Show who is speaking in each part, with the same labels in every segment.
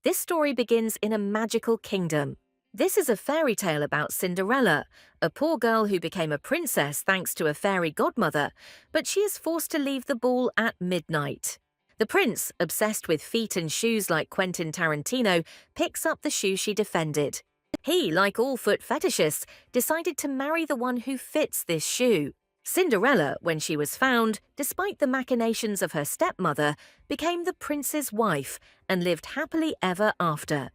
Speaker 1: This story begins in a magical kingdom. This is a fairy tale about Cinderella, a poor girl who became a princess thanks to a fairy godmother, but she is forced to leave the ball at midnight. The prince, obsessed with feet and shoes like Quentin Tarantino, picks up the shoe she defended. He, like all foot fetishists, decided to marry the one who fits this shoe. Cinderella, when she was found, despite the machinations of her stepmother, became the prince's wife and lived happily ever after.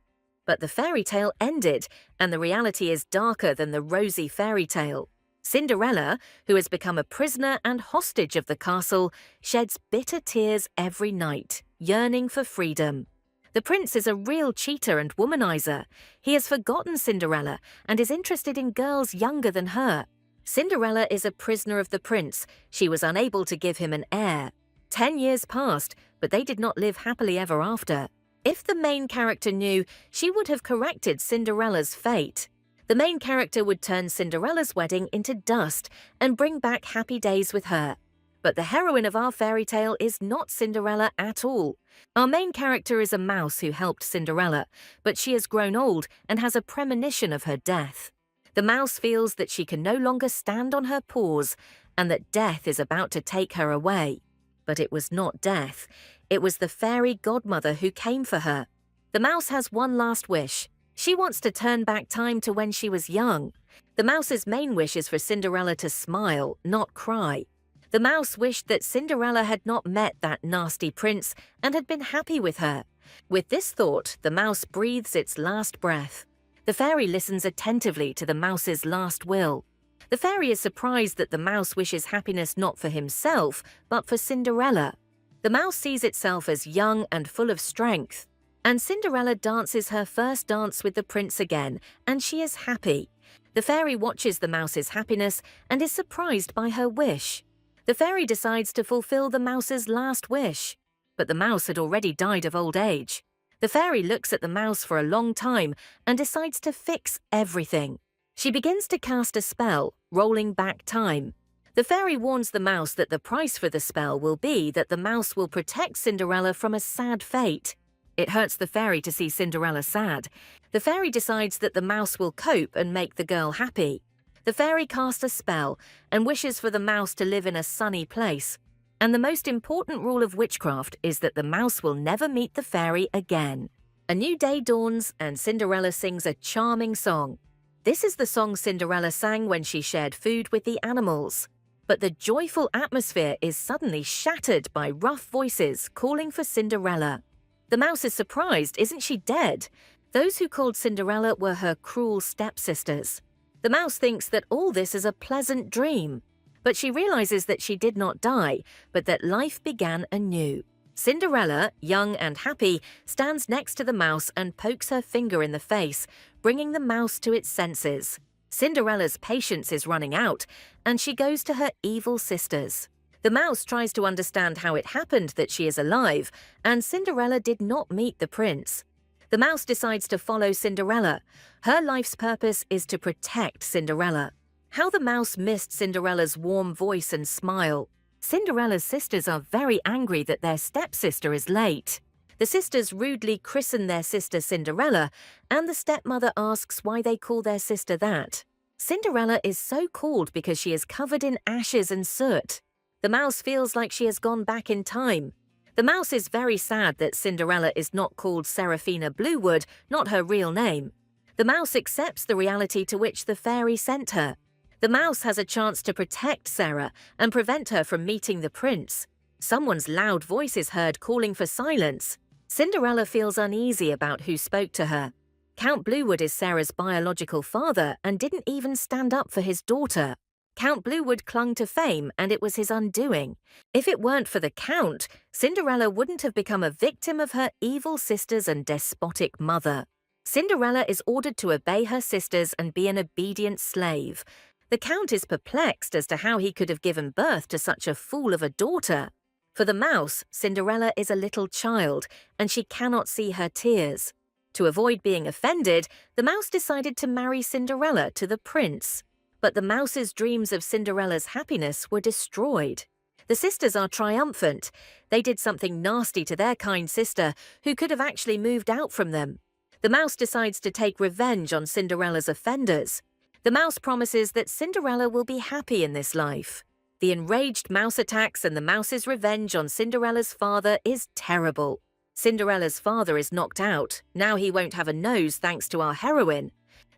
Speaker 1: But the fairy tale ended, and the reality is darker than the rosy fairy tale. Cinderella, who has become a prisoner and hostage of the castle, sheds bitter tears every night, yearning for freedom. The prince is a real cheater and womanizer. He has forgotten Cinderella and is interested in girls younger than her. Cinderella is a prisoner of the prince. She was unable to give him an heir. 10 years passed, but they did not live happily ever after. If the main character knew, she would have corrected Cinderella's fate. The main character would turn Cinderella's wedding into dust and bring back happy days with her. But the heroine of our fairy tale is not Cinderella at all. Our main character is a mouse who helped Cinderella, but she has grown old and has a premonition of her death. The mouse feels that she can no longer stand on her paws and that death is about to take her away. But it was not death. It was the fairy godmother who came for her. The mouse has one last wish. She wants to turn back time to when she was young. The mouse's main wish is for Cinderella to smile, not cry. The mouse wished that Cinderella had not met that nasty prince and had been happy with her. With this thought, the mouse breathes its last breath. The fairy listens attentively to the mouse's last will. The fairy is surprised that the mouse wishes happiness not for himself, but for Cinderella. The mouse sees itself as young and full of strength. And Cinderella dances her first dance with the prince again, and she is happy. The fairy watches the mouse's happiness and is surprised by her wish. The fairy decides to fulfill the mouse's last wish. But the mouse had already died of old age. The fairy looks at the mouse for a long time and decides to fix everything. She begins to cast a spell, rolling back time. The fairy warns the mouse that the price for the spell will be that the mouse will protect Cinderella from a sad fate. It hurts the fairy to see Cinderella sad. The fairy decides that the mouse will cope and make the girl happy. The fairy casts a spell and wishes for the mouse to live in a sunny place. And the most important rule of witchcraft is that the mouse will never meet the fairy again. A new day dawns and Cinderella sings a charming song. This is the song Cinderella sang when she shared food with the animals. But the joyful atmosphere is suddenly shattered by rough voices calling for Cinderella. The mouse is surprised, isn't she dead? Those who called Cinderella were her cruel stepsisters. The mouse thinks that all this is a pleasant dream. But she realizes that she did not die, but that life began anew. Cinderella, young and happy, stands next to the mouse and pokes her finger in the face, bringing the mouse to its senses. Cinderella's patience is running out, and she goes to her evil sisters. The mouse tries to understand how it happened that she is alive, and Cinderella did not meet the prince. The mouse decides to follow Cinderella. Her life's purpose is to protect Cinderella. How the mouse missed Cinderella's warm voice and smile. Cinderella's sisters are very angry that their stepsister is late. The sisters rudely christen their sister Cinderella, and the stepmother asks why they call their sister that. Cinderella is so called because she is covered in ashes and soot. The mouse feels like she has gone back in time. The mouse is very sad that Cinderella is not called Seraphina Bluewood, not her real name. The mouse accepts the reality to which the fairy sent her. The mouse has a chance to protect Sarah and prevent her from meeting the prince. Someone's loud voice is heard calling for silence. Cinderella feels uneasy about who spoke to her. Count Bluewood is Sarah's biological father and didn't even stand up for his daughter. Count Bluewood clung to fame and it was his undoing. If it weren't for the Count, Cinderella wouldn't have become a victim of her evil sisters and despotic mother. Cinderella is ordered to obey her sisters and be an obedient slave. The Count is perplexed as to how he could have given birth to such a fool of a daughter. For the mouse, Cinderella is a little child, and she cannot see her tears. To avoid being offended, the mouse decided to marry Cinderella to the prince. But the mouse's dreams of Cinderella's happiness were destroyed. The sisters are triumphant. They did something nasty to their kind sister, who could have actually moved out from them. The mouse decides to take revenge on Cinderella's offenders. The mouse promises that Cinderella will be happy in this life. The enraged mouse attacks, and the mouse's revenge on Cinderella's father is terrible. Cinderella's father is knocked out. Now he won't have a nose thanks to our heroine.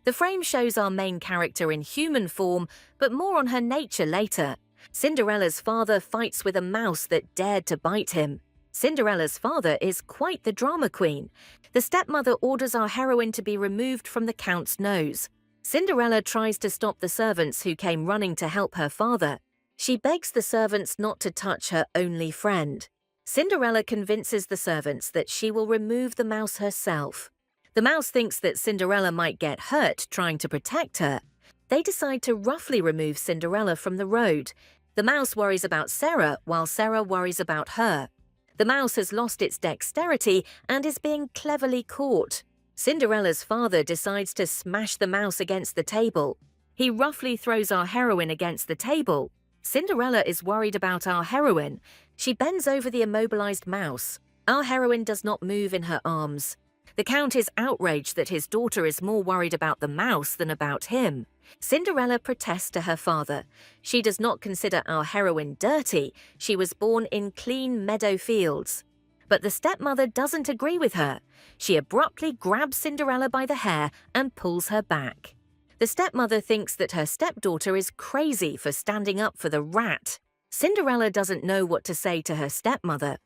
Speaker 1: The frame shows our main character in human form, but more on her nature later. Cinderella's father fights with a mouse that dared to bite him. Cinderella's father is quite the drama queen. The stepmother orders our heroine to be removed from the Count's nose. Cinderella tries to stop the servants who came running to help her father. She begs the servants not to touch her only friend. Cinderella convinces the servants that she will remove the mouse herself. The mouse thinks that Cinderella might get hurt trying to protect her. They decide to roughly remove Cinderella from the road. The mouse worries about Sarah, while Sarah worries about her. The mouse has lost its dexterity and is being cleverly caught. Cinderella's father decides to smash the mouse against the table. He roughly throws our heroine against the table. Cinderella is worried about our heroine. She bends over the immobilized mouse. Our heroine does not move in her arms. The Count is outraged that his daughter is more worried about the mouse than about him. Cinderella protests to her father. She does not consider our heroine dirty. She was born in clean meadow fields. But the stepmother doesn't agree with her. She abruptly grabs Cinderella by the hair and pulls her back. The stepmother thinks that her stepdaughter is crazy for standing up for the rat. Cinderella doesn't know what to say to her stepmother.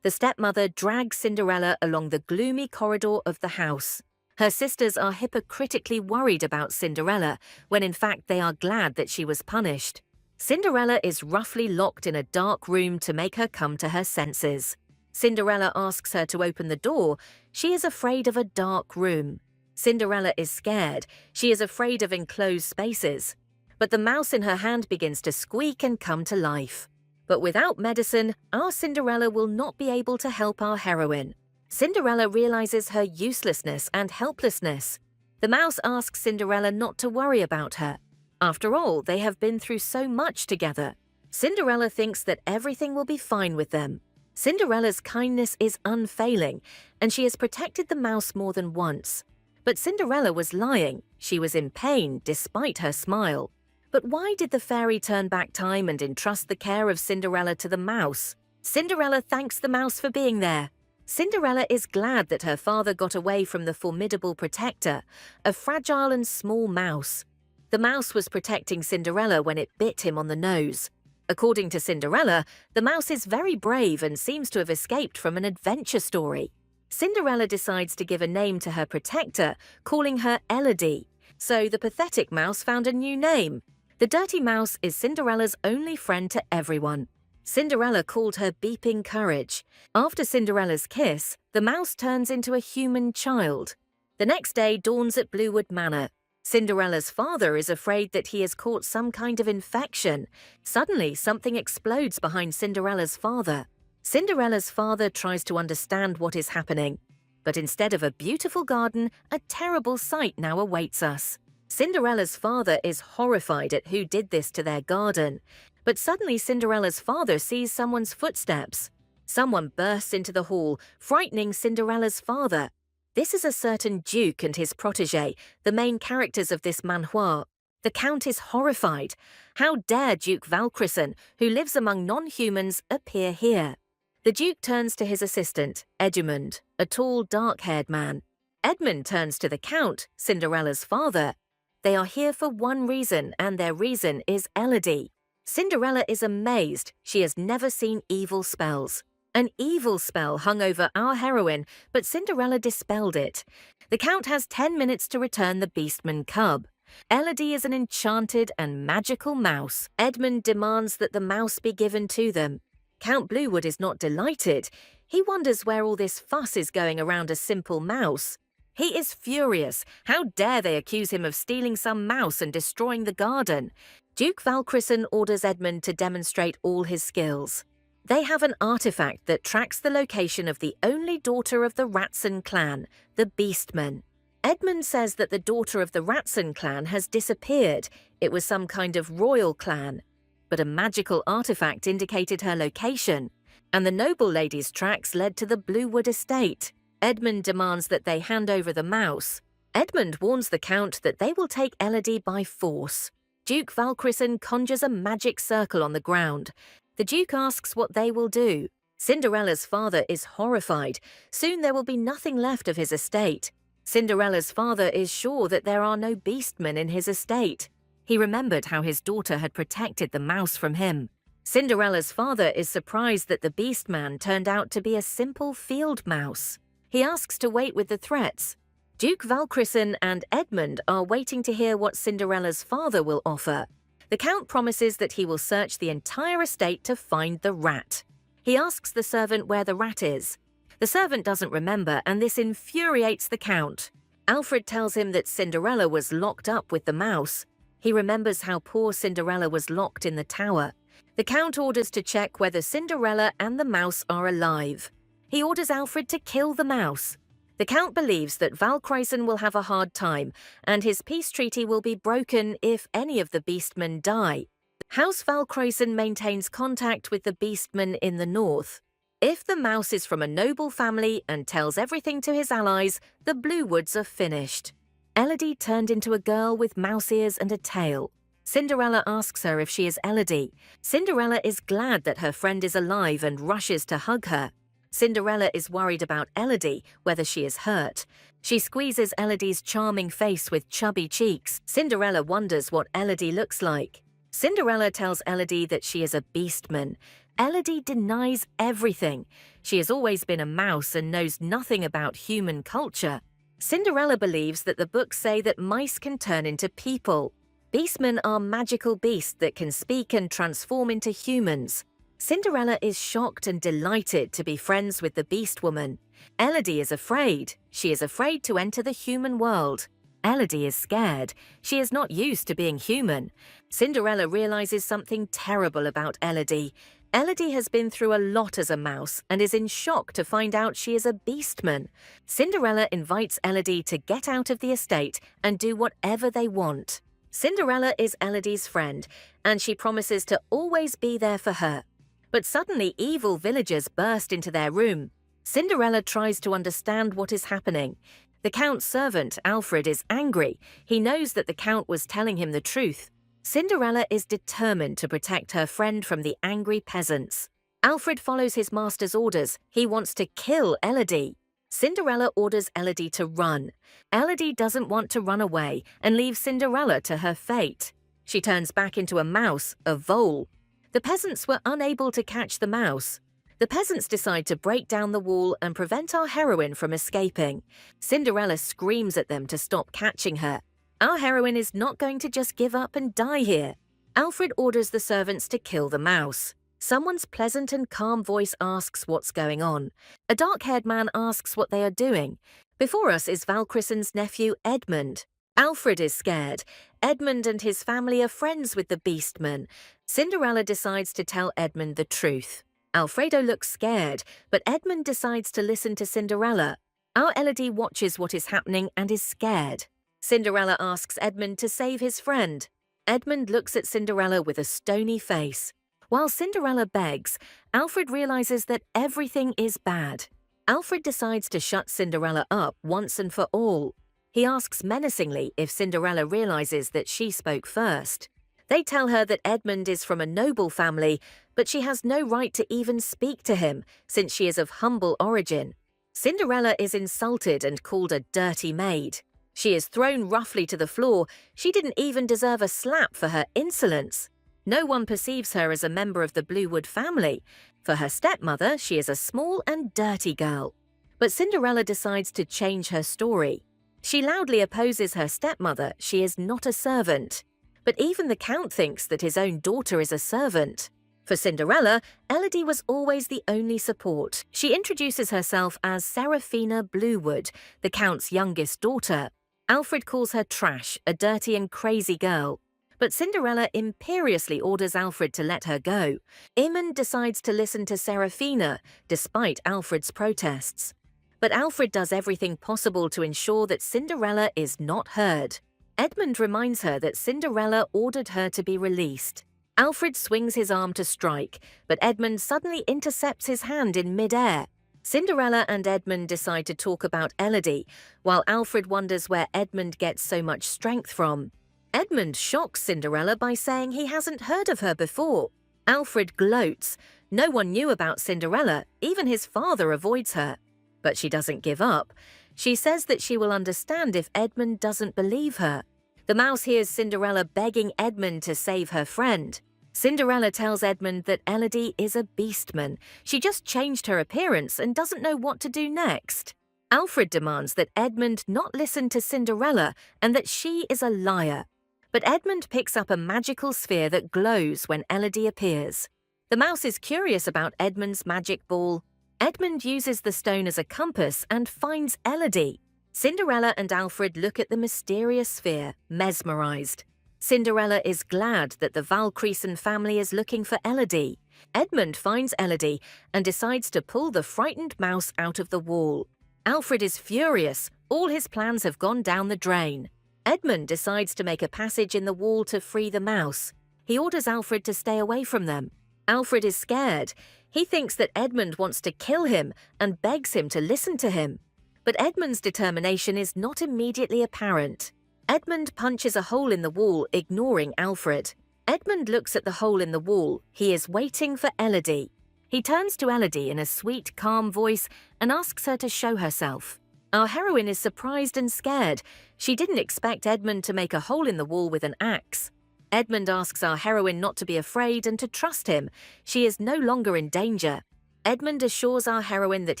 Speaker 1: The stepmother drags Cinderella along the gloomy corridor of the house. Her sisters are hypocritically worried about Cinderella, when in fact they are glad that she was punished. Cinderella is roughly locked in a dark room to make her come to her senses. Cinderella asks her to open the door. She is afraid of a dark room. Cinderella is scared. She is afraid of enclosed spaces. But the mouse in her hand begins to squeak and come to life. But without medicine, our Cinderella will not be able to help our heroine. Cinderella realizes her uselessness and helplessness. The mouse asks Cinderella not to worry about her. After all, they have been through so much together. Cinderella thinks that everything will be fine with them. Cinderella's kindness is unfailing, and she has protected the mouse more than once. But Cinderella was lying. She was in pain despite her smile. But why did the fairy turn back time and entrust the care of Cinderella to the mouse? Cinderella thanks the mouse for being there. Cinderella is glad that her father got away from the formidable protector, a fragile and small mouse. The mouse was protecting Cinderella when it bit him on the nose. According to Cinderella, the mouse is very brave and seems to have escaped from an adventure story. Cinderella decides to give a name to her protector, calling her Elodie. So the pathetic mouse found a new name. The dirty mouse is Cinderella's only friend to everyone. Cinderella called her Beeping Courage. After Cinderella's kiss, the mouse turns into a human child. The next day dawns at Bluewood Manor. Cinderella's father is afraid that he has caught some kind of infection. Suddenly, something explodes behind Cinderella's father. Cinderella's father tries to understand what is happening. But instead of a beautiful garden, a terrible sight now awaits us. Cinderella's father is horrified at who did this to their garden. But suddenly Cinderella's father sees someone's footsteps. Someone bursts into the hall, frightening Cinderella's father. This is a certain Duke and his protégé, the main characters of this manhwa. The Count is horrified. How dare Duke Valkrisen, who lives among non-humans, appear here? The Duke turns to his assistant, Edmund, a tall, dark-haired man. Edmund turns to the Count, Cinderella's father. They are here for one reason, and their reason is Elodie. Cinderella is amazed. She has never seen evil spells. An evil spell hung over our heroine, but Cinderella dispelled it. The Count has 10 minutes to return the Beastman cub. Elodie is an enchanted and magical mouse. Edmund demands that the mouse be given to them. Count Bluewood is not delighted. He wonders where all this fuss is going around a simple mouse. He is furious. How dare they accuse him of stealing some mouse and destroying the garden? Duke Valkrisen orders Edmund to demonstrate all his skills. They have an artifact that tracks the location of the only daughter of the Ratson clan, the Beastman. Edmund says that the daughter of the Ratson clan has disappeared. It was some kind of royal clan. but a magical artifact indicated her location, and the noble lady's tracks led to the Bluewood estate. Edmund demands that they hand over the mouse. Edmund warns the Count that they will take Elodie by force. Duke Valcrissen conjures a magic circle on the ground. The Duke asks what they will do. Cinderella's father is horrified. Soon there will be nothing left of his estate. Cinderella's father is sure that there are no beastmen in his estate. He remembered how his daughter had protected the mouse from him. Cinderella's father is surprised that the beastman turned out to be a simple field mouse. He asks to wait with the threats. Duke Valcrissen and Edmund are waiting to hear what Cinderella's father will offer. The Count promises that he will search the entire estate to find the rat. He asks the servant where the rat is. The servant doesn't remember, and this infuriates the Count. Alfred tells him that Cinderella was locked up with the mouse. He remembers how poor Cinderella was locked in the tower. The Count orders to check whether Cinderella and the mouse are alive. He orders Alfred to kill the mouse. The Count believes that Valcrissen will have a hard time, and his peace treaty will be broken if any of the beastmen die. House Valcrissen maintains contact with the beastmen in the north. If the mouse is from a noble family and tells everything to his allies, the Bluewoods are finished. Elodie turned into a girl with mouse ears and a tail. Cinderella asks her if she is Elodie. Cinderella is glad that her friend is alive and rushes to hug her. Cinderella is worried about Elodie, whether she is hurt. She squeezes Elodie's charming face with chubby cheeks. Cinderella wonders what Elodie looks like. Cinderella tells Elodie that she is a beastman. Elodie denies everything. She has always been a mouse and knows nothing about human culture. Cinderella believes that the books say that mice can turn into people. Beastmen are magical beasts that can speak and transform into humans. Cinderella is shocked and delighted to be friends with the Beast Woman. Elodie is afraid. She is afraid to enter the human world. Elodie is scared. She is not used to being human. Cinderella realizes something terrible about Elodie. Elodie has been through a lot as a mouse and is in shock to find out she is a beastman. Cinderella invites Elodie to get out of the estate and do whatever they want. Cinderella is Elodie's friend, and she promises to always be there for her. But suddenly evil villagers burst into their room. Cinderella tries to understand what is happening. The Count's servant, Alfred, is angry. He knows that the Count was telling him the truth. Cinderella is determined to protect her friend from the angry peasants. Alfred follows his master's orders. He wants to kill Elodie. Cinderella orders Elodie to run. Elodie doesn't want to run away and leaves Cinderella to her fate. She turns back into a mouse, a vole. The peasants were unable to catch the mouse. The peasants decide to break down the wall and prevent our heroine from escaping. Cinderella screams at them to stop catching her. Our heroine is not going to just give up and die here. Alfred orders the servants to kill the mouse. Someone's pleasant and calm voice asks what's going on. A dark-haired man asks what they are doing. Before us is Valcrissen's nephew, Edmund. Alfred is scared. Edmund and his family are friends with the Beastman. Cinderella decides to tell Edmund the truth. Alfredo looks scared, but Edmund decides to listen to Cinderella. Our Elodie watches what is happening and is scared. Cinderella asks Edmund to save his friend. Edmund looks at Cinderella with a stony face. While Cinderella begs, Alfred realizes that everything is bad. Alfred decides to shut Cinderella up once and for all. He asks menacingly if Cinderella realizes that she spoke first. They tell her that Edmund is from a noble family, but she has no right to even speak to him, since she is of humble origin. Cinderella is insulted and called a dirty maid. She is thrown roughly to the floor. She didn't even deserve a slap for her insolence. No one perceives her as a member of the Bluewood family. For her stepmother, she is a small and dirty girl. But Cinderella decides to change her story. She loudly opposes her stepmother. She is not a servant. But even the Count thinks that his own daughter is a servant. For Cinderella, Elodie was always the only support. She introduces herself as Seraphina Bluewood, the Count's youngest daughter. Alfred calls her trash, a dirty and crazy girl. But Cinderella imperiously orders Alfred to let her go. Edmund decides to listen to Seraphina, despite Alfred's protests. But Alfred does everything possible to ensure that Cinderella is not heard. Edmund reminds her that Cinderella ordered her to be released. Alfred swings his arm to strike, but Edmund suddenly intercepts his hand in mid-air. Cinderella and Edmund decide to talk about Elodie, while Alfred wonders where Edmund gets so much strength from. Edmund shocks Cinderella by saying he hasn't heard of her before. Alfred gloats. No one knew about Cinderella, even his father avoids her. But she doesn't give up. She says that she will understand if Edmund doesn't believe her. The mouse hears Cinderella begging Edmund to save her friend. Cinderella tells Edmund that Elodie is a beastman. She just changed her appearance and doesn't know what to do next. Alfred demands that Edmund not listen to Cinderella and that she is a liar. But Edmund picks up a magical sphere that glows when Elodie appears. The mouse is curious about Edmund's magic ball. Edmund uses the stone as a compass and finds Elodie. Cinderella and Alfred look at the mysterious sphere, mesmerized. Cinderella is glad that the Valkyrie family is looking for Elodie. Edmund finds Elodie and decides to pull the frightened mouse out of the wall. Alfred is furious. All his plans have gone down the drain. Edmund decides to make a passage in the wall to free the mouse. He orders Alfred to stay away from them. Alfred is scared. He thinks that Edmund wants to kill him and begs him to listen to him. But Edmund's determination is not immediately apparent. Edmund punches a hole in the wall, ignoring Alfred. Edmund looks at the hole in the wall. He is waiting for Elodie. He turns to Elodie in a sweet, calm voice and asks her to show herself. Our heroine is surprised and scared. She didn't expect Edmund to make a hole in the wall with an axe. Edmund asks our heroine not to be afraid and to trust him. She is no longer in danger. Edmund assures our heroine that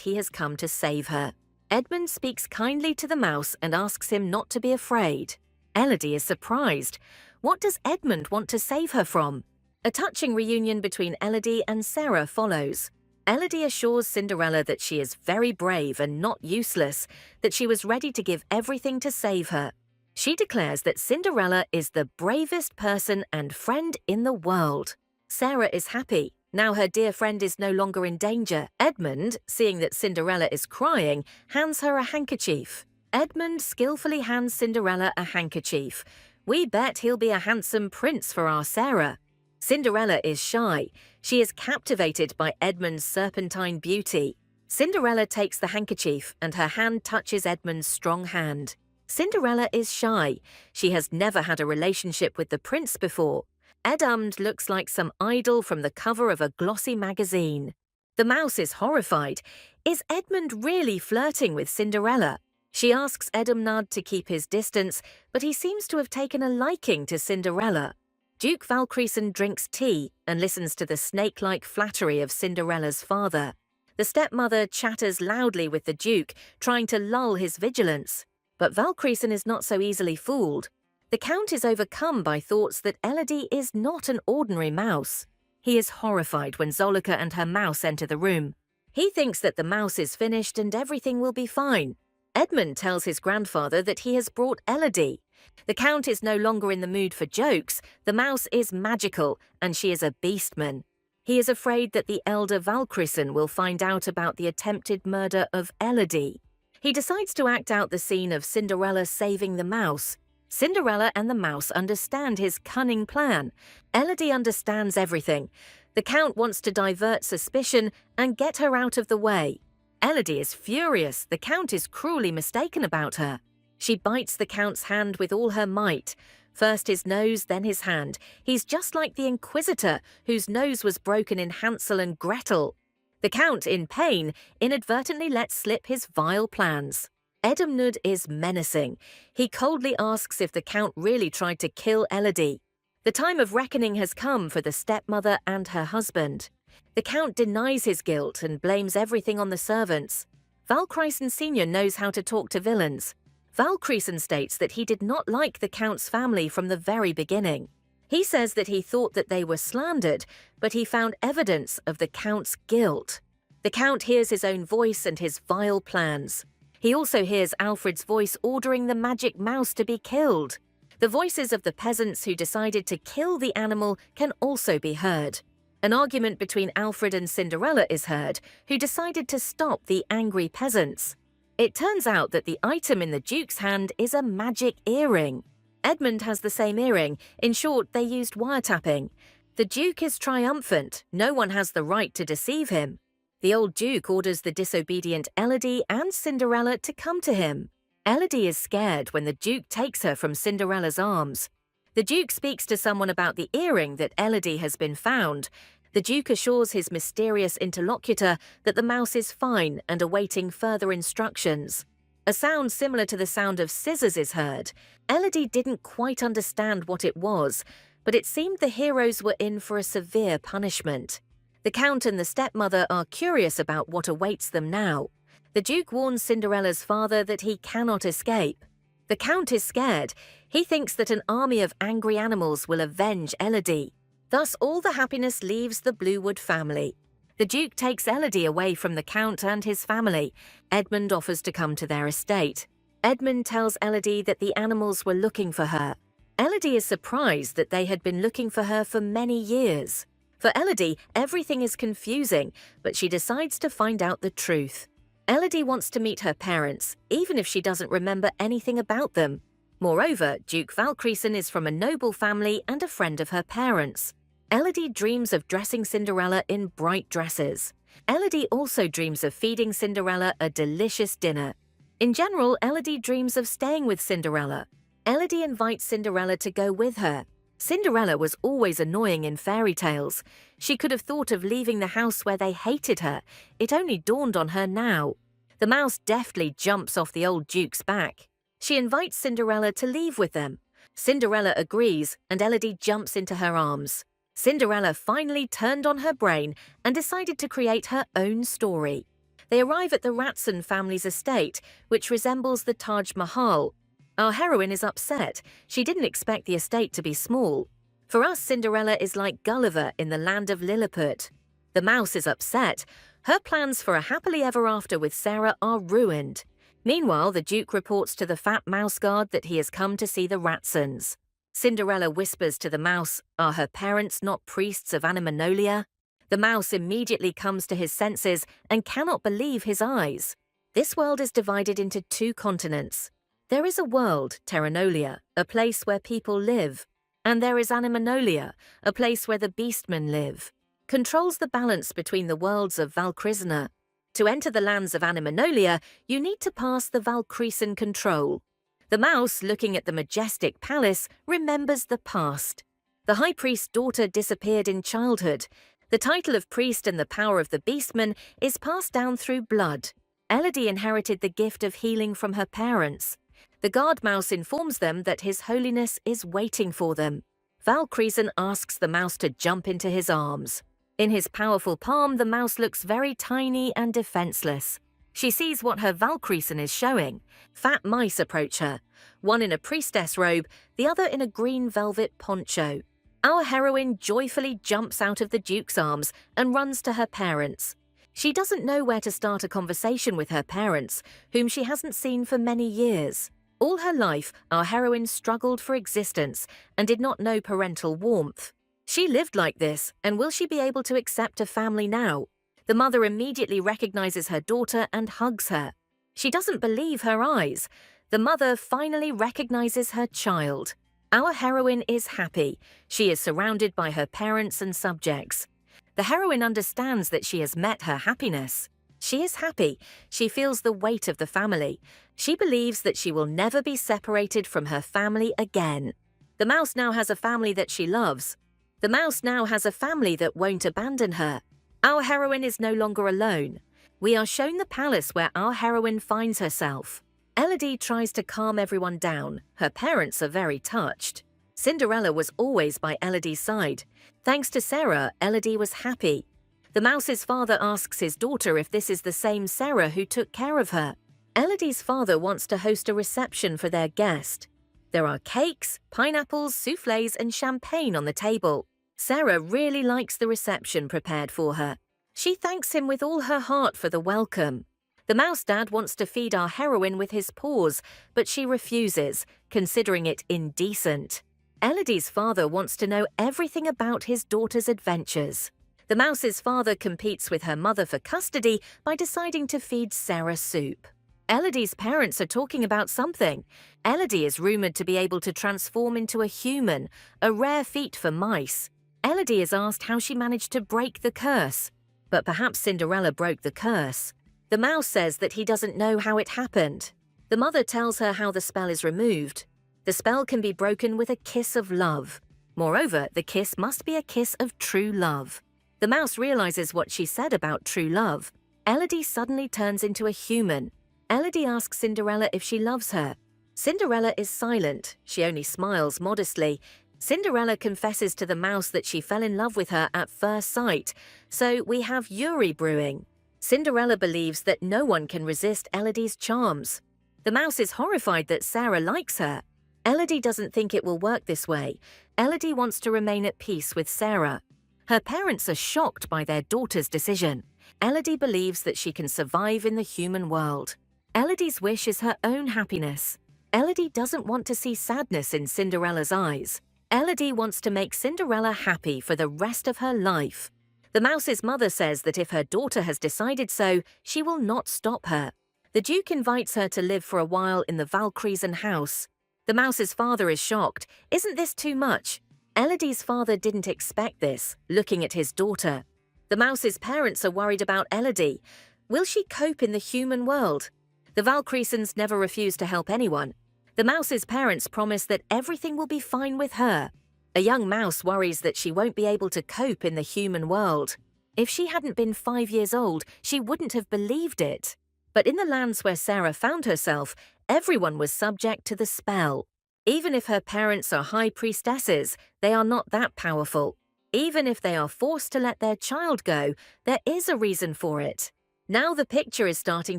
Speaker 1: he has come to save her. Edmund speaks kindly to the mouse and asks him not to be afraid. Elodie is surprised. What does Edmund want to save her from? A touching reunion between Elodie and Sarah follows. Elodie assures Cinderella that she is very brave and not useless, that she was ready to give everything to save her. She declares that Cinderella is the bravest person and friend in the world. Sarah is happy. Now her dear friend is no longer in danger. Edmund, seeing that Cinderella is crying, hands her a handkerchief. Edmund skillfully hands Cinderella a handkerchief. We bet he'll be a handsome prince for our Sarah. Cinderella is shy. She is captivated by Edmund's serpentine beauty. Cinderella takes the handkerchief and her hand touches Edmund's strong hand. Cinderella is shy. She has never had a relationship with the prince before. Edmund looks like some idol from the cover of a glossy magazine. The mouse is horrified. Is Edmund really flirting with Cinderella? She asks Edmund to keep his distance, but he seems to have taken a liking to Cinderella. Duke Valkyrie drinks tea and listens to the snake-like flattery of Cinderella's father. The stepmother chatters loudly with the Duke, trying to lull his vigilance. But Valkyrie is not so easily fooled. The Count is overcome by thoughts that Elodie is not an ordinary mouse. He is horrified when Zolika and her mouse enter the room. He thinks that the mouse is finished and everything will be fine. Edmund tells his grandfather that he has brought Elodie. The Count is no longer in the mood for jokes. The mouse is magical, and she is a beastman. He is afraid that the elder Valkyrie will find out about the attempted murder of Elodie. He decides to act out the scene of Cinderella saving the mouse. Cinderella and the mouse understand his cunning plan. Elodie understands everything. The Count wants to divert suspicion and get her out of the way. Elodie is furious. The Count is cruelly mistaken about her. She bites the Count's hand with all her might. First his nose, then his hand. He's just like the Inquisitor, whose nose was broken in Hansel and Gretel. The Count, in pain, inadvertently lets slip his vile plans. Edmund is menacing. He coldly asks if the Count really tried to kill Elodie. The time of reckoning has come for the stepmother and her husband. The Count denies his guilt and blames everything on the servants. Valkyrie Sr. knows how to talk to villains. Valkyrie states that he did not like the Count's family from the very beginning. He says that he thought that they were slandered, but he found evidence of the Count's guilt. The Count hears his own voice and his vile plans. He also hears Alfred's voice ordering the magic mouse to be killed. The voices of the peasants who decided to kill the animal can also be heard. An argument between Alfred and Cinderella is heard, who decided to stop the angry peasants. It turns out that the item in the Duke's hand is a magic earring. Edmund has the same earring. In short, they used wiretapping. The Duke is triumphant. No one has the right to deceive him. The old Duke orders the disobedient Elodie and Cinderella to come to him. Elodie is scared when the Duke takes her from Cinderella's arms. The Duke speaks to someone about the earring that Elodie has been found. The Duke assures his mysterious interlocutor that the mouse is fine and awaiting further instructions. A sound similar to the sound of scissors is heard. Elodie didn't quite understand what it was, but it seemed the heroes were in for a severe punishment. The Count and the stepmother are curious about what awaits them now. The Duke warns Cinderella's father that he cannot escape. The Count is scared. He thinks that an army of angry animals will avenge Elodie. Thus, all the happiness leaves the Bluewood family. The Duke takes Elodie away from the Count and his family. Edmund offers to come to their estate. Edmund tells Elodie that the animals were looking for her. Elodie is surprised that they had been looking for her for many years. For Elodie, everything is confusing, but she decides to find out the truth. Elodie wants to meet her parents, even if she doesn't remember anything about them. Moreover, Duke Valkyrian is from a noble family and a friend of her parents. Elodie dreams of dressing Cinderella in bright dresses. Elodie also dreams of feeding Cinderella a delicious dinner. In general, Elodie dreams of staying with Cinderella. Elodie invites Cinderella to go with her. Cinderella was always annoying in fairy tales. She could have thought of leaving the house where they hated her. It only dawned on her now. The mouse deftly jumps off the old Duke's back. She invites Cinderella to leave with them. Cinderella agrees, and Elodie jumps into her arms. Cinderella finally turned on her brain and decided to create her own story. They arrive at the Ratson family's estate, which resembles the Taj Mahal. Our heroine is upset. She didn't expect the estate to be small. For us, Cinderella is like Gulliver in the land of Lilliput. The mouse is upset. Her plans for a happily ever after with Sarah are ruined. Meanwhile, the Duke reports to the fat mouse guard that he has come to see the Ratsons. Cinderella whispers to the mouse, "Are her parents not priests of Animanolia?" The mouse immediately comes to his senses and cannot believe his eyes. This world is divided into two continents. There is a world, Terranolia, a place where people live. And there is Animanolia, a place where the beastmen live. Controls the balance between the worlds of Valkyrisna. To enter the lands of Animanolia, you need to pass the Valkyrian control. The mouse, looking at the majestic palace, remembers the past. The high priest's daughter disappeared in childhood. The title of priest and the power of the beastman is passed down through blood. Elodie inherited the gift of healing from her parents. The guard mouse informs them that His Holiness is waiting for them. Valkyrian asks the mouse to jump into his arms. In his powerful palm, the mouse looks very tiny and defenseless. She sees what her Valkyrian is showing. Fat mice approach her, one in a priestess robe, the other in a green velvet poncho. Our heroine joyfully jumps out of the Duke's arms and runs to her parents. She doesn't know where to start a conversation with her parents, whom she hasn't seen for many years. All her life, our heroine struggled for existence and did not know parental warmth. She lived like this, and will she be able to accept a family now? The mother immediately recognizes her daughter and hugs her. She doesn't believe her eyes. The mother finally recognizes her child. Our heroine is happy. She is surrounded by her parents and subjects. The heroine understands that she has met her happiness. She is happy. She feels the weight of the family. She believes that she will never be separated from her family again. The mouse now has a family that she loves. The mouse now has a family that won't abandon her. Our heroine is no longer alone. We are shown the palace where our heroine finds herself. Elodie tries to calm everyone down. Her parents are very touched. Cinderella was always by Elodie's side. Thanks to Sarah, Elodie was happy. The mouse's father asks his daughter if this is the same Sarah who took care of her. Elodie's father wants to host a reception for their guest. There are cakes, pineapples, soufflés, and champagne on the table. Sarah really likes the reception prepared for her. She thanks him with all her heart for the welcome. The mouse dad wants to feed our heroine with his paws, but she refuses, considering it indecent. Elodie's father wants to know everything about his daughter's adventures. The mouse's father competes with her mother for custody by deciding to feed Sarah soup. Elodie's parents are talking about something. Elodie is rumoured to be able to transform into a human, a rare feat for mice. Elodie is asked how she managed to break the curse. But perhaps Cinderella broke the curse. The mouse says that he doesn't know how it happened. The mother tells her how the spell is removed. The spell can be broken with a kiss of love. Moreover, the kiss must be a kiss of true love. The mouse realizes what she said about true love. Elodie suddenly turns into a human. Elodie asks Cinderella if she loves her. Cinderella is silent. She only smiles modestly. Cinderella confesses to the mouse that she fell in love with her at first sight. So we have Yuri brewing. Cinderella believes that no one can resist Elodie's charms. The mouse is horrified that Sarah likes her. Elodie doesn't think it will work this way. Elodie wants to remain at peace with Sarah. Her parents are shocked by their daughter's decision. Elodie believes that she can survive in the human world. Elodie's wish is her own happiness. Elodie doesn't want to see sadness in Cinderella's eyes. Elodie wants to make Cinderella happy for the rest of her life. The mouse's mother says that if her daughter has decided so, she will not stop her. The Duke invites her to live for a while in the Valkyriesen house. The mouse's father is shocked. Isn't this too much? Elodie's father didn't expect this, looking at his daughter. The mouse's parents are worried about Elodie. Will she cope in the human world? The Valkyriesens never refuse to help anyone. The mouse's parents promise that everything will be fine with her. A young mouse worries that she won't be able to cope in the human world. If she hadn't been 5 years old, she wouldn't have believed it. But in the lands where Sarah found herself, everyone was subject to the spell. Even if her parents are high priestesses, they are not that powerful. Even if they are forced to let their child go, there is a reason for it. Now the picture is starting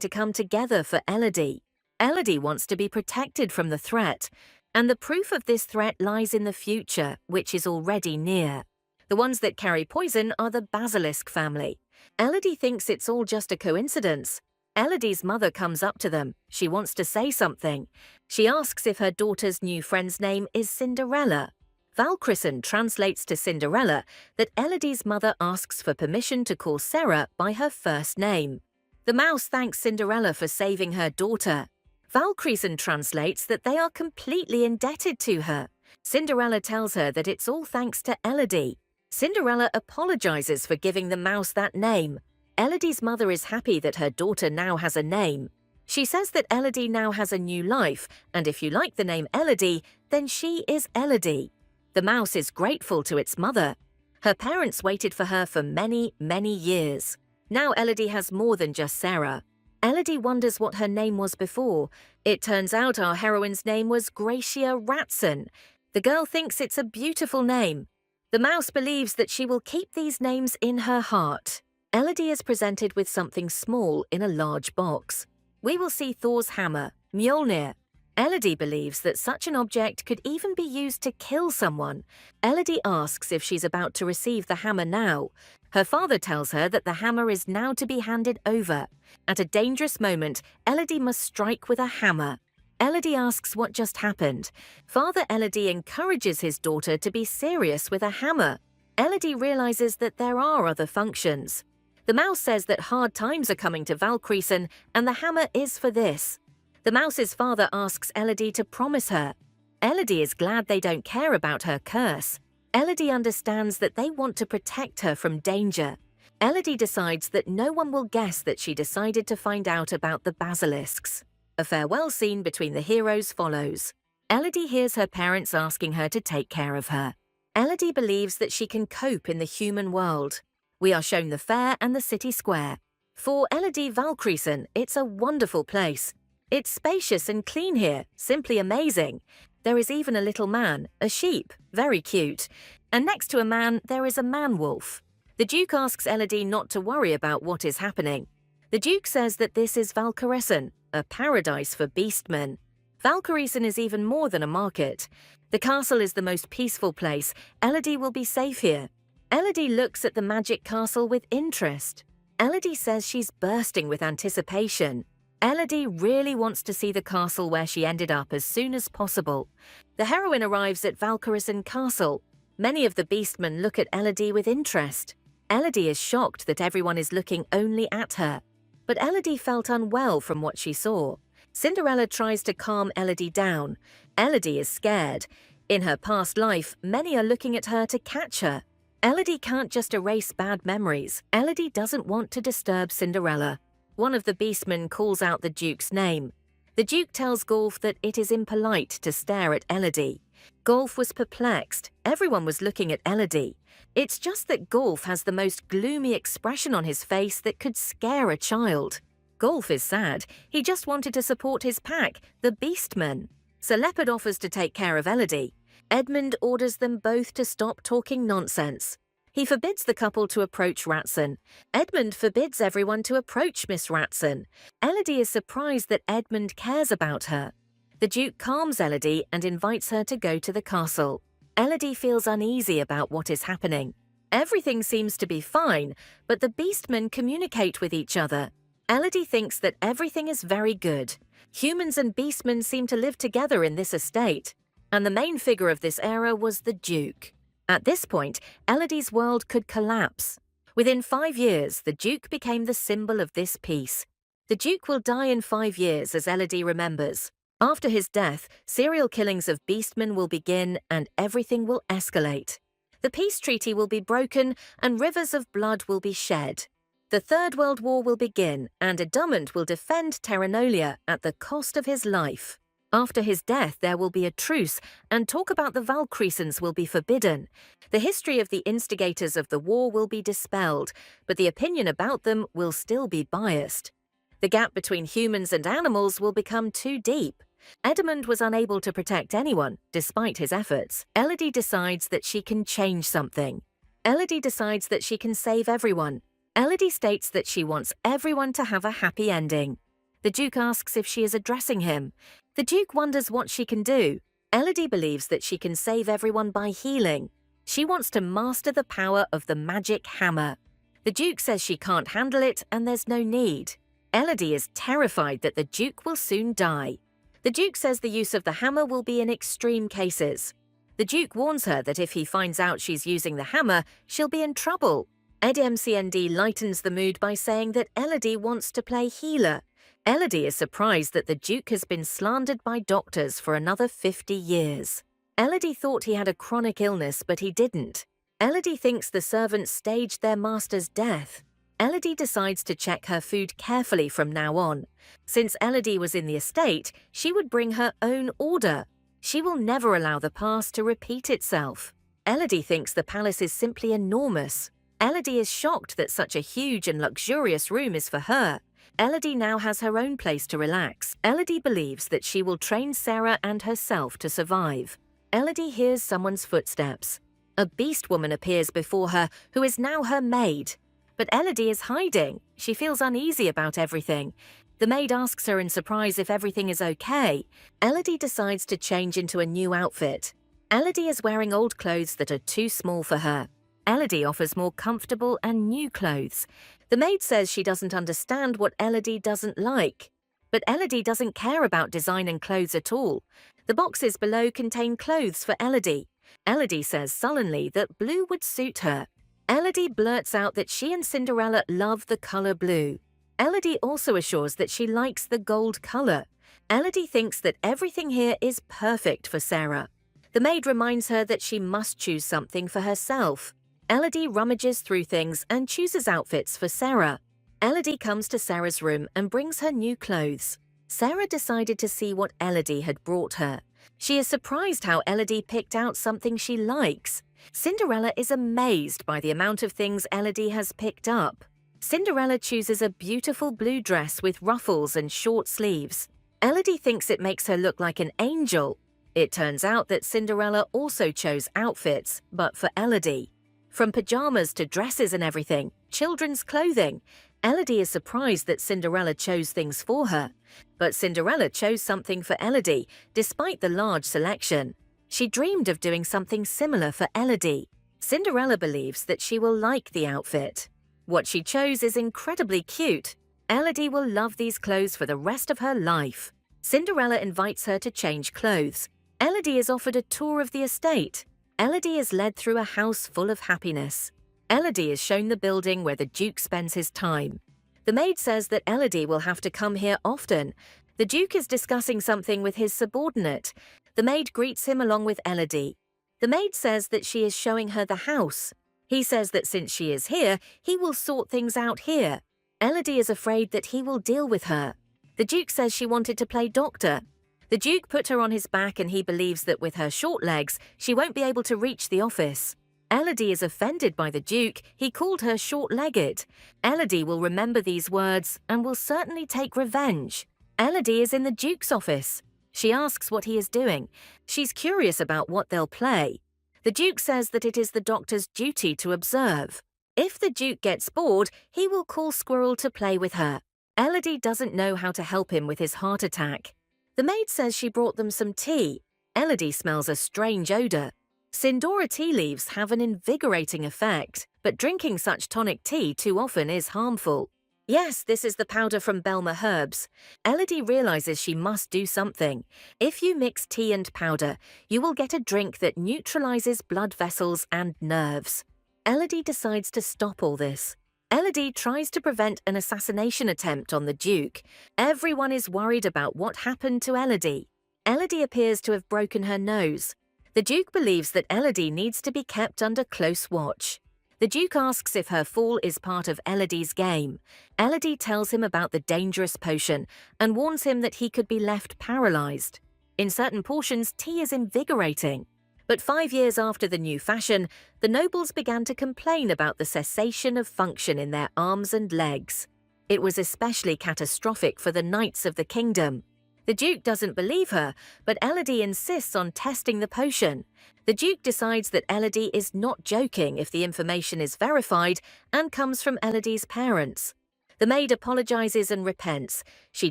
Speaker 1: to come together for Elodie. Elodie wants to be protected from the threat, and the proof of this threat lies in the future, which is already near. The ones that carry poison are the basilisk family. Elodie thinks it's all just a coincidence. Elodie's mother comes up to them. She wants to say something. She asks if her daughter's new friend's name is Cinderella. Valkyriesen translates to Cinderella that Elodie's mother asks for permission to call Sarah by her first name. The mouse thanks Cinderella for saving her daughter. Valkyriesen translates that they are completely indebted to her. Cinderella tells her that it's all thanks to Elodie. Cinderella apologizes for giving the mouse that name. Elodie's mother is happy that her daughter now has a name. She says that Elodie now has a new life, and if you like the name Elodie, then she is Elodie. The mouse is grateful to its mother. Her parents waited for her for many, many years. Now Elodie has more than just Sarah. Elodie wonders what her name was before. It turns out our heroine's name was Gracia Ratson. The girl thinks it's a beautiful name. The mouse believes that she will keep these names in her heart. Elodie is presented with something small in a large box. We will see Thor's hammer, Mjolnir. Elodie believes that such an object could even be used to kill someone. Elodie asks if she's about to receive the hammer now. Her father tells her that the hammer is now to be handed over. At a dangerous moment, Elodie must strike with a hammer. Elodie asks what just happened. Father Elodie encourages his daughter to be serious with a hammer. Elodie realizes that there are other functions. The mouse says that hard times are coming to Valkyriesen, and the hammer is for this. The mouse's father asks Elodie to promise her. Elodie is glad they don't care about her curse. Elodie understands that they want to protect her from danger. Elodie decides that no one will guess that she decided to find out about the basilisks. A farewell scene between the heroes follows. Elodie hears her parents asking her to take care of her. Elodie believes that she can cope in the human world. We are shown the fair and the city square. For Elodie Valkyriesen, it's a wonderful place. It's spacious and clean here, simply amazing. There is even a little man, a sheep, very cute. And next to a man, there is a man-wolf. The Duke asks Elodie not to worry about what is happening. The Duke says that this is Valkyriesen, a paradise for beastmen. Valkyriesen is even more than a market. The castle is the most peaceful place. Elodie will be safe here. Elodie looks at the magic castle with interest. Elodie says she's bursting with anticipation. Elodie really wants to see the castle where she ended up as soon as possible. The heroine arrives at Valkyriesen Castle. Many of the beastmen look at Elodie with interest. Elodie is shocked that everyone is looking only at her. But Elodie felt unwell from what she saw. Cinderella tries to calm Elodie down. Elodie is scared. In her past life, many are looking at her to catch her. Elodie can't just erase bad memories. Elodie doesn't want to disturb Cinderella. One of the beastmen calls out the Duke's name. The Duke tells Golf that it is impolite to stare at Elodie. Golf was perplexed. Everyone was looking at Elodie. It's just that Golf has the most gloomy expression on his face that could scare a child. Golf is sad. He just wanted to support his pack, the Beastmen. Sir Leopard offers to take care of Elodie. Edmund orders them both to stop talking nonsense. He forbids the couple to approach Ratson. Edmund forbids everyone to approach Miss Ratson. Elodie is surprised that Edmund cares about her. The Duke calms Elodie and invites her to go to the castle. Elodie feels uneasy about what is happening. Everything seems to be fine, but the Beastmen communicate with each other. Elodie thinks that everything is very good. Humans and Beastmen seem to live together in this estate, and the main figure of this era was the Duke. At this point, Elodie's world could collapse. Within 5 years, the Duke became the symbol of this peace. The Duke will die in 5 years, as Elodie remembers. After his death, serial killings of Beastmen will begin and everything will escalate. The peace treaty will be broken and rivers of blood will be shed. The Third World War will begin and Edmund will defend Terranolia at the cost of his life. After his death, there will be a truce, and talk about the Valkyrians will be forbidden. The history of the instigators of the war will be dispelled, but the opinion about them will still be biased. The gap between humans and animals will become too deep. Edmund was unable to protect anyone, despite his efforts. Elodie decides that she can change something. Elodie decides that she can save everyone. Elodie states that she wants everyone to have a happy ending. The Duke asks if she is addressing him. The Duke wonders what she can do. Elodie believes that she can save everyone by healing. She wants to master the power of the magic hammer. The Duke says she can't handle it and there's no need. Elodie is terrified that the Duke will soon die. The Duke says the use of the hammer will be in extreme cases. The Duke warns her that if he finds out she's using the hammer, she'll be in trouble. EDMCND lightens the mood by saying that Elodie wants to play healer. Elodie is surprised that the Duke has been slandered by doctors for another 50 years. Elodie thought he had a chronic illness, but he didn't. Elodie thinks the servants staged their master's death. Elodie decides to check her food carefully from now on. Since Elodie was in the estate, she would bring her own order. She will never allow the past to repeat itself. Elodie thinks the palace is simply enormous. Elodie is shocked that such a huge and luxurious room is for her. Elodie now has her own place to relax. Elodie believes that she will train Sarah and herself to survive. Elodie hears someone's footsteps. A beast woman appears before her, who is now her maid. But Elodie is hiding. She feels uneasy about everything. The maid asks her in surprise if everything is okay. Elodie decides to change into a new outfit. Elodie is wearing old clothes that are too small for her. Elodie offers more comfortable and new clothes. The maid says she doesn't understand what Elodie doesn't like. But Elodie doesn't care about design and clothes at all. The boxes below contain clothes for Elodie. Elodie says sullenly that blue would suit her. Elodie blurts out that she and Cinderella love the colour blue. Elodie also assures that she likes the gold colour. Elodie thinks that everything here is perfect for Sarah. The maid reminds her that she must choose something for herself. Elodie rummages through things and chooses outfits for Sarah. Elodie comes to Sarah's room and brings her new clothes. Sarah decided to see what Elodie had brought her. She is surprised how Elodie picked out something she likes. Cinderella is amazed by the amount of things Elodie has picked up. Cinderella chooses a beautiful blue dress with ruffles and short sleeves. Elodie thinks it makes her look like an angel. It turns out that Cinderella also chose outfits, but for Elodie. From pajamas to dresses and everything, children's clothing. Elodie is surprised that Cinderella chose things for her. But Cinderella chose something for Elodie, despite the large selection. She dreamed of doing something similar for Elodie. Cinderella believes that she will like the outfit. What she chose is incredibly cute. Elodie will love these clothes for the rest of her life. Cinderella invites her to change clothes. Elodie is offered a tour of the estate. Elodie is led through a house full of happiness. Elodie is shown the building where the Duke spends his time. The maid says that Elodie will have to come here often. The Duke is discussing something with his subordinate. The maid greets him along with Elodie. The maid says that she is showing her the house. He says that since she is here, he will sort things out here. Elodie is afraid that he will deal with her. The Duke says she wanted to play doctor. The Duke put her on his back and he believes that with her short legs, she won't be able to reach the office. Elodie is offended by the Duke. He called her short-legged. Elodie will remember these words and will certainly take revenge. Elodie is in the Duke's office. She asks what he is doing. She's curious about what they'll play. The Duke says that it is the doctor's duty to observe. If the Duke gets bored, he will call Squirrel to play with her. Elodie doesn't know how to help him with his heart attack. The maid says she brought them some tea. Elodie smells a strange odor. Cinderella tea leaves have an invigorating effect, but drinking such tonic tea too often is harmful. Yes, this is the powder from Belma Herbs. Elodie realizes she must do something. If you mix tea and powder, you will get a drink that neutralizes blood vessels and nerves. Elodie decides to stop all this. Elodie tries to prevent an assassination attempt on the Duke. Everyone is worried about what happened to Elodie. Elodie appears to have broken her nose. The Duke believes that Elodie needs to be kept under close watch. The Duke asks if her fall is part of Elodie's game. Elodie tells him about the dangerous potion and warns him that he could be left paralyzed. In certain portions, tea is invigorating. But 5 years after the new fashion, the nobles began to complain about the cessation of function in their arms and legs. It was especially catastrophic for the knights of the kingdom. The Duke doesn't believe her, but Elodie insists on testing the potion. The Duke decides that Elodie is not joking if the information is verified and comes from Elodie's parents. The maid apologizes and repents. She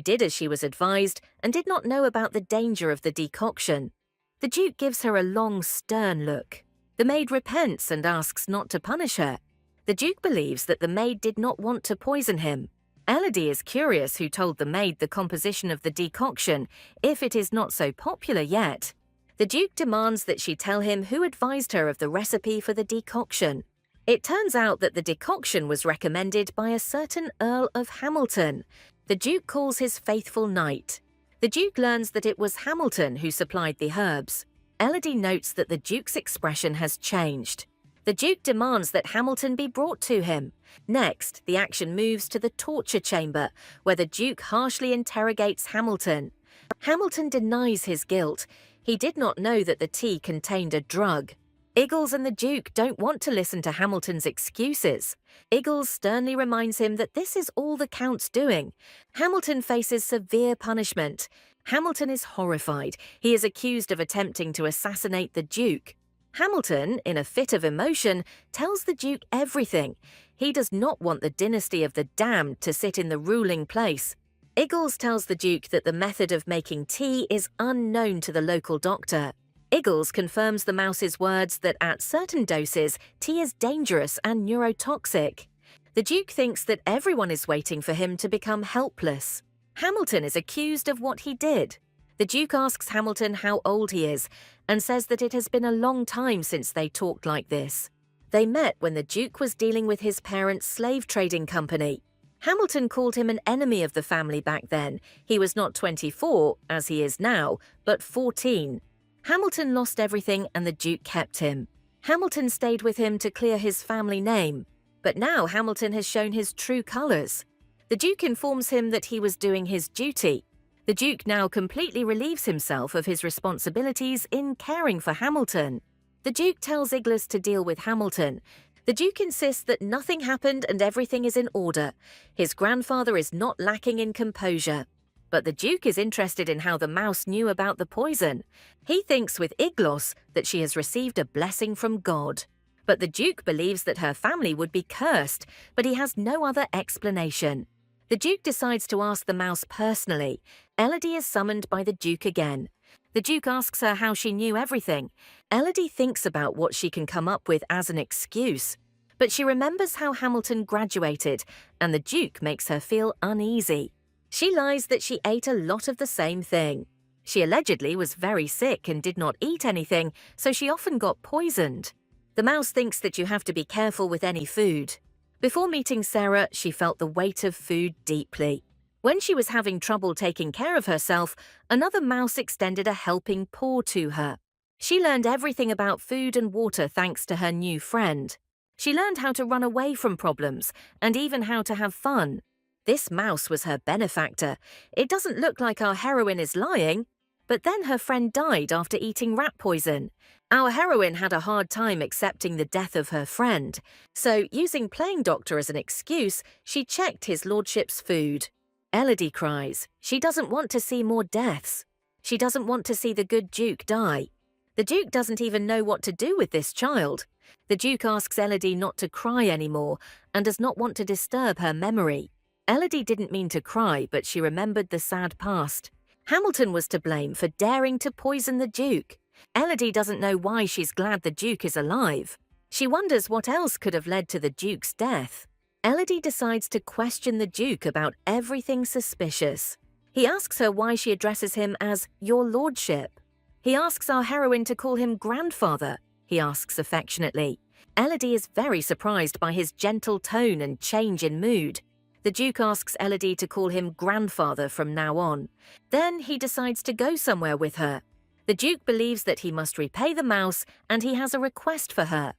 Speaker 1: did as she was advised and did not know about the danger of the decoction. The Duke gives her a long, stern look. The maid repents and asks not to punish her. The Duke believes that the maid did not want to poison him. Elodie is curious who told the maid the composition of the decoction, if it is not so popular yet. The Duke demands that she tell him who advised her of the recipe for the decoction. It turns out that the decoction was recommended by a certain Earl of Hamilton. The Duke calls his faithful knight. The Duke learns that it was Hamilton who supplied the herbs. Elodie notes that the Duke's expression has changed. The Duke demands that Hamilton be brought to him. Next, the action moves to the torture chamber, where the Duke harshly interrogates Hamilton. Hamilton denies his guilt. He did not know that the tea contained a drug. Iggles and the Duke don't want to listen to Hamilton's excuses. Iggles sternly reminds him that this is all the Count's doing. Hamilton faces severe punishment. Hamilton is horrified. He is accused of attempting to assassinate the Duke. Hamilton, in a fit of emotion, tells the Duke everything. He does not want the dynasty of the damned to sit in the ruling place. Iggles tells the Duke that the method of making tea is unknown to the local doctor. Iggles confirms the mouse's words that at certain doses, tea is dangerous and neurotoxic. The Duke thinks that everyone is waiting for him to become helpless. Hamilton is accused of what he did. The Duke asks Hamilton how old he is and says that it has been a long time since they talked like this. They met when the Duke was dealing with his parents' slave trading company. Hamilton called him an enemy of the family back then. He was not 24, as he is now, but 14. Hamilton lost everything and the Duke kept him. Hamilton stayed with him to clear his family name. But now Hamilton has shown his true colours. The Duke informs him that he was doing his duty. The Duke now completely relieves himself of his responsibilities in caring for Hamilton. The Duke tells Iggles to deal with Hamilton. The Duke insists that nothing happened and everything is in order. His grandfather is not lacking in composure. But the Duke is interested in how the mouse knew about the poison. He thinks with Igglos that she has received a blessing from God. But the Duke believes that her family would be cursed, but he has no other explanation. The Duke decides to ask the mouse personally. Elodie is summoned by the Duke again. The Duke asks her how she knew everything. Elodie thinks about what she can come up with as an excuse. But she remembers how Hamilton graduated, and the Duke makes her feel uneasy. She lies that she ate a lot of the same thing. She allegedly was very sick and did not eat anything, so she often got poisoned. The mouse thinks that you have to be careful with any food. Before meeting Sarah, she felt the weight of food deeply. When she was having trouble taking care of herself, another mouse extended a helping paw to her. She learned everything about food and water thanks to her new friend. She learned how to run away from problems and even how to have fun. This mouse was her benefactor. It doesn't look like our heroine is lying. But then her friend died after eating rat poison. Our heroine had a hard time accepting the death of her friend, so using playing doctor as an excuse, she checked his lordship's food. Elodie cries. She doesn't want to see more deaths. She doesn't want to see the good Duke die. The Duke doesn't even know what to do with this child. The Duke asks Elodie not to cry anymore and does not want to disturb her memory. Elodie didn't mean to cry, but she remembered the sad past. Hamilton was to blame for daring to poison the Duke. Elodie doesn't know why she's glad the Duke is alive. She wonders what else could have led to the Duke's death. Elodie decides to question the Duke about everything suspicious. He asks her why she addresses him as "Your Lordship." He asks our heroine to call him grandfather, he asks affectionately. Elodie is very surprised by his gentle tone and change in mood. The Duke asks Elodie to call him grandfather from now on. Then he decides to go somewhere with her. The Duke believes that he must repay the mouse and he has a request for her.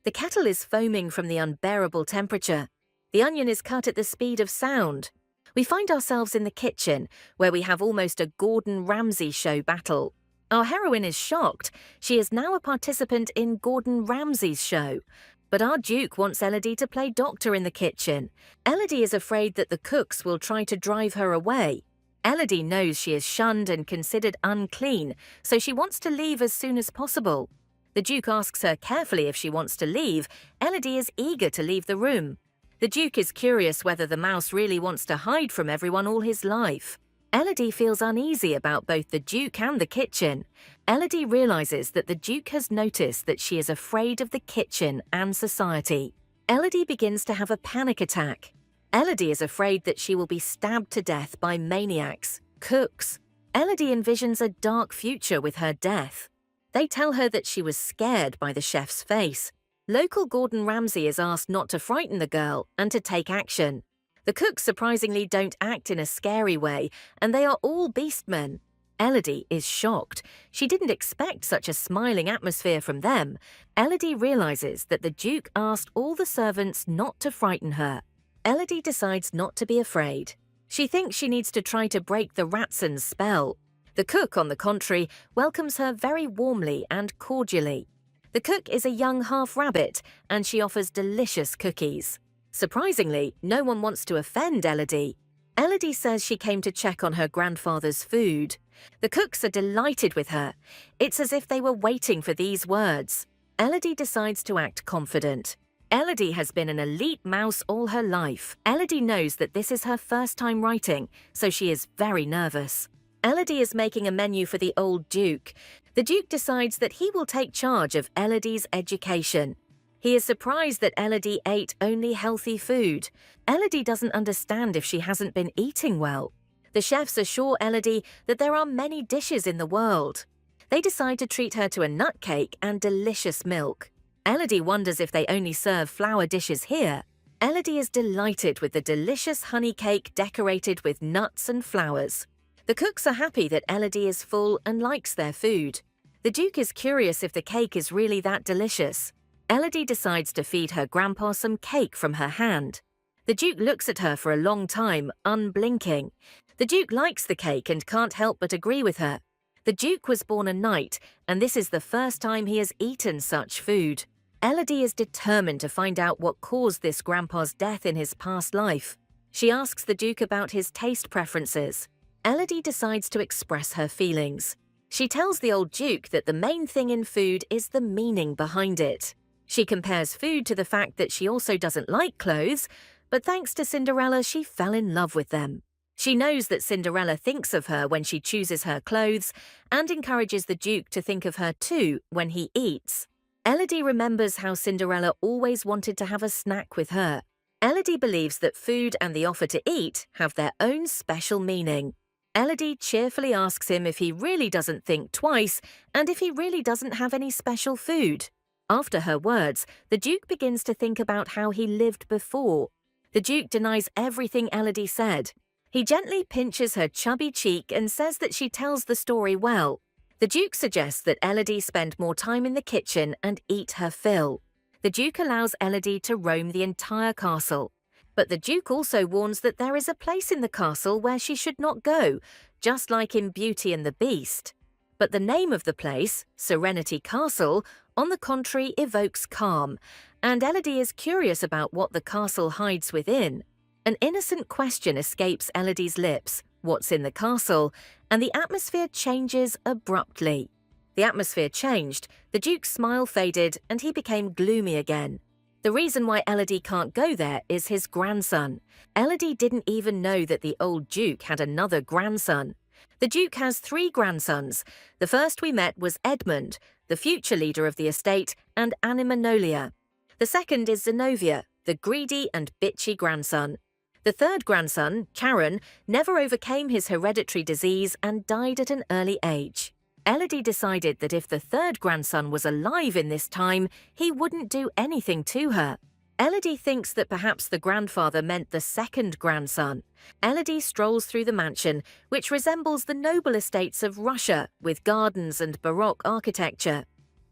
Speaker 1: The kettle is foaming from the unbearable temperature. The onion is cut at the speed of sound. We find ourselves in the kitchen, where we have almost a Gordon Ramsay show battle. Our heroine is shocked. She is now a participant in Gordon Ramsay's show. But our Duke wants Elodie to play doctor in the kitchen. Elodie is afraid that the cooks will try to drive her away. Elodie knows she is shunned and considered unclean, so she wants to leave as soon as possible. The Duke asks her carefully if she wants to leave. Elodie is eager to leave the room. The Duke is curious whether the mouse really wants to hide from everyone all his life. Elodie feels uneasy about both the Duke and the kitchen. Elodie realizes that the Duke has noticed that she is afraid of the kitchen and society. Elodie begins to have a panic attack. Elodie is afraid that she will be stabbed to death by maniacs, cooks. Elodie envisions a dark future with her death. They tell her that she was scared by the chef's face. Local Gordon Ramsay is asked not to frighten the girl and to take action. The cooks surprisingly don't act in a scary way, and they are all beastmen. Elodie is shocked. She didn't expect such a smiling atmosphere from them. Elodie realizes that the Duke asked all the servants not to frighten her. Elodie decides not to be afraid. She thinks she needs to try to break the Ratson's spell. The cook, on the contrary, welcomes her very warmly and cordially. The cook is a young half-rabbit, and she offers delicious cookies. Surprisingly, no one wants to offend Elodie. Elodie says she came to check on her grandfather's food. The cooks are delighted with her. It's as if they were waiting for these words. Elodie decides to act confident. Elodie has been an elite mouse all her life. Elodie knows that this is her first time writing, so she is very nervous. Elodie is making a menu for the old Duke. The Duke decides that he will take charge of Elodie's education. He is surprised that Elodie ate only healthy food. Elodie doesn't understand if she hasn't been eating well. The chefs assure Elodie that there are many dishes in the world. They decide to treat her to a nut cake and delicious milk. Elodie wonders if they only serve flour dishes here. Elodie is delighted with the delicious honey cake decorated with nuts and flowers. The cooks are happy that Elodie is full and likes their food. The Duke is curious if the cake is really that delicious. Elodie decides to feed her grandpa some cake from her hand. The Duke looks at her for a long time, unblinking. The Duke likes the cake and can't help but agree with her. The Duke was born a knight, and this is the first time he has eaten such food. Elodie is determined to find out what caused this grandpa's death in his past life. She asks the Duke about his taste preferences. Elodie decides to express her feelings. She tells the old Duke that the main thing in food is the meaning behind it. She compares food to the fact that she also doesn't like clothes, but thanks to Cinderella, she fell in love with them. She knows that Cinderella thinks of her when she chooses her clothes and encourages the Duke to think of her too when he eats. Elodie remembers how Cinderella always wanted to have a snack with her. Elodie believes that food and the offer to eat have their own special meaning. Elodie cheerfully asks him if he really doesn't think twice and if he really doesn't have any special food. After her words, the Duke begins to think about how he lived before. The Duke denies everything Elodie said. He gently pinches her chubby cheek and says that she tells the story well. The Duke suggests that Elodie spend more time in the kitchen and eat her fill. The Duke allows Elodie to roam the entire castle. But the Duke also warns that there is a place in the castle where she should not go, just like in Beauty and the Beast. But the name of the place, Serenity Castle, on the contrary evokes calm, and Elodie is curious about what the castle hides within. An innocent question escapes Elodie's lips, what's in the castle, and the atmosphere changes abruptly. The atmosphere changed, the Duke's smile faded, and he became gloomy again. The reason why Elodie can't go there is his grandson. Elodie didn't even know that the old Duke had another grandson. The Duke has 3 grandsons. The first we met was Edmund, the future leader of the estate, and Animanolia. The second is Zenobia, the greedy and bitchy grandson. The third grandson, Karen, never overcame his hereditary disease and died at an early age. Elodie decided that if the third grandson was alive in this time, he wouldn't do anything to her. Elodie thinks that perhaps the grandfather meant the second grandson. Elodie strolls through the mansion, which resembles the noble estates of Russia, with gardens and Baroque architecture.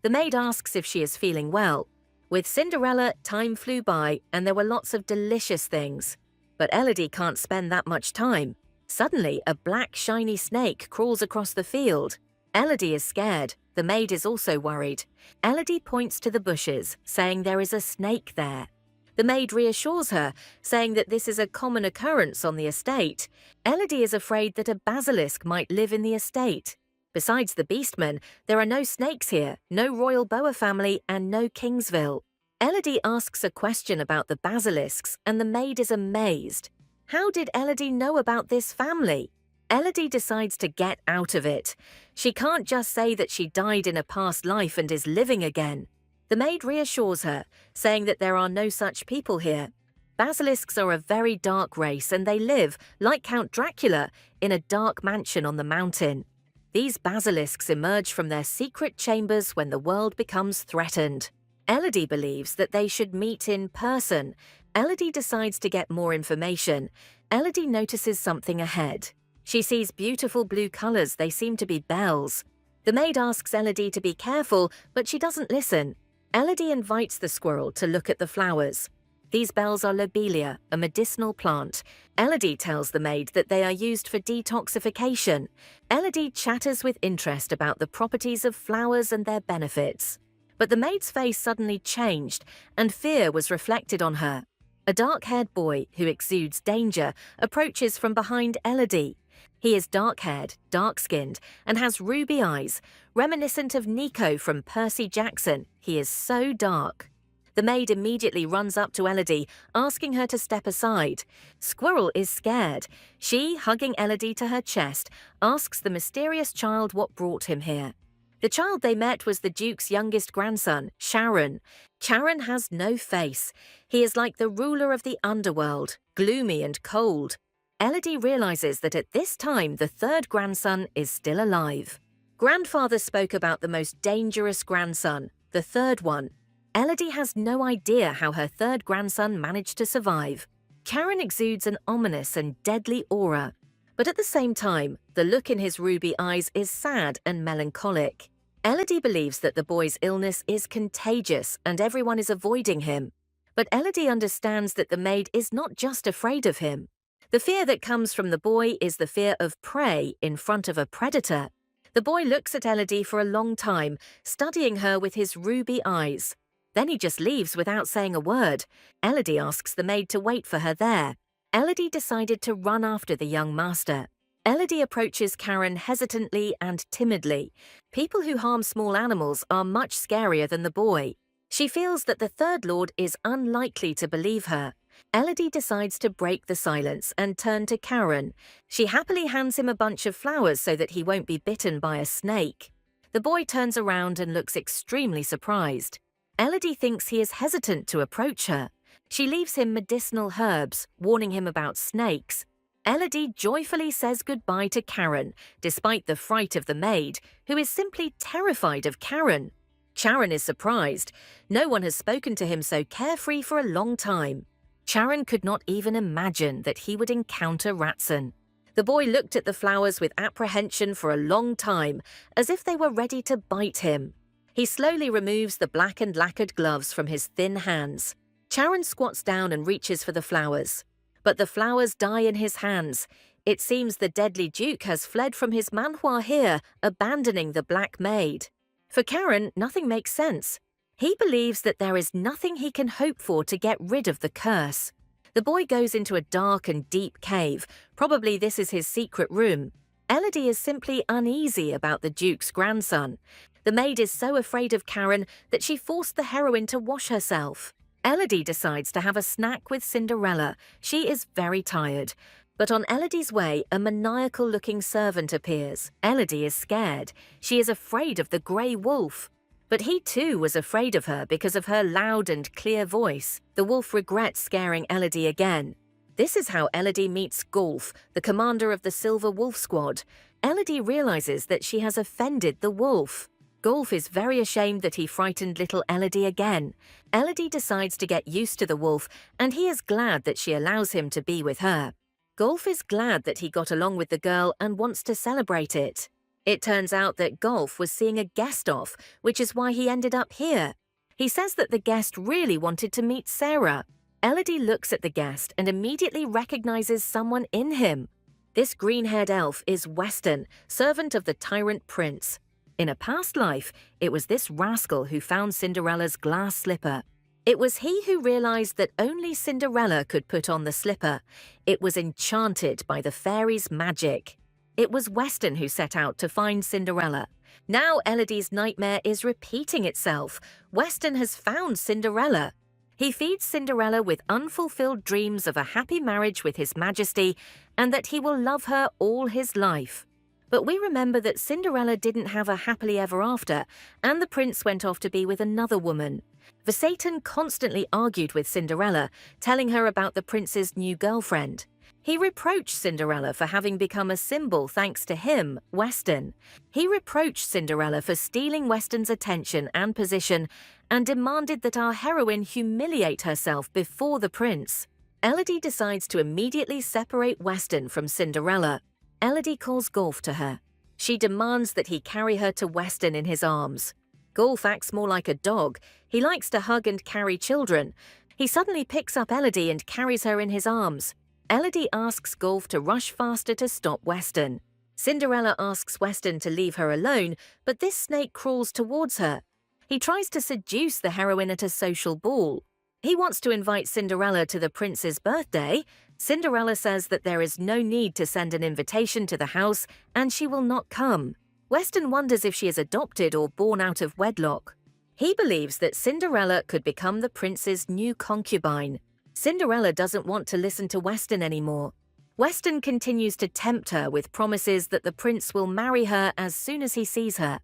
Speaker 1: The maid asks if she is feeling well. With Cinderella, time flew by and there were lots of delicious things. But Elodie can't spend that much time. Suddenly, a black, shiny snake crawls across the field. Elodie is scared. The maid is also worried. Elodie points to the bushes, saying there is a snake there. The maid reassures her, saying that this is a common occurrence on the estate. Elodie is afraid that a basilisk might live in the estate. Besides the beastmen, there are no snakes here, no royal boa family, and no Kingsville. Elodie asks a question about the basilisks, and the maid is amazed. How did Elodie know about this family? Elodie decides to get out of it. She can't just say that she died in a past life and is living again. The maid reassures her, saying that there are no such people here. Basilisks are a very dark race and they live, like Count Dracula, in a dark mansion on the mountain. These basilisks emerge from their secret chambers when the world becomes threatened. Elodie believes that they should meet in person. Elodie decides to get more information. Elodie notices something ahead. She sees beautiful blue colors. They seem to be bells. The maid asks Elodie to be careful, but she doesn't listen. Elodie invites the squirrel to look at the flowers. These bells are lobelia, a medicinal plant. Elodie tells the maid that they are used for detoxification. Elodie chatters with interest about the properties of flowers and their benefits. But the maid's face suddenly changed, and fear was reflected on her. A dark-haired boy who exudes danger approaches from behind Elodie. He is dark-haired, dark-skinned, and has ruby eyes, reminiscent of Nico from Percy Jackson. He is so dark. The maid immediately runs up to Elodie, asking her to step aside. Squirrel is scared. She, hugging Elodie to her chest, asks the mysterious child what brought him here. The child they met was the Duke's youngest grandson, Sharon. Sharon has no face. He is like the ruler of the underworld, gloomy and cold. Elodie realizes that at this time the third grandson is still alive. Grandfather spoke about the most dangerous grandson, the third one. Elodie has no idea how her third grandson managed to survive. Karen exudes an ominous and deadly aura. But at the same time, the look in his ruby eyes is sad and melancholic. Elodie believes that the boy's illness is contagious and everyone is avoiding him. But Elodie understands that the maid is not just afraid of him. The fear that comes from the boy is the fear of prey in front of a predator. The boy looks at Elodie for a long time, studying her with his ruby eyes. Then he just leaves without saying a word. Elodie asks the maid to wait for her there. Elodie decided to run after the young master. Elodie approaches Karen hesitantly and timidly. People who harm small animals are much scarier than the boy. She feels that the third lord is unlikely to believe her. Elodie decides to break the silence and turn to Karen. She happily hands him a bunch of flowers so that he won't be bitten by a snake. The boy turns around and looks extremely surprised. Elodie thinks he is hesitant to approach her. She leaves him medicinal herbs, warning him about snakes. Elodie joyfully says goodbye to Karen, despite the fright of the maid, who is simply terrified of Karen. Karen is surprised. No one has spoken to him so carefree for a long time. Karen could not even imagine that he would encounter Ratson. The boy looked at the flowers with apprehension for a long time, as if they were ready to bite him. He slowly removes the black and lacquered gloves from his thin hands. Charon squats down and reaches for the flowers. But the flowers die in his hands. It seems the deadly Duke has fled from his Manhwa here, abandoning the Black Maid. For Charon, nothing makes sense. He believes that there is nothing he can hope for to get rid of the curse. The boy goes into a dark and deep cave. Probably this is his secret room. Elodie is simply uneasy about the Duke's grandson. The maid is so afraid of Charon that she forced the heroine to wash herself. Elodie decides to have a snack with Cinderella. She is very tired. But on Elodie's way, a maniacal-looking servant appears. Elodie is scared. She is afraid of the grey wolf. But he too was afraid of her because of her loud and clear voice. The wolf regrets scaring Elodie again. This is how Elodie meets Golf, the commander of the Silver Wolf Squad. Elodie realizes that she has offended the wolf. Golf is very ashamed that he frightened little Elodie again. Elodie decides to get used to the wolf, and he is glad that she allows him to be with her. Golf is glad that he got along with the girl and wants to celebrate it. It turns out that Golf was seeing a guest off, which is why he ended up here. He says that the guest really wanted to meet Sarah. Elodie looks at the guest and immediately recognizes someone in him. This green-haired elf is Weston, servant of the tyrant prince. In a past life, it was this rascal who found Cinderella's glass slipper. It was he who realized that only Cinderella could put on the slipper. It was enchanted by the fairy's magic. It was Weston who set out to find Cinderella. Now Elodie's nightmare is repeating itself. Weston has found Cinderella. He feeds Cinderella with unfulfilled dreams of a happy marriage with His Majesty and that he will love her all his life. But we remember that Cinderella didn't have a happily ever after, and the prince went off to be with another woman. Satan constantly argued with Cinderella, telling her about the prince's new girlfriend. He reproached Cinderella for having become a symbol thanks to him, Weston. He reproached Cinderella for stealing Weston's attention and position and demanded that our heroine humiliate herself before the prince. Elodie decides to immediately separate Weston from Cinderella. Elodie calls Golf to her. She demands that he carry her to Weston in his arms. Golf acts more like a dog. He likes to hug and carry children. He suddenly picks up Elodie and carries her in his arms. Elodie asks Golf to rush faster to stop Weston. Cinderella asks Weston to leave her alone, but this snake crawls towards her. He tries to seduce the heroine at a social ball. He wants to invite Cinderella to the prince's birthday. Cinderella says that there is no need to send an invitation to the house and she will not come. Weston wonders if she is adopted or born out of wedlock. He believes that Cinderella could become the prince's new concubine. Cinderella doesn't want to listen to Weston anymore. Weston continues to tempt her with promises that the prince will marry her as soon as he sees her.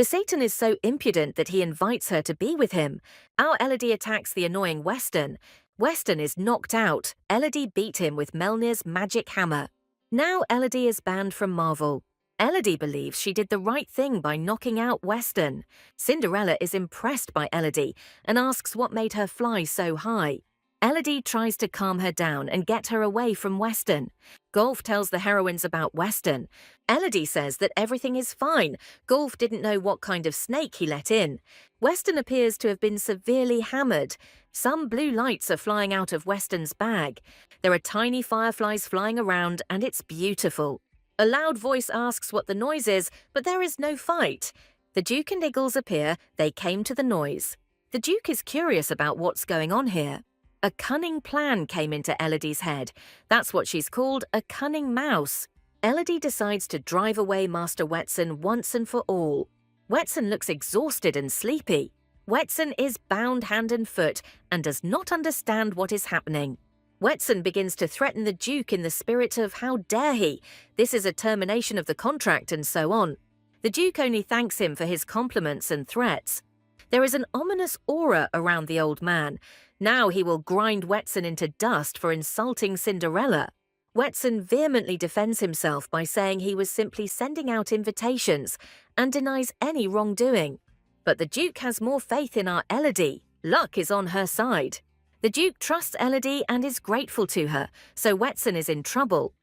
Speaker 1: Satan is so impudent that he invites her to be with him. Our Elodie attacks the annoying Weston. Weston is knocked out. Elodie beat him with Melnir's magic hammer. Now Elodie is banned from Marvel. Elodie believes she did the right thing by knocking out Weston. Cinderella is impressed by Elodie and asks what made her fly so high. Elodie tries to calm her down and get her away from Weston. Golf tells the heroines about Weston. Elodie says that everything is fine. Golf didn't know what kind of snake he let in. Weston appears to have been severely hammered. Some blue lights are flying out of Weston's bag. There are tiny fireflies flying around and it's beautiful. A loud voice asks what the noise is, but there is no fight. The Duke and Eagles appear. They came to the noise. The Duke is curious about what's going on here. A cunning plan came into Elodie's head. That's what she's called, a cunning mouse. Elodie decides to drive away Master Whetson once and for all. Whetson looks exhausted and sleepy. Whetson is bound hand and foot and does not understand what is happening. Whetson begins to threaten the Duke in the spirit of how dare he, this is a termination of the contract and so on. The Duke only thanks him for his compliments and threats. There is an ominous aura around the old man. Now he will grind Whetson into dust for insulting Cinderella. Whetson vehemently defends himself by saying he was simply sending out invitations and denies any wrongdoing. But the Duke has more faith in our Elodie. Luck is on her side. The Duke trusts Elodie and is grateful to her, so Whetson is in trouble.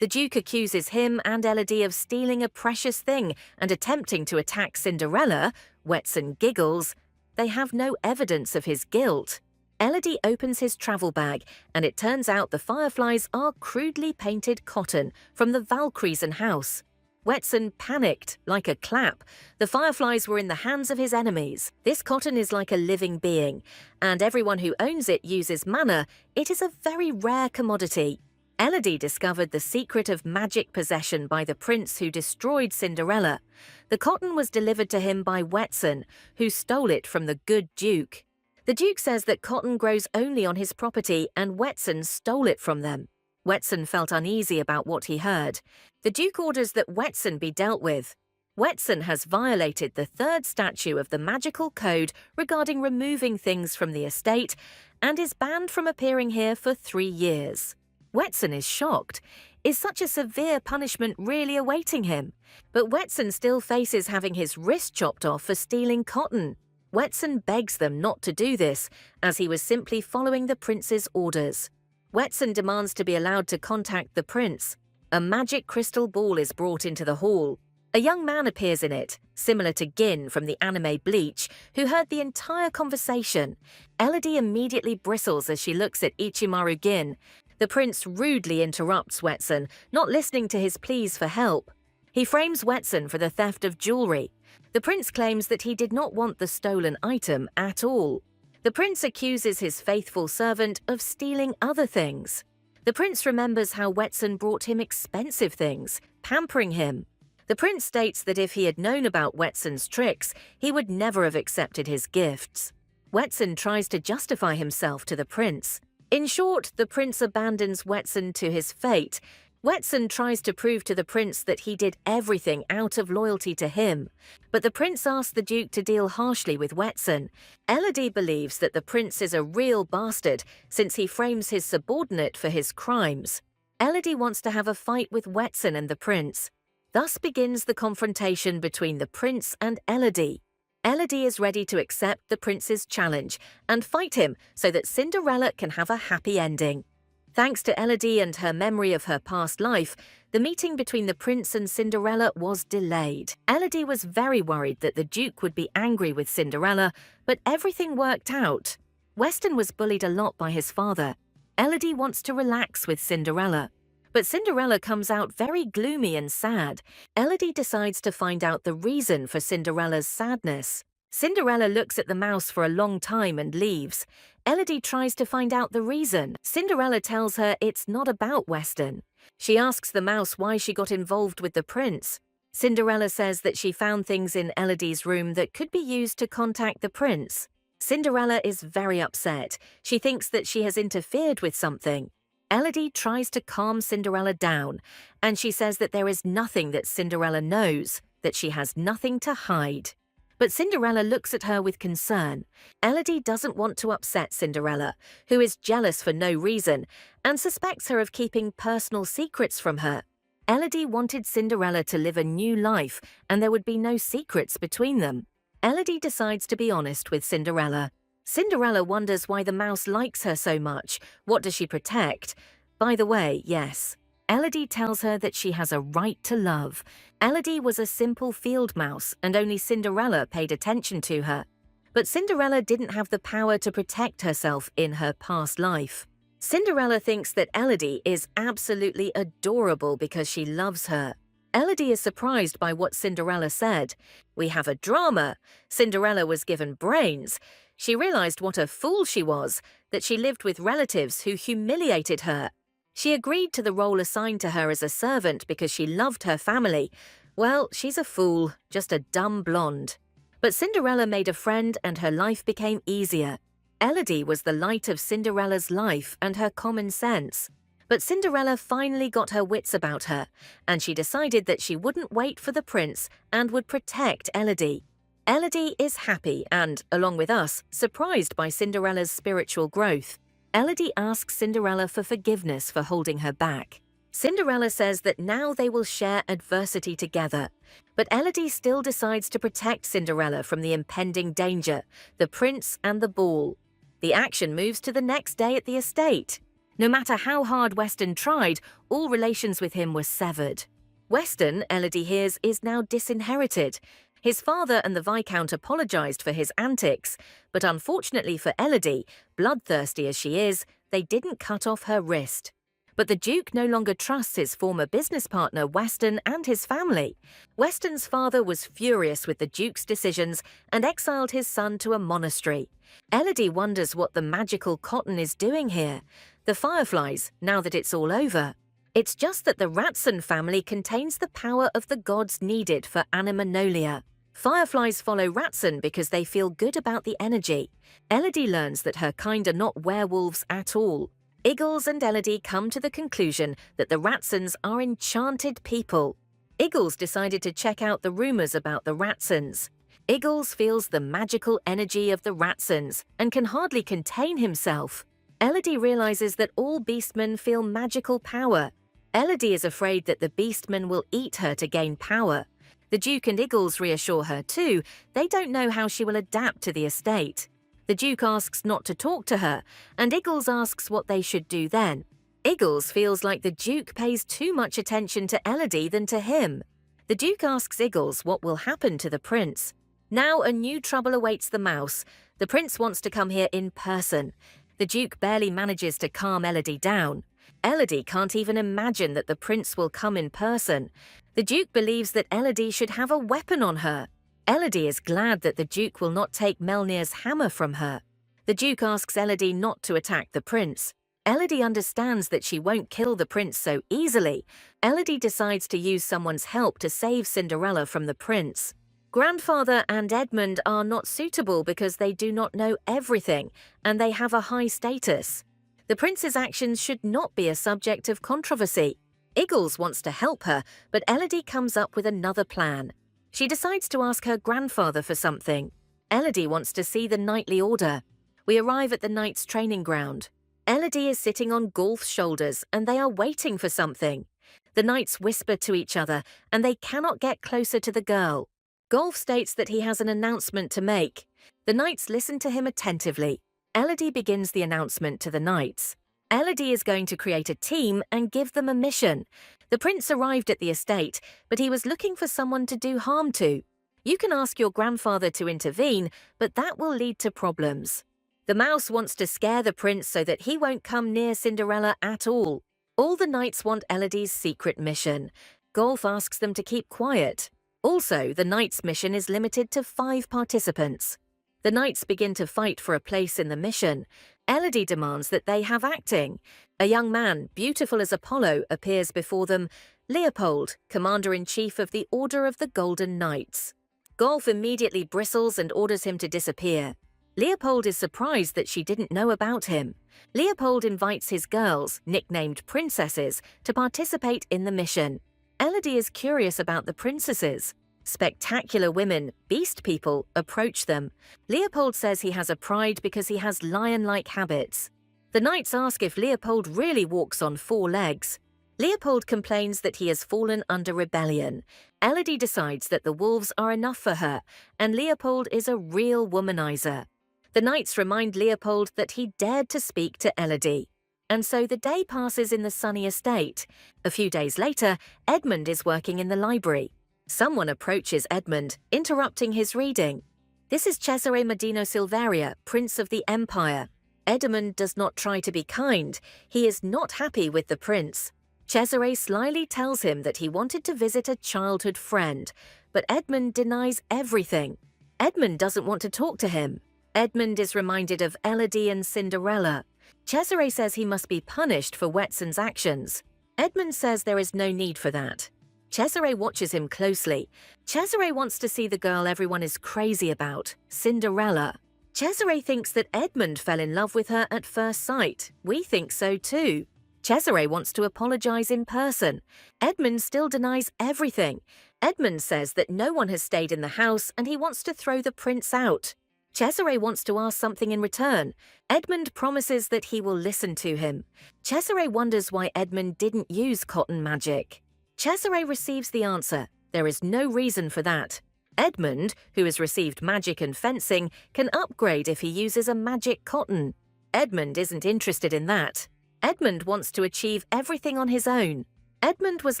Speaker 1: The Duke accuses him and Elodie of stealing a precious thing and attempting to attack Cinderella. Wetson giggles. They have no evidence of his guilt. Elodie opens his travel bag, and it turns out the fireflies are crudely painted cotton from the Valkyriesen house. Wetson panicked like a clap. The fireflies were in the hands of his enemies. This cotton is like a living being, and everyone who owns it uses mana. It is a very rare commodity. Elodie discovered the secret of magic possession by the prince who destroyed Cinderella. The cotton was delivered to him by Wetson, who stole it from the good Duke. The Duke says that cotton grows only on his property and Wetson stole it from them. Wetson felt uneasy about what he heard. The Duke orders that Wetson be dealt with. Wetson has violated the third statute of the magical code regarding removing things from the estate and is banned from appearing here for 3 years. Wetson is shocked. Is such a severe punishment really awaiting him? But Wetson still faces having his wrist chopped off for stealing cotton. Wetson begs them not to do this, as he was simply following the prince's orders. Wetson demands to be allowed to contact the prince. A magic crystal ball is brought into the hall. A young man appears in it, similar to Gin from the anime Bleach, who heard the entire conversation. Elodie immediately bristles as she looks at Ichimaru Gin. The prince rudely interrupts Wetson, not listening to his pleas for help. He frames Wetson for the theft of jewelry. The prince claims that he did not want the stolen item at all. The prince accuses his faithful servant of stealing other things. The prince remembers how Wetson brought him expensive things, pampering him. The prince states that if he had known about Wetson's tricks, he would never have accepted his gifts. Wetson tries to justify himself to the prince. In short, the prince abandons Wetson to his fate. Wetson tries to prove to the prince that he did everything out of loyalty to him, but the prince asks the Duke to deal harshly with Wetson. Elodie believes that the prince is a real bastard since he frames his subordinate for his crimes. Elodie wants to have a fight with Wetson and the prince. Thus begins the confrontation between the prince and Elodie. Elodie is ready to accept the prince's challenge and fight him so that Cinderella can have a happy ending. Thanks to Elodie and her memory of her past life, the meeting between the prince and Cinderella was delayed. Elodie was very worried that the Duke would be angry with Cinderella, but everything worked out. Weston was bullied a lot by his father. Elodie wants to relax with Cinderella. But Cinderella comes out very gloomy and sad. Elodie decides to find out the reason for Cinderella's sadness. Cinderella looks at the mouse for a long time and leaves. Elodie tries to find out the reason. Cinderella tells her it's not about Weston. She asks the mouse why she got involved with the prince. Cinderella says that she found things in Elodie's room that could be used to contact the prince. Cinderella is very upset. She thinks that she has interfered with something. Elodie tries to calm Cinderella down, and she says that there is nothing that Cinderella knows, that she has nothing to hide. But Cinderella looks at her with concern. Elodie doesn't want to upset Cinderella, who is jealous for no reason, and suspects her of keeping personal secrets from her. Elodie wanted Cinderella to live a new life, and there would be no secrets between them. Elodie decides to be honest with Cinderella. Cinderella wonders why the mouse likes her so much. What does she protect? By the way, yes. Elodie tells her that she has a right to love. Elodie was a simple field mouse, and only Cinderella paid attention to her. But Cinderella didn't have the power to protect herself in her past life. Cinderella thinks that Elodie is absolutely adorable because she loves her. Elodie is surprised by what Cinderella said. We have a drama. Cinderella was given brains. She realized what a fool she was, that she lived with relatives who humiliated her. She agreed to the role assigned to her as a servant because she loved her family. Well, she's a fool, just a dumb blonde. But Cinderella made a friend and her life became easier. Elodie was the light of Cinderella's life and her common sense. But Cinderella finally got her wits about her, and she decided that she wouldn't wait for the prince and would protect Elodie. Elodie is happy and, along with us, surprised by Cinderella's spiritual growth. Elodie asks Cinderella for forgiveness for holding her back. Cinderella says that now they will share adversity together. But Elodie still decides to protect Cinderella from the impending danger, the prince and the ball. The action moves to the next day at the estate. No matter how hard Weston tried, all relations with him were severed. Weston, Elodie hears, is now disinherited. His father and the Viscount apologised for his antics, but unfortunately for Elodie, bloodthirsty as she is, they didn't cut off her wrist. But the Duke no longer trusts his former business partner Weston and his family. Weston's father was furious with the Duke's decisions and exiled his son to a monastery. Elodie wonders what the magical cotton is doing here. The fireflies, now that it's all over. It's just that the Ratson family contains the power of the gods needed for Animanolia. Fireflies follow Ratson because they feel good about the energy. Elodie learns that her kind are not werewolves at all. Iggles and Elodie come to the conclusion that the Ratsons are enchanted people. Iggles decided to check out the rumors about the Ratsons. Iggles feels the magical energy of the Ratsons and can hardly contain himself. Elodie realizes that all beastmen feel magical power. Elodie is afraid that the beastmen will eat her to gain power. The Duke and Iggles reassure her too. They don't know how she will adapt to the estate. The Duke asks not to talk to her, and Iggles asks what they should do then. Iggles feels like the Duke pays too much attention to Elodie than to him. The Duke asks Iggles what will happen to the prince. Now a new trouble awaits the mouse. The prince wants to come here in person. The Duke barely manages to calm Elodie down. Elodie can't even imagine that the prince will come in person. The Duke believes that Elodie should have a weapon on her. Elodie is glad that the Duke will not take Melnir's hammer from her. The Duke asks Elodie not to attack the prince. Elodie understands that she won't kill the prince so easily. Elodie decides to use someone's help to save Cinderella from the prince. Grandfather and Edmund are not suitable because they do not know everything, and they have a high status. The prince's actions should not be a subject of controversy. Iggles wants to help her, but Elodie comes up with another plan. She decides to ask her grandfather for something. Elodie wants to see the knightly order. We arrive at the knights' training ground. Elodie is sitting on Golf's shoulders and they are waiting for something. The knights whisper to each other and they cannot get closer to the girl. Golf states that he has an announcement to make. The knights listen to him attentively. Elodie begins the announcement to the knights. Elodie is going to create a team and give them a mission. The prince arrived at the estate, but he was looking for someone to do harm to. You can ask your grandfather to intervene, but that will lead to problems. The mouse wants to scare the prince so that he won't come near Cinderella at all. All the knights want Elodie's secret mission. Golf asks them to keep quiet. Also, the knights' mission is limited to 5 participants. The knights begin to fight for a place in the mission. Elodie demands that they have acting. A young man, beautiful as Apollo, appears before them. Leopold, Commander-in-Chief of the Order of the Golden Knights. Golf immediately bristles and orders him to disappear. Leopold is surprised that she didn't know about him. Leopold invites his girls, nicknamed princesses, to participate in the mission. Elodie is curious about the princesses. Spectacular women, beast people, approach them. Leopold says he has a pride because he has lion-like habits. The knights ask if Leopold really walks on 4 legs. Leopold complains that he has fallen under rebellion. Elodie decides that the wolves are enough for her, and Leopold is a real womanizer. The knights remind Leopold that he dared to speak to Elodie. And so the day passes in the sunny estate. A few days later, Edmund is working in the library. Someone approaches Edmund, interrupting his reading. This is Cesare Medino Silveria, Prince of the Empire. Edmund does not try to be kind. He is not happy with the prince. Cesare slyly tells him that he wanted to visit a childhood friend, but Edmund denies everything. Edmund doesn't want to talk to him. Edmund is reminded of Elodie and Cinderella. Cesare says he must be punished for Wetson's actions. Edmund says there is no need for that. Cesare watches him closely. Cesare wants to see the girl everyone is crazy about, Cinderella. Cesare thinks that Edmund fell in love with her at first sight. We think so too. Cesare wants to apologize in person. Edmund still denies everything. Edmund says that no one has stayed in the house and he wants to throw the prince out. Cesare wants to ask something in return. Edmund promises that he will listen to him. Cesare wonders why Edmund didn't use cotton magic. Cesare receives the answer. There is no reason for that. Edmund, who has received magic and fencing, can upgrade if he uses a magic cotton. Edmund isn't interested in that. Edmund wants to achieve everything on his own. Edmund was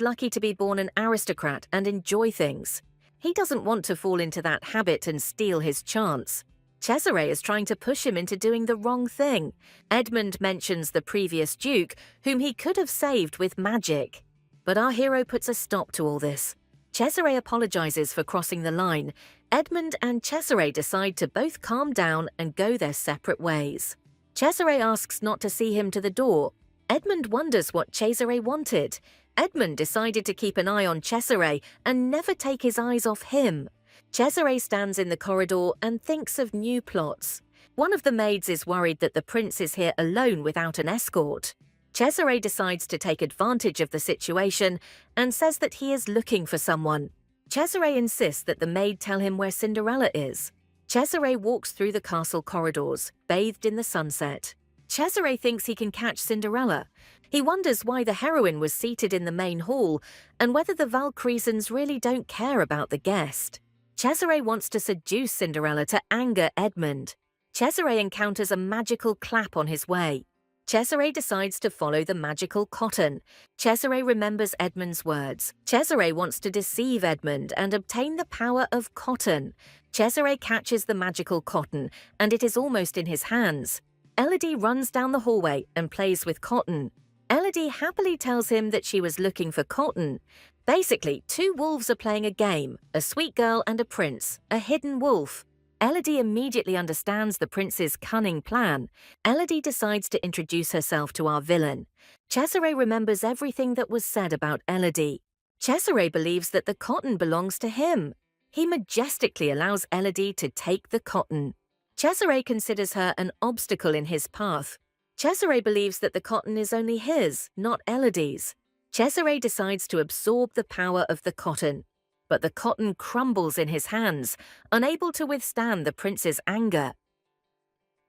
Speaker 1: lucky to be born an aristocrat and enjoy things. He doesn't want to fall into that habit and steal his chance. Cesare is trying to push him into doing the wrong thing. Edmund mentions the previous duke, whom he could have saved with magic. But our hero puts a stop to all this. Cesare apologizes for crossing the line. Edmund and Cesare decide to both calm down and go their separate ways. Cesare asks not to see him to the door. Edmund wonders what Cesare wanted. Edmund decided to keep an eye on Cesare and never take his eyes off him. Cesare stands in the corridor and thinks of new plots. One of the maids is worried that the prince is here alone without an escort. Cesare decides to take advantage of the situation and says that he is looking for someone. Cesare insists that the maid tell him where Cinderella is. Cesare walks through the castle corridors, bathed in the sunset. Cesare thinks he can catch Cinderella. He wonders why the heroine was seated in the main hall and whether the Valkyriesons really don't care about the guest. Cesare wants to seduce Cinderella to anger Edmund. Cesare encounters a magical clap on his way. Cesare decides to follow the magical cotton. Cesare remembers Edmund's words. Cesare wants to deceive Edmund and obtain the power of cotton. Cesare catches the magical cotton, and it is almost in his hands. Elodie runs down the hallway and plays with cotton. Elodie happily tells him that she was looking for cotton. Basically, two wolves are playing a game, a sweet girl and a prince, a hidden wolf. Elodie immediately understands the prince's cunning plan. Elodie decides to introduce herself to our villain. Cesare remembers everything that was said about Elodie. Cesare believes that the cotton belongs to him. He majestically allows Elodie to take the cotton. Cesare considers her an obstacle in his path. Cesare believes that the cotton is only his, not Elodie's. Cesare decides to absorb the power of the cotton. But the cotton crumbles in his hands, unable to withstand the prince's anger.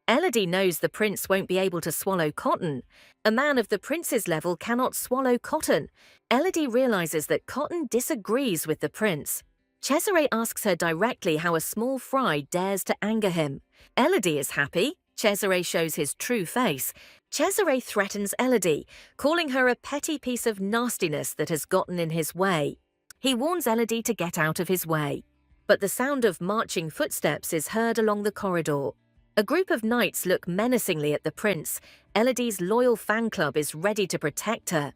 Speaker 1: Elodie knows the prince won't be able to swallow cotton. A man of the prince's level cannot swallow cotton. Elodie realizes that cotton disagrees with the prince. Cesare asks her directly how a small fry dares to anger him. Elodie is happy. Cesare shows his true face. Cesare threatens Elodie, calling her a petty piece of nastiness that has gotten in his way. He warns Elodie to get out of his way. But the sound of marching footsteps is heard along the corridor. A group of knights look menacingly at the prince. Elodie's loyal fan club is ready to protect her.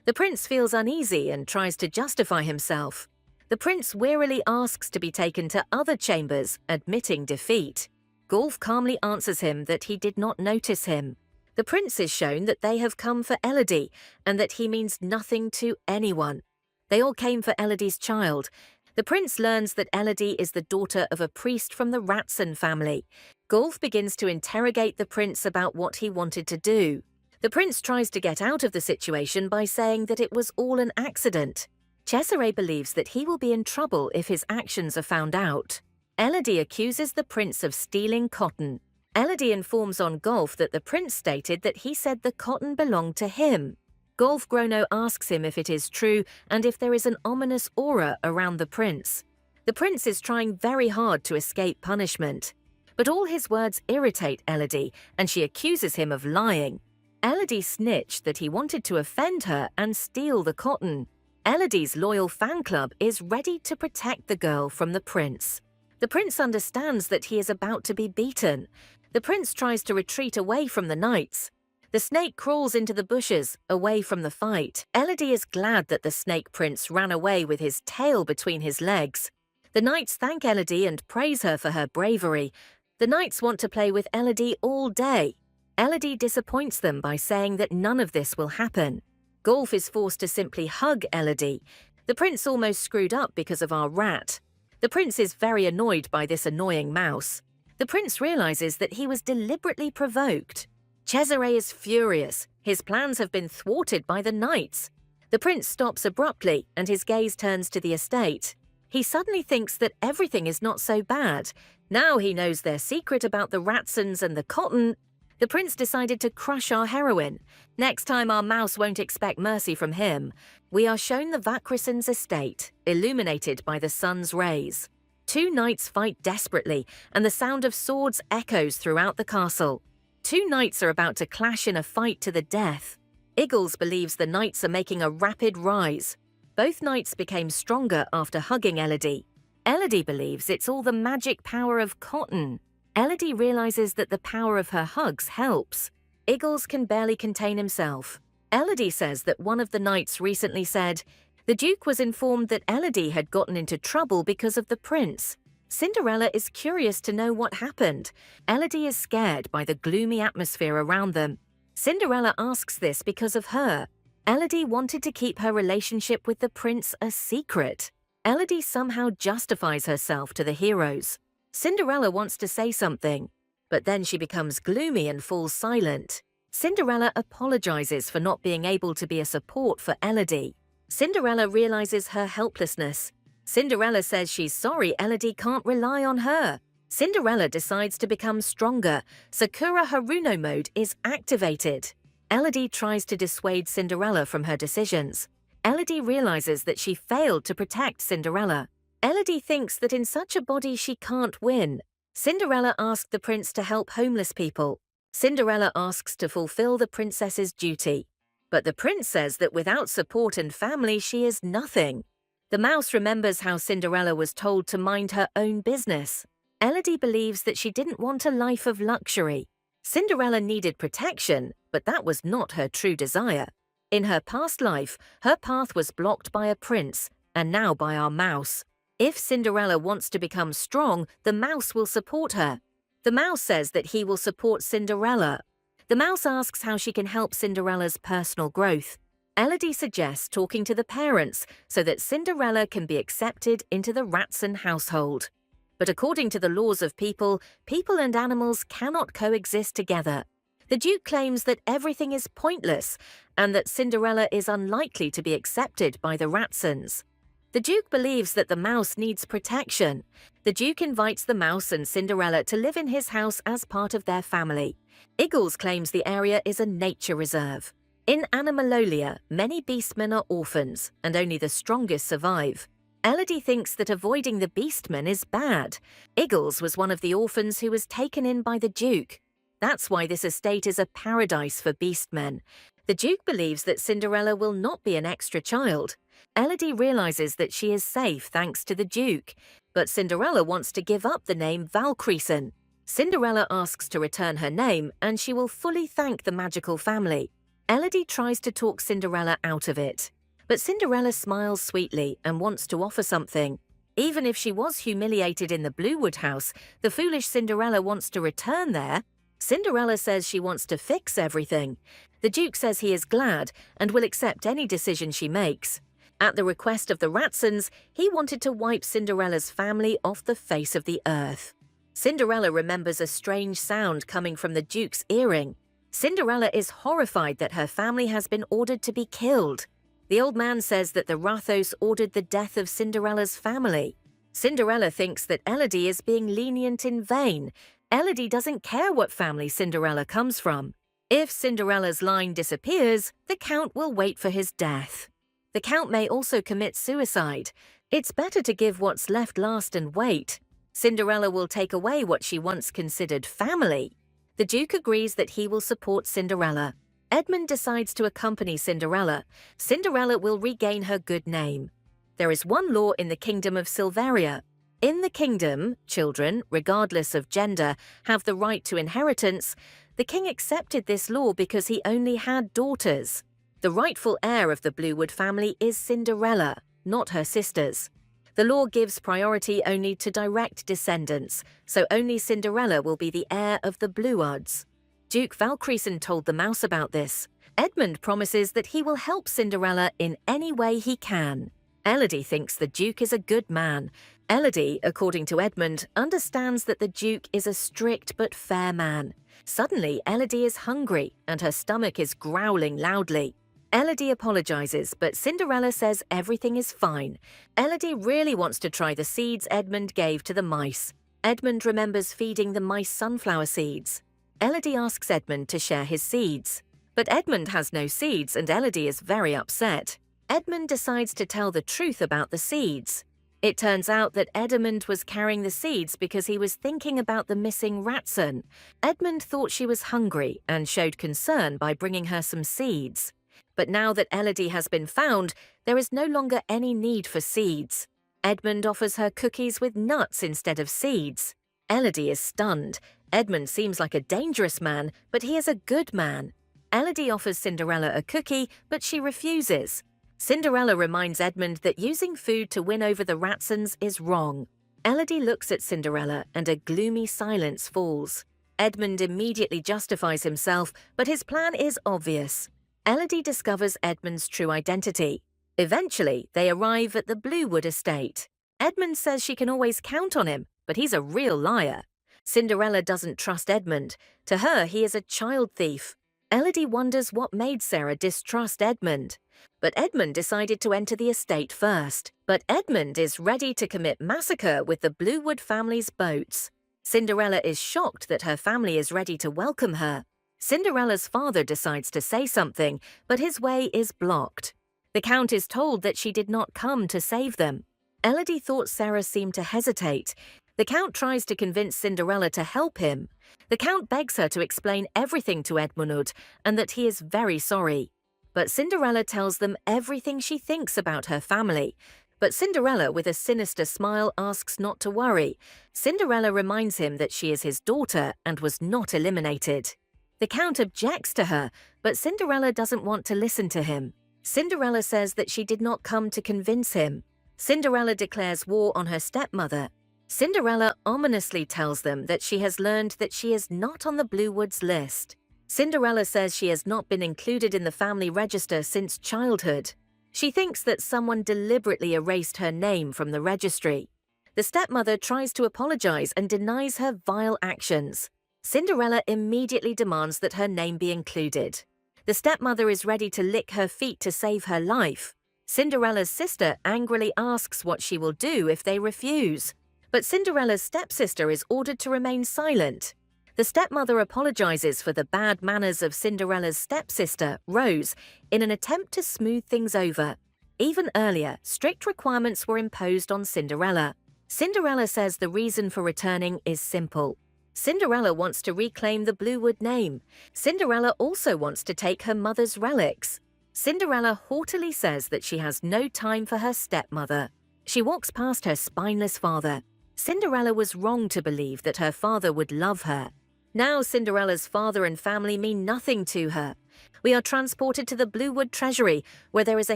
Speaker 1: The prince feels uneasy and tries to justify himself. The prince wearily asks to be taken to other chambers, admitting defeat. Golf calmly answers him that he did not notice him. The prince is shown that they have come for Elodie and that he means nothing to anyone. They all came for Elodie's child. The prince learns that Elodie is the daughter of a priest from the Ratson family. Golf begins to interrogate the prince about what he wanted to do. The prince tries to get out of the situation by saying that it was all an accident. Cesare believes that he will be in trouble if his actions are found out. Elodie accuses the prince of stealing cotton. Elodie informs on Golf that the prince stated that he said the cotton belonged to him. Golf Grono asks him if it is true and if there is an ominous aura around the prince. The prince is trying very hard to escape punishment. But all his words irritate Elodie, and she accuses him of lying. Elodie snitched that he wanted to offend her and steal the cotton. Elodie's loyal fan club is ready to protect the girl from the prince. The prince understands that he is about to be beaten. The prince tries to retreat away from the knights. The snake crawls into the bushes, away from the fight. Elodie is glad that the snake prince ran away with his tail between his legs. The knights thank Elodie and praise her for her bravery. The knights want to play with Elodie all day. Elodie disappoints them by saying that none of this will happen. Golf is forced to simply hug Elodie. The prince almost screwed up because of our rat. The prince is very annoyed by this annoying mouse. The prince realizes that he was deliberately provoked. Cesare is furious. His plans have been thwarted by the knights. The prince stops abruptly and his gaze turns to the estate. He suddenly thinks that everything is not so bad. Now he knows their secret about the Ratsons and the cotton. The prince decided to crush our heroine. Next time our mouse won't expect mercy from him. We are shown the Valkyriesons' estate, illuminated by the sun's rays. Two knights fight desperately, and the sound of swords echoes throughout the castle. Two knights are about to clash in a fight to the death. Iggles believes the knights are making a rapid rise. Both knights became stronger after hugging Elodie. Elodie believes it's all the magic power of cotton. Elodie realizes that the power of her hugs helps. Iggles can barely contain himself. Elodie says that one of the knights recently said, "The Duke was informed that Elodie had gotten into trouble because of the prince." Cinderella is curious to know what happened. Elodie is scared by the gloomy atmosphere around them. Cinderella asks this because of her. Elodie wanted to keep her relationship with the prince a secret. Elodie somehow justifies herself to the heroes. Cinderella wants to say something, but then she becomes gloomy and falls silent. Cinderella apologizes for not being able to be a support for Elodie. Cinderella realizes her helplessness. Cinderella says she's sorry Elodie can't rely on her. Cinderella decides to become stronger. Sakura Haruno mode is activated. Elodie tries to dissuade Cinderella from her decisions. Elodie realizes that she failed to protect Cinderella. Elodie thinks that in such a body she can't win. Cinderella asks the prince to help homeless people. Cinderella asks to fulfill the princess's duty. But the prince says that without support and family she is nothing. The mouse remembers how Cinderella was told to mind her own business. Elodie believes that she didn't want a life of luxury. Cinderella needed protection, but that was not her true desire. In her past life, her path was blocked by a prince, and now by our mouse. If Cinderella wants to become strong, the mouse will support her. The mouse says that he will support Cinderella. The mouse asks how she can help Cinderella's personal growth. Elodie suggests talking to the parents so that Cinderella can be accepted into the Ratson household. But according to the laws of people and animals cannot coexist together. The Duke claims that everything is pointless and that Cinderella is unlikely to be accepted by the Ratsons. The Duke believes that the mouse needs protection. The Duke invites the mouse and Cinderella to live in his house as part of their family. Iggles claims the area is a nature reserve. In Animalolia, many beastmen are orphans, and only the strongest survive. Elodie thinks that avoiding the beastmen is bad. Iggles was one of the orphans who was taken in by the Duke. That's why this estate is a paradise for beastmen. The Duke believes that Cinderella will not be an extra child. Elodie realizes that she is safe thanks to the Duke, but Cinderella wants to give up the name Valkyriesen. Cinderella asks to return her name, and she will fully thank the magical family. Elodie tries to talk Cinderella out of it. But Cinderella smiles sweetly and wants to offer something. Even if she was humiliated in the Bluewood house, the foolish Cinderella wants to return there. Cinderella says she wants to fix everything. The Duke says he is glad and will accept any decision she makes. At the request of the Ratsons, he wanted to wipe Cinderella's family off the face of the earth. Cinderella remembers a strange sound coming from the Duke's earring. Cinderella is horrified that her family has been ordered to be killed. The old man says that the Rathos ordered the death of Cinderella's family. Cinderella thinks that Elodie is being lenient in vain. Elodie doesn't care what family Cinderella comes from. If Cinderella's line disappears, the Count will wait for his death. The Count may also commit suicide. It's better to give what's left last and wait. Cinderella will take away what she once considered family. The Duke agrees that he will support Cinderella. Edmund decides to accompany Cinderella. Cinderella will regain her good name. There is one law in the kingdom of Silveria. In the kingdom, children, regardless of gender, have the right to inheritance. The king accepted this law because he only had daughters. The rightful heir of the Bluewood family is Cinderella, not her sisters. The law gives priority only to direct descendants, so only Cinderella will be the heir of the Bluewoods. Duke Valkyriesen told the mouse about this. Edmund promises that he will help Cinderella in any way he can. Elodie thinks the Duke is a good man. Elodie, according to Edmund, understands that the Duke is a strict but fair man. Suddenly, Elodie is hungry and her stomach is growling loudly. Elodie apologizes, but Cinderella says everything is fine. Elodie really wants to try the seeds Edmund gave to the mice. Edmund remembers feeding the mice sunflower seeds. Elodie asks Edmund to share his seeds. But Edmund has no seeds and Elodie is very upset. Edmund decides to tell the truth about the seeds. It turns out that Edmund was carrying the seeds because he was thinking about the missing Ratson. Edmund thought she was hungry and showed concern by bringing her some seeds. But now that Elodie has been found, there is no longer any need for seeds. Edmund offers her cookies with nuts instead of seeds. Elodie is stunned. Edmund seems like a dangerous man, but he is a good man. Elodie offers Cinderella a cookie, but she refuses. Cinderella reminds Edmund that using food to win over the Ratsons is wrong. Elodie looks at Cinderella and a gloomy silence falls. Edmund immediately justifies himself, but his plan is obvious. Elodie discovers Edmund's true identity. Eventually, they arrive at the Bluewood estate. Edmund says she can always count on him, but he's a real liar. Cinderella doesn't trust Edmund. To her, he is a child thief. Elodie wonders what made Sarah distrust Edmund. But Edmund decided to enter the estate first. But Edmund is ready to commit massacre with the Bluewood family's boats. Cinderella is shocked that her family is ready to welcome her. Cinderella's father decides to say something, but his way is blocked. The Count is told that she did not come to save them. Elodie thought Sarah seemed to hesitate. The Count tries to convince Cinderella to help him. The Count begs her to explain everything to Edmund and that he is very sorry. But Cinderella tells them everything she thinks about her family. But Cinderella, with a sinister smile, asks not to worry. Cinderella reminds him that she is his daughter and was not eliminated. The Count objects to her, but Cinderella doesn't want to listen to him. Cinderella says that she did not come to convince him. Cinderella declares war on her stepmother. Cinderella ominously tells them that she has learned that she is not on the Bluewoods list. Cinderella says she has not been included in the family register since childhood. She thinks that someone deliberately erased her name from the registry. The stepmother tries to apologize and denies her vile actions. Cinderella immediately demands that her name be included. The stepmother is ready to lick her feet to save her life. Cinderella's sister angrily asks what she will do if they refuse. But Cinderella's stepsister is ordered to remain silent. The stepmother apologizes for the bad manners of Cinderella's stepsister, Rose, in an attempt to smooth things over. Even earlier, strict requirements were imposed on Cinderella. Cinderella says the reason for returning is simple. Cinderella wants to reclaim the Bluewood name. Cinderella also wants to take her mother's relics. Cinderella haughtily says that she has no time for her stepmother. She walks past her spineless father. Cinderella was wrong to believe that her father would love her. Now Cinderella's father and family mean nothing to her. We are transported to the Bluewood treasury, where there is a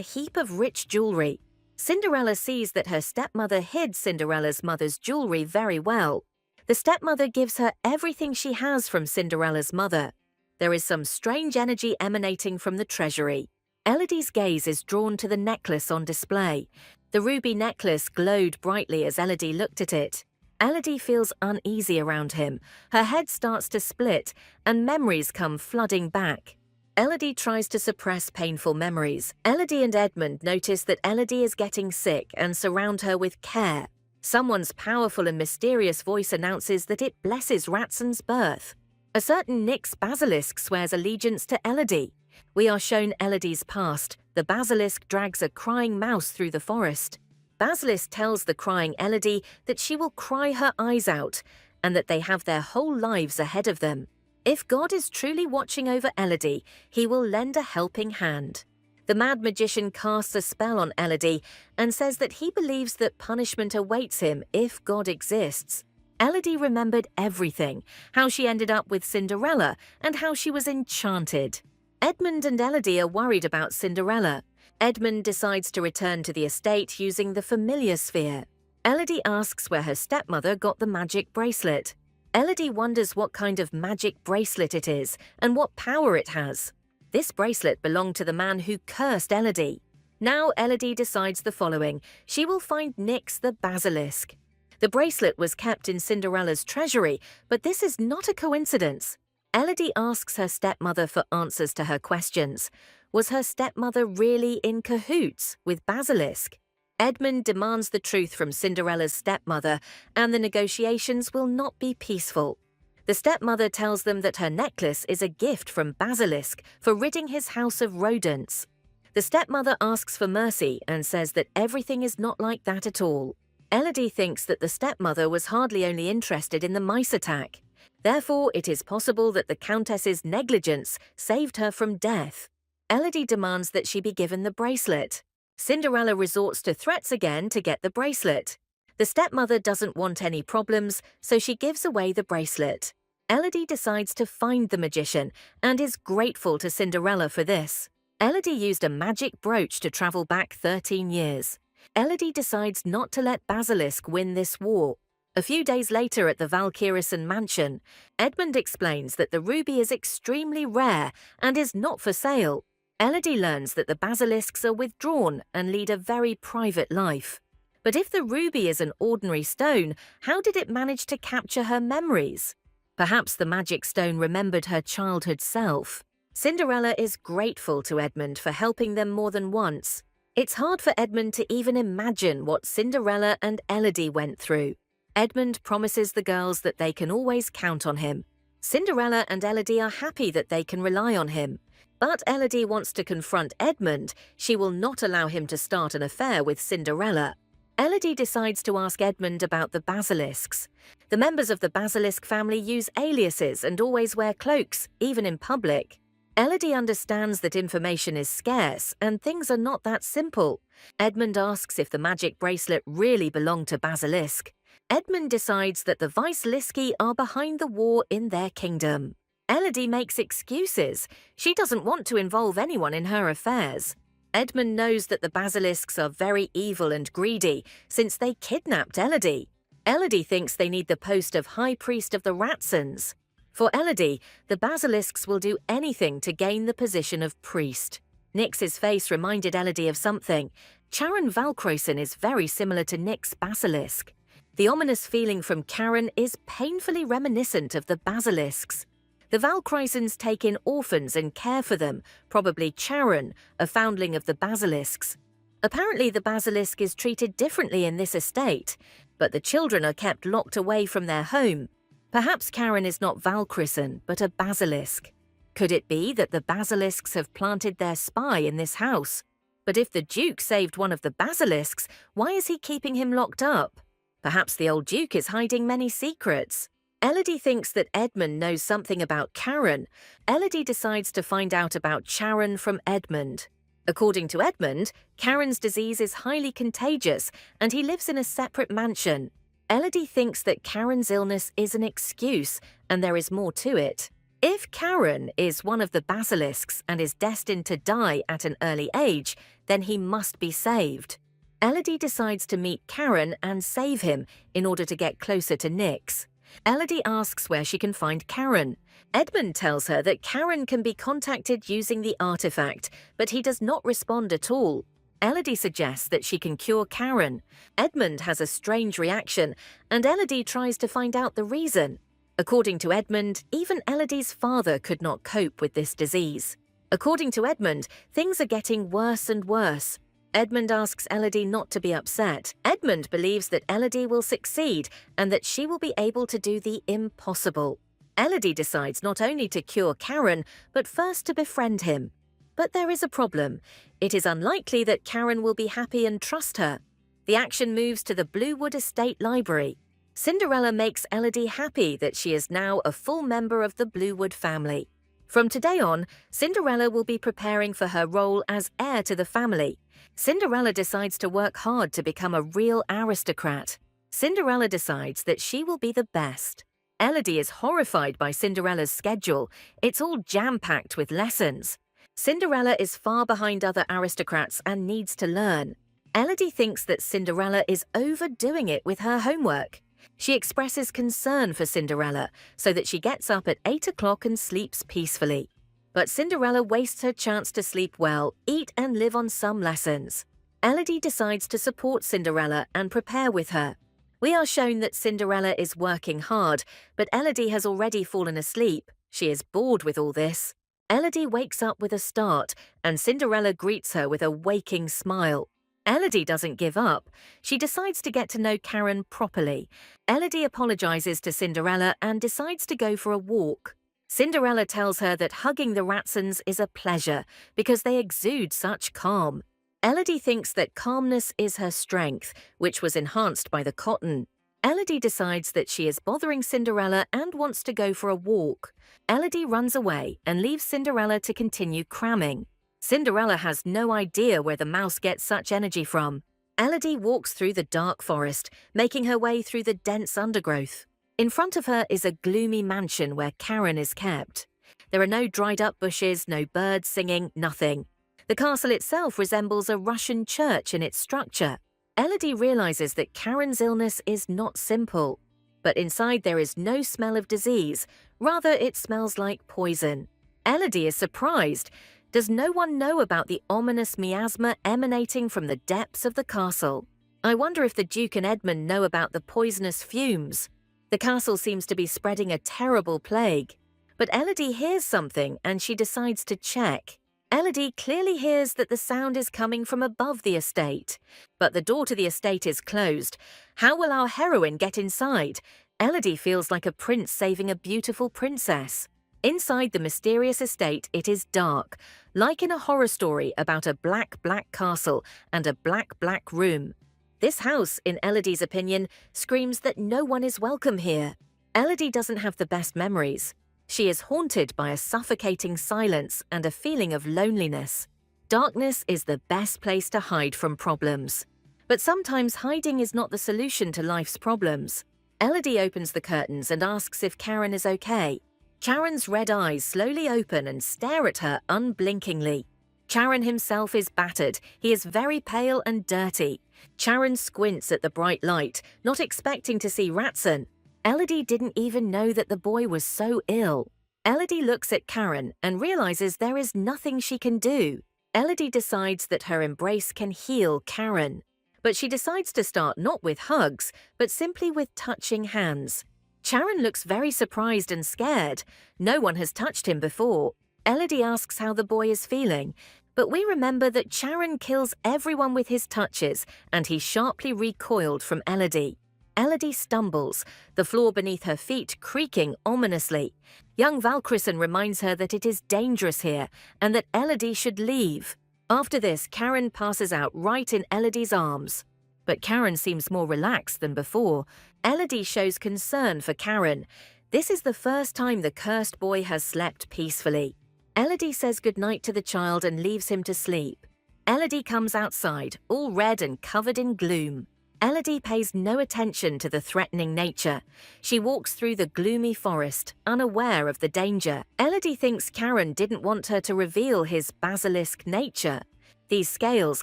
Speaker 1: heap of rich jewelry. Cinderella sees that her stepmother hid Cinderella's mother's jewelry very well. The stepmother gives her everything she has from Cinderella's mother. There is some strange energy emanating from the treasury. Elodie's gaze is drawn to the necklace on display. The ruby necklace glowed brightly as Elodie looked at it. Elodie feels uneasy around him. Her head starts to split, and memories come flooding back. Elodie tries to suppress painful memories. Elodie and Edmund notice that Elodie is getting sick and surround her with care. Someone's powerful and mysterious voice announces that it blesses Ratson's birth. A certain Nyx basilisk swears allegiance to Elodie. We are shown Elodie's past. The basilisk drags a crying mouse through the forest. Basilisk tells the crying Elodie that she will cry her eyes out and that they have their whole lives ahead of them. If God is truly watching over Elodie, he will lend a helping hand. The mad magician casts a spell on Elodie and says that he believes that punishment awaits him if God exists. Elodie remembered everything, how she ended up with Cinderella and how she was enchanted. Edmund and Elodie are worried about Cinderella. Edmund decides to return to the estate using the familiar sphere. Elodie asks where her stepmother got the magic bracelet. Elodie wonders what kind of magic bracelet it is and what power it has. This bracelet belonged to the man who cursed Elodie. Now Elodie decides the following. She will find Nyx the basilisk. The bracelet was kept in Cinderella's treasury, but this is not a coincidence. Elodie asks her stepmother for answers to her questions. Was her stepmother really in cahoots with Basilisk? Edmund demands the truth from Cinderella's stepmother, and the negotiations will not be peaceful. The stepmother tells them that her necklace is a gift from Basilisk for ridding his house of rodents. The stepmother asks for mercy and says that everything is not like that at all. Elodie thinks that the stepmother was hardly only interested in the mice attack. Therefore, it is possible that the Countess's negligence saved her from death. Elodie demands that she be given the bracelet. Cinderella resorts to threats again to get the bracelet. The stepmother doesn't want any problems, so she gives away the bracelet. Elodie decides to find the magician and is grateful to Cinderella for this. Elodie used a magic brooch to travel back 13 years. Elodie decides not to let Basilisk win this war. A few days later at the Valkyrison mansion, Edmund explains that the ruby is extremely rare and is not for sale. Elodie learns that the basilisks are withdrawn and lead a very private life. But if the ruby is an ordinary stone, how did it manage to capture her memories? Perhaps the magic stone remembered her childhood self. Cinderella is grateful to Edmund for helping them more than once. It's hard for Edmund to even imagine what Cinderella and Elodie went through. Edmund promises the girls that they can always count on him. Cinderella and Elodie are happy that they can rely on him. But Elodie wants to confront Edmund. She will not allow him to start an affair with Cinderella. Elodie decides to ask Edmund about the basilisks. The members of the basilisk family use aliases and always wear cloaks, even in public. Elodie understands that information is scarce and things are not that simple. Edmund asks if the magic bracelet really belonged to Basilisk. Edmund decides that the Vaisliski are behind the war in their kingdom. Elodie makes excuses. She doesn't want to involve anyone in her affairs. Edmund knows that the basilisks are very evil and greedy since they kidnapped Elodie. Elodie thinks they need the post of High Priest of the Ratsons. For Elodie, the basilisks will do anything to gain the position of priest. Nyx's face reminded Elodie of something. Charon Valkroisen is very similar to Nyx basilisk. The ominous feeling from Charon is painfully reminiscent of the basilisks. The Valkroisens take in orphans and care for them, probably Charon, a foundling of the basilisks. Apparently the basilisk is treated differently in this estate, but the children are kept locked away from their home. Perhaps Charon is not Valkroisen, but a basilisk. Could it be that the basilisks have planted their spy in this house? But if the Duke saved one of the basilisks, why is he keeping him locked up? Perhaps the old Duke is hiding many secrets. Elodie thinks that Edmund knows something about Charon. Elodie decides to find out about Charon from Edmund. According to Edmund, Charon's disease is highly contagious and he lives in a separate mansion. Elodie thinks that Charon's illness is an excuse and there is more to it. If Charon is one of the basilisks and is destined to die at an early age, then he must be saved. Elodie decides to meet Charon and save him in order to get closer to Nyx. Elodie asks where she can find Charon. Edmund tells her that Charon can be contacted using the artifact, but he does not respond at all. Elodie suggests that she can cure Charon. Edmund has a strange reaction, and Elodie tries to find out the reason. According to Edmund, even Elodie's father could not cope with this disease. According to Edmund, things are getting worse and worse. Edmund asks Elodie not to be upset. Edmund believes that Elodie will succeed and that she will be able to do the impossible. Elodie decides not only to cure Charon, but first to befriend him. But there is a problem. It is unlikely that Charon will be happy and trust her. The action moves to the Bluewood Estate Library. Cinderella makes Elodie happy that she is now a full member of the Bluewood family. From today on, Cinderella will be preparing for her role as heir to the family. Cinderella decides to work hard to become a real aristocrat. Cinderella decides that she will be the best. Elodie is horrified by Cinderella's schedule. It's all jam-packed with lessons. Cinderella is far behind other aristocrats and needs to learn. Elodie thinks that Cinderella is overdoing it with her homework. She expresses concern for Cinderella so that she gets up at 8 o'clock and sleeps peacefully. But Cinderella wastes her chance to sleep well, eat and live on some lessons. Elodie decides to support Cinderella and prepare with her. We are shown that Cinderella is working hard, but Elodie has already fallen asleep. She is bored with all this. Elodie wakes up with a start, and Cinderella greets her with a waking smile. Elodie doesn't give up. She decides to get to know Charon properly. Elodie apologizes to Cinderella and decides to go for a walk. Cinderella tells her that hugging the Ratsons is a pleasure because they exude such calm. Elodie thinks that calmness is her strength, which was enhanced by the cotton. Elodie decides that she is bothering Cinderella and wants to go for a walk. Elodie runs away and leaves Cinderella to continue cramming. Cinderella has no idea where the mouse gets such energy from. Elodie walks through the dark forest, making her way through the dense undergrowth. In front of her is a gloomy mansion where Karen is kept. There are no dried-up bushes, no birds singing, nothing. The castle itself resembles a Russian church in its structure. Elodie realizes that Karen's illness is not simple. But inside there is no smell of disease, rather it smells like poison. Elodie is surprised. Does no one know about the ominous miasma emanating from the depths of the castle? I wonder if the Duke and Edmund know about the poisonous fumes. The castle seems to be spreading a terrible plague. But Elodie hears something and she decides to check. Elodie clearly hears that the sound is coming from above the estate. But the door to the estate is closed. How will our heroine get inside? Elodie feels like a prince saving a beautiful princess. Inside the mysterious estate, it is dark, like in a horror story about a black castle and a black room. This house, in Elodie's opinion, screams that no one is welcome here. Elodie doesn't have the best memories. She is haunted by a suffocating silence and a feeling of loneliness. Darkness is the best place to hide from problems. But sometimes hiding is not the solution to life's problems. Elodie opens the curtains and asks if Karen is okay. Karen's red eyes slowly open and stare at her unblinkingly. Charon himself is battered. He is very pale and dirty. Charon squints at the bright light, not expecting to see Ratson. Elodie didn't even know that the boy was so ill. Elodie looks at Karen and realizes there is nothing she can do. Elodie decides that her embrace can heal Karen. But she decides to start not with hugs, but simply with touching hands. Charon looks very surprised and scared. No one has touched him before. Elodie asks how the boy is feeling, but we remember that Charon kills everyone with his touches, and he sharply recoiled from Elodie. Elodie stumbles, the floor beneath her feet creaking ominously. Young Valkrisen reminds her that it is dangerous here and that Elodie should leave. After this, Karen passes out right in Elodie's arms. But Karen seems more relaxed than before. Elodie shows concern for Karen. This is the first time the cursed boy has slept peacefully. Elodie says goodnight to the child and leaves him to sleep. Elodie comes outside, all red and covered in gloom. Elodie pays no attention to the threatening nature. She walks through the gloomy forest, unaware of the danger. Elodie thinks Karen didn't want her to reveal his basilisk nature, these scales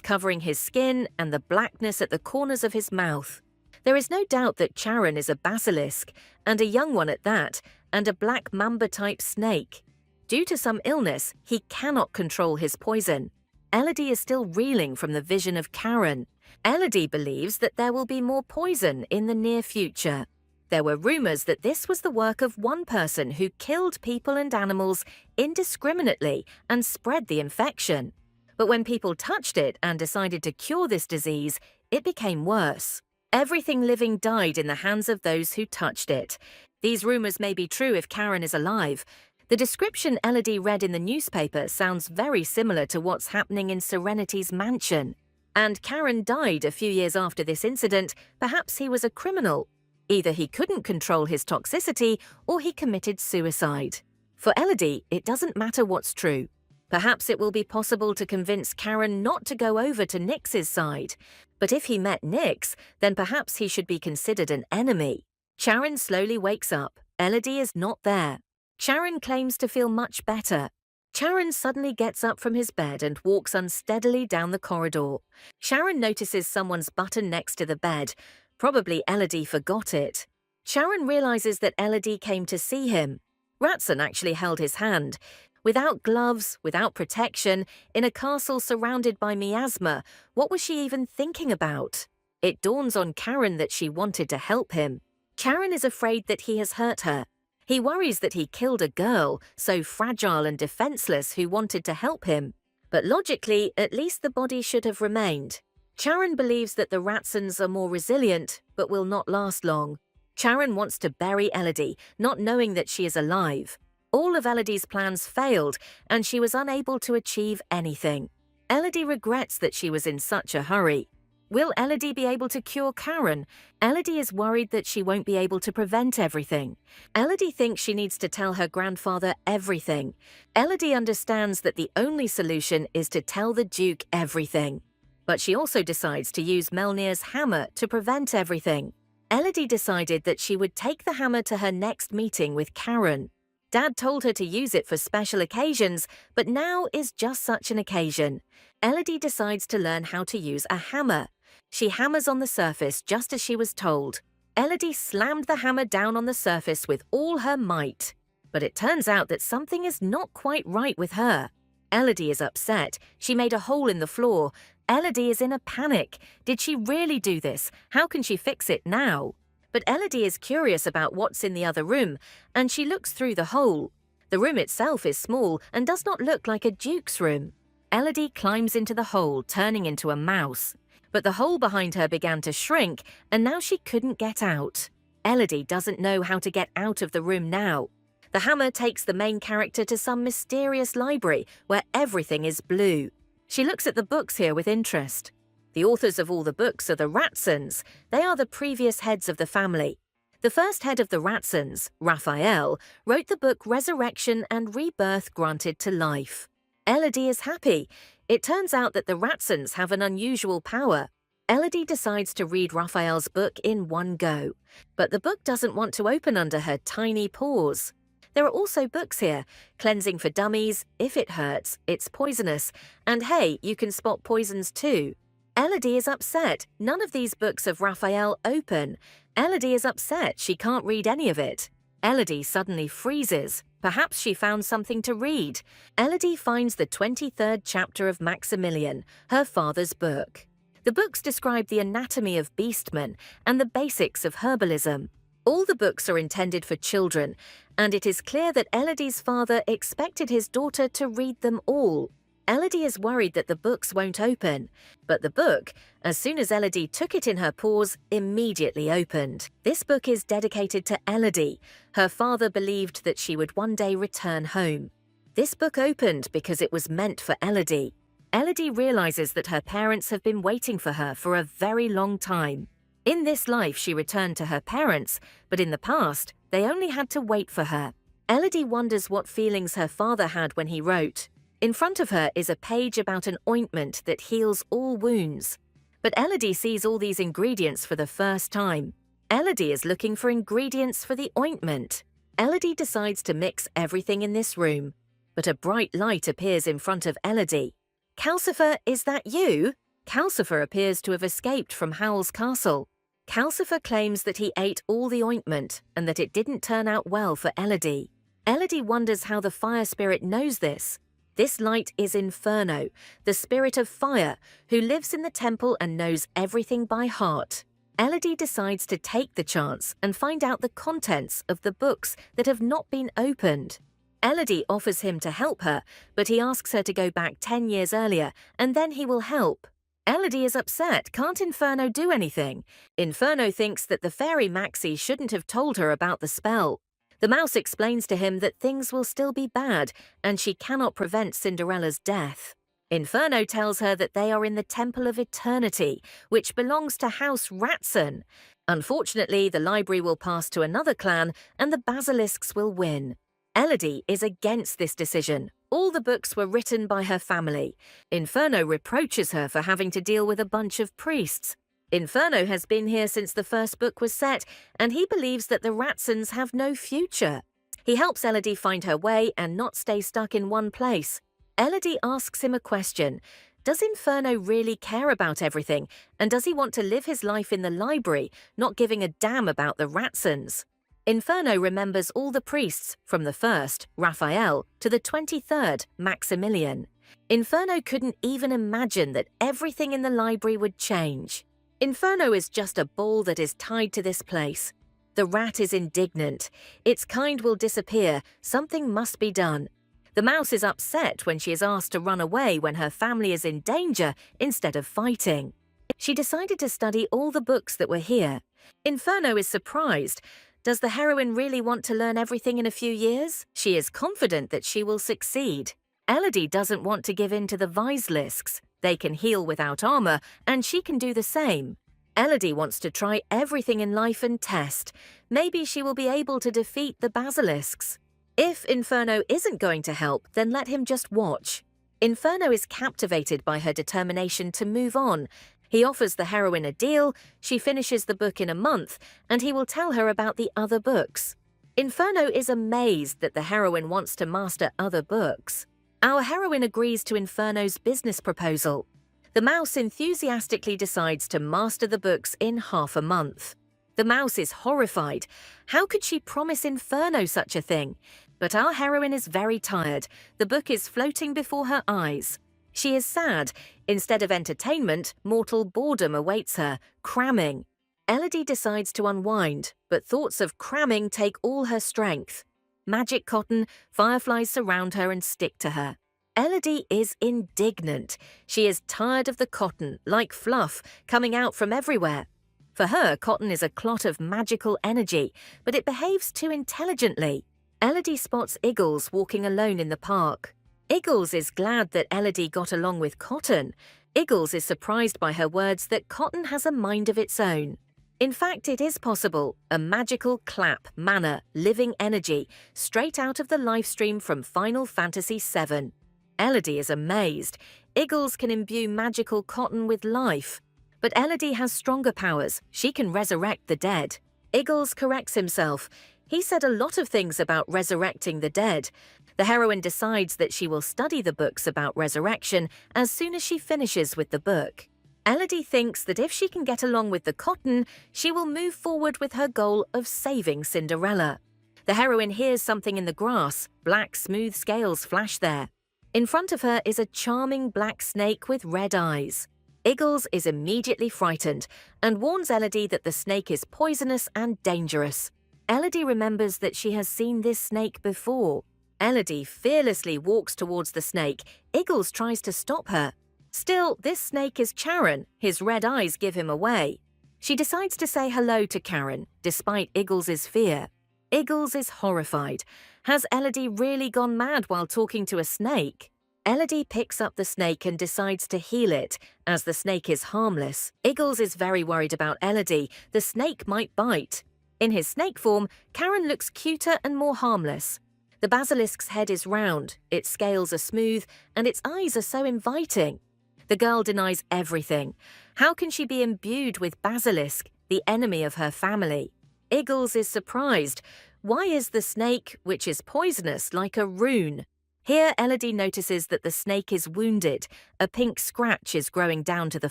Speaker 1: covering his skin and the blackness at the corners of his mouth. There is no doubt that Charon is a basilisk, and a young one at that, and a black mamba-type snake. Due to some illness, he cannot control his poison. Elodie is still reeling from the vision of Karen. Elodie believes that there will be more poison in the near future. There were rumors that this was the work of one person who killed people and animals indiscriminately and spread the infection. But when people touched it and decided to cure this disease, it became worse. Everything living died in the hands of those who touched it. These rumors may be true if Karen is alive. The description Elodie read in the newspaper sounds very similar to what's happening in Serenity's mansion. And Karen died a few years after this incident. Perhaps he was a criminal. Either he couldn't control his toxicity or he committed suicide. For Elodie, it doesn't matter what's true. Perhaps it will be possible to convince Karen not to go over to Nyx's side. But if he met Nyx, then perhaps he should be considered an enemy. Charon slowly wakes up. Elodie is not there. Charon claims to feel much better. Charon suddenly gets up from his bed and walks unsteadily down the corridor. Charon notices someone's button next to the bed. Probably Elodie forgot it. Charon realizes that Elodie came to see him. Ratson actually held his hand. Without gloves, without protection, in a castle surrounded by miasma, what was she even thinking about? It dawns on Charon that she wanted to help him. Charon is afraid that he has hurt her. He worries that he killed a girl, so fragile and defenseless, who wanted to help him. But logically, at least the body should have remained. Charon believes that the Ratsons are more resilient, but will not last long. Charon wants to bury Elodie, not knowing that she is alive. All of Elodie's plans failed, and she was unable to achieve anything. Elodie regrets that she was in such a hurry. Will Elodie be able to cure Karen? Elodie is worried that she won't be able to prevent everything. Elodie thinks she needs to tell her grandfather everything. Elodie understands that the only solution is to tell the Duke everything. But she also decides to use Melnir's hammer to prevent everything. Elodie decided that she would take the hammer to her next meeting with Karen. Dad told her to use it for special occasions, but now is just such an occasion. Elodie decides to learn how to use a hammer. She hammers on the surface just as she was told. Elodie slammed the hammer down on the surface with all her might. But it turns out that something is not quite right with her. Elodie is upset. She made a hole in the floor. Elodie is in a panic. Did she really do this? How can she fix it now? But Elodie is curious about what's in the other room, and she looks through the hole. The room itself is small and does not look like a duke's room. Elodie climbs into the hole, turning into a mouse. But the hole behind her began to shrink, and now she couldn't get out. Elodie doesn't know how to get out of the room now. The hammer takes the main character to some mysterious library where everything is blue. She looks at the books here with interest. The authors of all the books are the Ratsons. They are the previous heads of the family. The first head of the Ratsons, Raphael, wrote the book Resurrection and Rebirth Granted to Life. Elodie is happy. It turns out that the Ratsons have an unusual power. Elodie decides to read Raphael's book in one go, but the book doesn't want to open under her tiny paws. There are also books here, Cleansing for Dummies, If It Hurts, It's Poisonous, and Hey, You Can Spot Poisons Too. Elodie is upset. None of these books of Raphael open. Elodie is upset. She can't read any of it. Elodie suddenly freezes. Perhaps she found something to read. Elodie finds the 23rd chapter of Maximilian, her father's book. The books describe the anatomy of beastmen and the basics of herbalism. All the books are intended for children, and it is clear that Elodie's father expected his daughter to read them all. Elodie is worried that the books won't open, but the book, as soon as Elodie took it in her paws, immediately opened. This book is dedicated to Elodie. Her father believed that she would one day return home. This book opened because it was meant for Elodie. Elodie realizes that her parents have been waiting for her for a very long time. In this life, she returned to her parents, but in the past, they only had to wait for her. Elodie wonders what feelings her father had when he wrote. In front of her is a page about an ointment that heals all wounds. But Elodie sees all these ingredients for the first time. Elodie is looking for ingredients for the ointment. Elodie decides to mix everything in this room. But a bright light appears in front of Elodie. Calcifer, is that you? Calcifer appears to have escaped from Howl's castle. Calcifer claims that he ate all the ointment and that it didn't turn out well for Elodie. Elodie wonders how the fire spirit knows this. This light is Inferno, the spirit of fire, who lives in the temple and knows everything by heart. Elodie decides to take the chance and find out the contents of the books that have not been opened. Elodie offers him to help her, but he asks her to go back 10 years earlier, and then he will help. Elodie is upset. Can't Inferno do anything? Inferno thinks that the fairy Maxie shouldn't have told her about the spell. The mouse explains to him that things will still be bad, and she cannot prevent Cinderella's death. Inferno tells her that they are in the Temple of Eternity, which belongs to House Ratson. Unfortunately, the library will pass to another clan, and the basilisks will win. Elodie is against this decision. All the books were written by her family. Inferno reproaches her for having to deal with a bunch of priests. Inferno has been here since the first book was set, and he believes that the Ratsons have no future. He helps Elodie find her way and not stay stuck in one place. Elodie asks him a question. Does Inferno really care about everything, and does he want to live his life in the library, not giving a damn about the Ratsons? Inferno remembers all the priests, from the first, Raphael, to the 23rd, Maximilian. Inferno couldn't even imagine that everything in the library would change. Inferno is just a ball that is tied to this place. The rat is indignant. Its kind will disappear. Something must be done. The mouse is upset when she is asked to run away when her family is in danger instead of fighting. She decided to study all the books that were here. Inferno is surprised. Does the heroine really want to learn everything in a few years? She is confident that she will succeed. Elodie doesn't want to give in to the Viselisks. They can heal without armor, and she can do the same. Elodie wants to try everything in life and test. Maybe she will be able to defeat the basilisks. If Inferno isn't going to help, then let him just watch. Inferno is captivated by her determination to move on. He offers the heroine a deal, she finishes the book in a month, and he will tell her about the other books. Inferno is amazed that the heroine wants to master other books. Our heroine agrees to Inferno's business proposal. The mouse enthusiastically decides to master the books in half a month. The mouse is horrified. How could she promise Inferno such a thing? But our heroine is very tired. The book is floating before her eyes. She is sad. Instead of entertainment, mortal boredom awaits her, cramming. Elodie decides to unwind, but thoughts of cramming take all her strength. Magic cotton, fireflies surround her and stick to her. Elodie is indignant. She is tired of the cotton, like fluff, coming out from everywhere. For her, cotton is a clot of magical energy, but it behaves too intelligently. Elodie spots Iggles walking alone in the park. Iggles is glad that Elodie got along with Cotton. Iggles is surprised by her words that Cotton has a mind of its own. In fact, it is possible, a magical clap, mana, living energy, straight out of the life stream from Final Fantasy VII. Elodie is amazed. Iggles can imbue magical Cotton with life. But Elodie has stronger powers. She can resurrect the dead. Iggles corrects himself. He said a lot of things about resurrecting the dead. The heroine decides that she will study the books about resurrection as soon as she finishes with the book. Elodie thinks that if she can get along with the cotton, she will move forward with her goal of saving Cinderella. The heroine hears something in the grass. Black, smooth scales flash there. In front of her is a charming black snake with red eyes. Iggles is immediately frightened and warns Elodie that the snake is poisonous and dangerous. Elodie remembers that she has seen this snake before. Elodie fearlessly walks towards the snake. Iggles tries to stop her. Still, this snake is Charon. His red eyes give him away. She decides to say hello to Charon, despite Iggles's fear. Iggles is horrified. Has Elodie really gone mad while talking to a snake? Elodie picks up the snake and decides to heal it, as the snake is harmless. Iggles is very worried about Elodie. The snake might bite. In his snake form, Charon looks cuter and more harmless. The basilisk's head is round, its scales are smooth, and its eyes are so inviting. The girl denies everything. How can she be imbued with basilisk, the enemy of her family? Iggles is surprised. Why is the snake, which is poisonous, like a rune? Here, Elodie notices that the snake is wounded. A pink scratch is growing down to the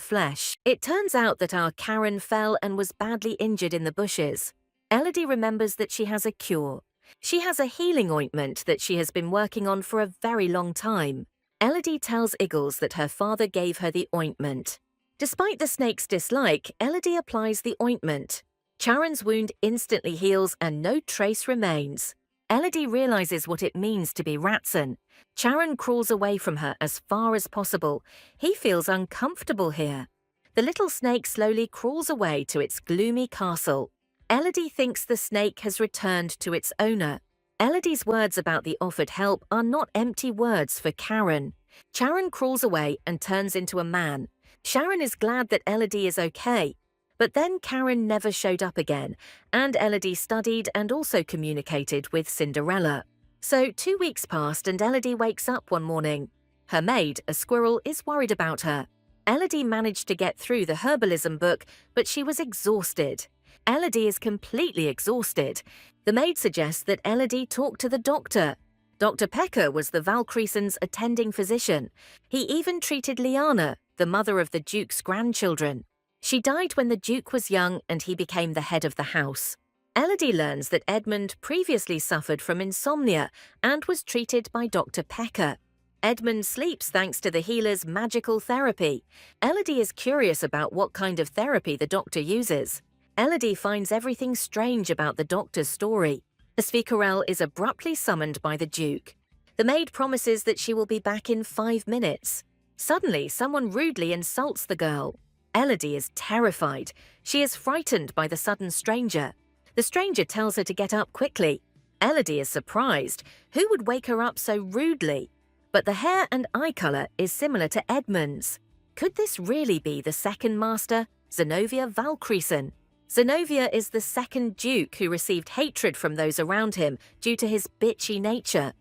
Speaker 1: flesh. It turns out that our Charon fell and was badly injured in the bushes. Elodie remembers that she has a cure. She has a healing ointment that she has been working on for a very long time. Elodie tells Iggles that her father gave her the ointment. Despite the snake's dislike, Elodie applies the ointment. Charon's wound instantly heals and no trace remains. Elodie realizes what it means to be Ratson. Charon crawls away from her as far as possible. He feels uncomfortable here. The little snake slowly crawls away to its gloomy castle. Elodie thinks the snake has returned to its owner. Elodie's words about the offered help are not empty words for Charon. Charon crawls away and turns into a man. Charon is glad that Elodie is okay. But then Charon never showed up again, and Elodie studied and also communicated with Cinderella. So 2 weeks passed and Elodie wakes up one morning. Her maid, a squirrel, is worried about her. Elodie managed to get through the herbalism book, but she was exhausted. Elodie is completely exhausted. The maid suggests that Elodie talk to the doctor. Dr. Pecker was the Valkyrieson's attending physician. He even treated Liana, the mother of the Duke's grandchildren. She died when the Duke was young and he became the head of the house. Elodie learns that Edmund previously suffered from insomnia and was treated by Dr. Pecker. Edmund sleeps thanks to the healer's magical therapy. Elodie is curious about what kind of therapy the doctor uses. Elodie finds everything strange about the doctor's story. The Sphekerell is abruptly summoned by the Duke. The maid promises that she will be back in 5 minutes. Suddenly, someone rudely insults the girl. Elodie is terrified. She is frightened by the sudden stranger. The stranger tells her to get up quickly. Elodie is surprised. Who would wake her up so rudely? But the hair and eye color is similar to Edmund's. Could this really be the second master, Zenobia Valkyriesen? Zenobia is the second duke who received hatred from those around him due to his bitchy nature.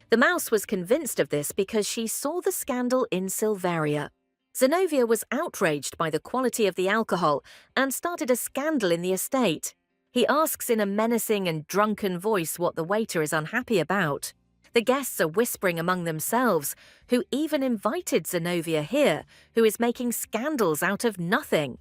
Speaker 1: The mouse was convinced of this because she saw the scandal in Silveria. Zenobia was outraged by the quality of the alcohol and started a scandal in the estate. He asks in a menacing and drunken voice what the waiter is unhappy about. The guests are whispering among themselves, who even invited Zenobia here, who is making scandals out of nothing.